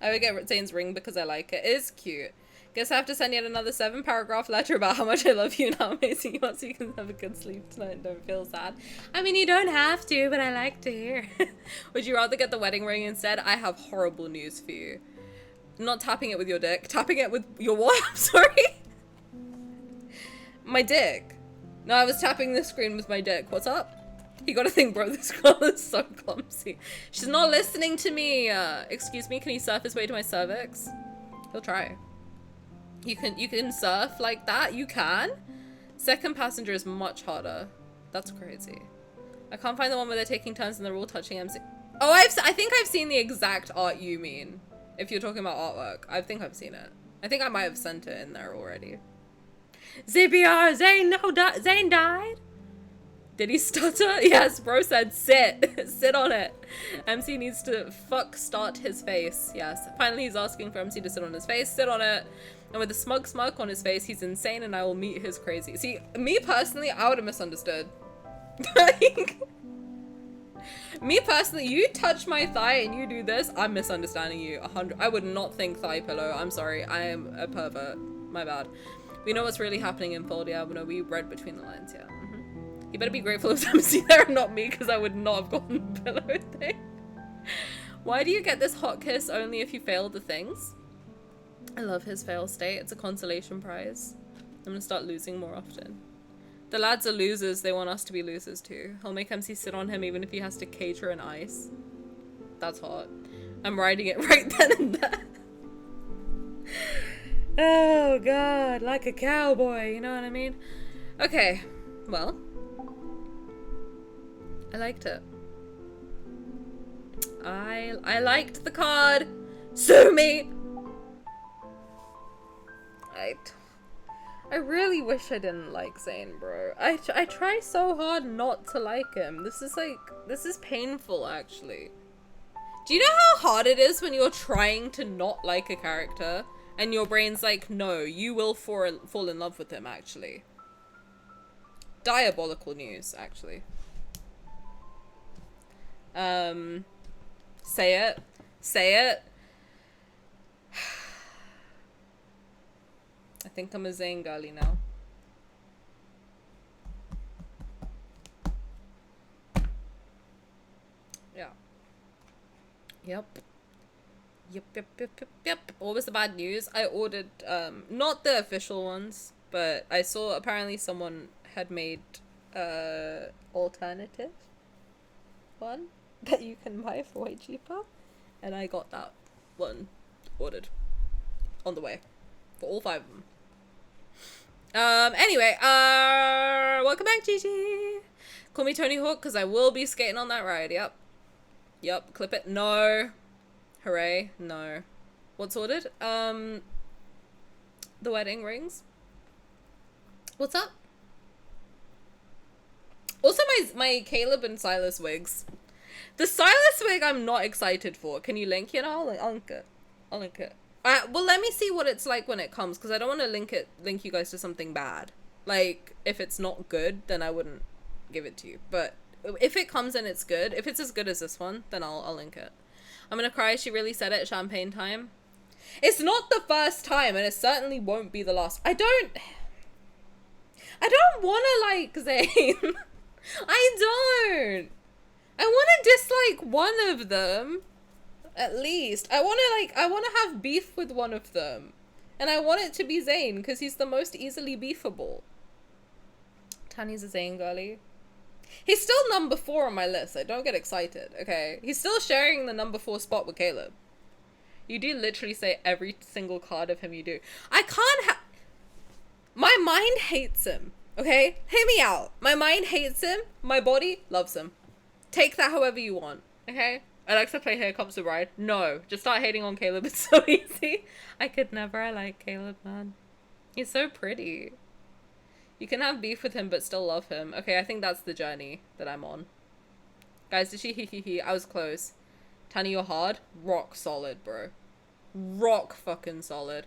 I would get Zayne's ring because I like it. It is cute. Guess I have to send yet another 7-paragraph letter about how much I love you and how amazing you are so you can have a good sleep tonight and don't feel sad. I mean, you don't have to, but I like to hear. Would you rather get the wedding ring instead? I have horrible news for you. Not tapping it with your dick. Tapping it with your what? I'm sorry. My dick. No, I was tapping the screen with my dick. What's up? You gotta think, bro, this girl is so clumsy. She's not listening to me. Excuse me, can he surf his way to my cervix? He'll try. You can surf like that? You can? Second passenger is much harder. That's crazy. I can't find the one where they're taking turns and they're all touching MC. Oh, I think I've seen the exact art you mean. If you're talking about artwork. I think I've seen it. I think I might have sent it in there already. ZBR, Zayne, no, Zayne died? Did he stutter? Yes, bro said sit. Sit on it. MC needs to start his face. Yes. Finally, he's asking for MC to sit on his face. Sit on it. And with a smug smirk on his face, he's insane and I will meet his crazy. See, me personally, I would have misunderstood. Me personally, you touch my thigh and you do this, I'm misunderstanding you. 100. I would not think thigh pillow. I'm sorry. I am a pervert. My bad. We know what's really happening in Foldia, but no, we read between the lines, yeah. You better be grateful if MC there and not me, because I would not have gotten the pillow thing. Why do you get this hot kiss only if you fail the things? I love his fail state. It's a consolation prize. I'm gonna start losing more often. The lads are losers. They want us to be losers too. He'll make MC sit on him even if he has to cater an ice. That's hot. I'm riding it right then and there. Oh god, like a cowboy, you know what I mean? Okay, well. I liked it. I liked the card. Sue me! I really wish I didn't like Zayne, bro. I try so hard not to like him. This is painful, actually. Do you know how hard it is when you're trying to not like a character and your brain's like, no, you will fall in love with him, actually. Diabolical news, actually. Say it. Say it. I think I'm a Zayne girly now. Yeah. Yep. Yep. What was the bad news? I ordered, not the official ones, but I saw apparently someone had made, alternative one that you can buy for way cheaper. And I got that one ordered on the way. For all 5 of them. Anyway, welcome back, Gigi. Call me Tony Hawk, because I will be skating on that ride, yep. Yep, clip it. No. Hooray. No. What's ordered? The wedding rings. What's up? Also, my Caleb and Sylus wigs. The Sylus wig I'm not excited for. Can you link it? I'll link it. I'll link it. Well, let me see what it's like when it comes, because I don't want to link you guys to something bad. Like, if it's not good, then I wouldn't give it to you. But if it comes and it's good, if it's as good as this one, then I'll link it. I'm gonna cry. She really said it. Champagne time. It's not the first time, and it certainly won't be the last. I don't want to like Zayne. I don't. I want to dislike one of them. At least. I want to have beef with one of them. And I want it to be Zayne, because he's the most easily beefable. Tani's a Zayne girly. He's still number 4 on my list, so don't get excited, okay? He's still sharing the number 4 spot with Caleb. You do literally say every single card of him you do. I can't my mind hates him. Okay? Hear me out. My mind hates him. My body loves him. Take that however you want. Okay? Alexa, play Here Comes the Bride. No. Just start hating on Caleb. It's so easy. I could never. I like Caleb, man. He's so pretty. You can have beef with him but still love him. Okay, I think that's the journey that I'm on. Guys, did she he? I was close. Tani, you're hard. Rock solid, bro. Rock fucking solid.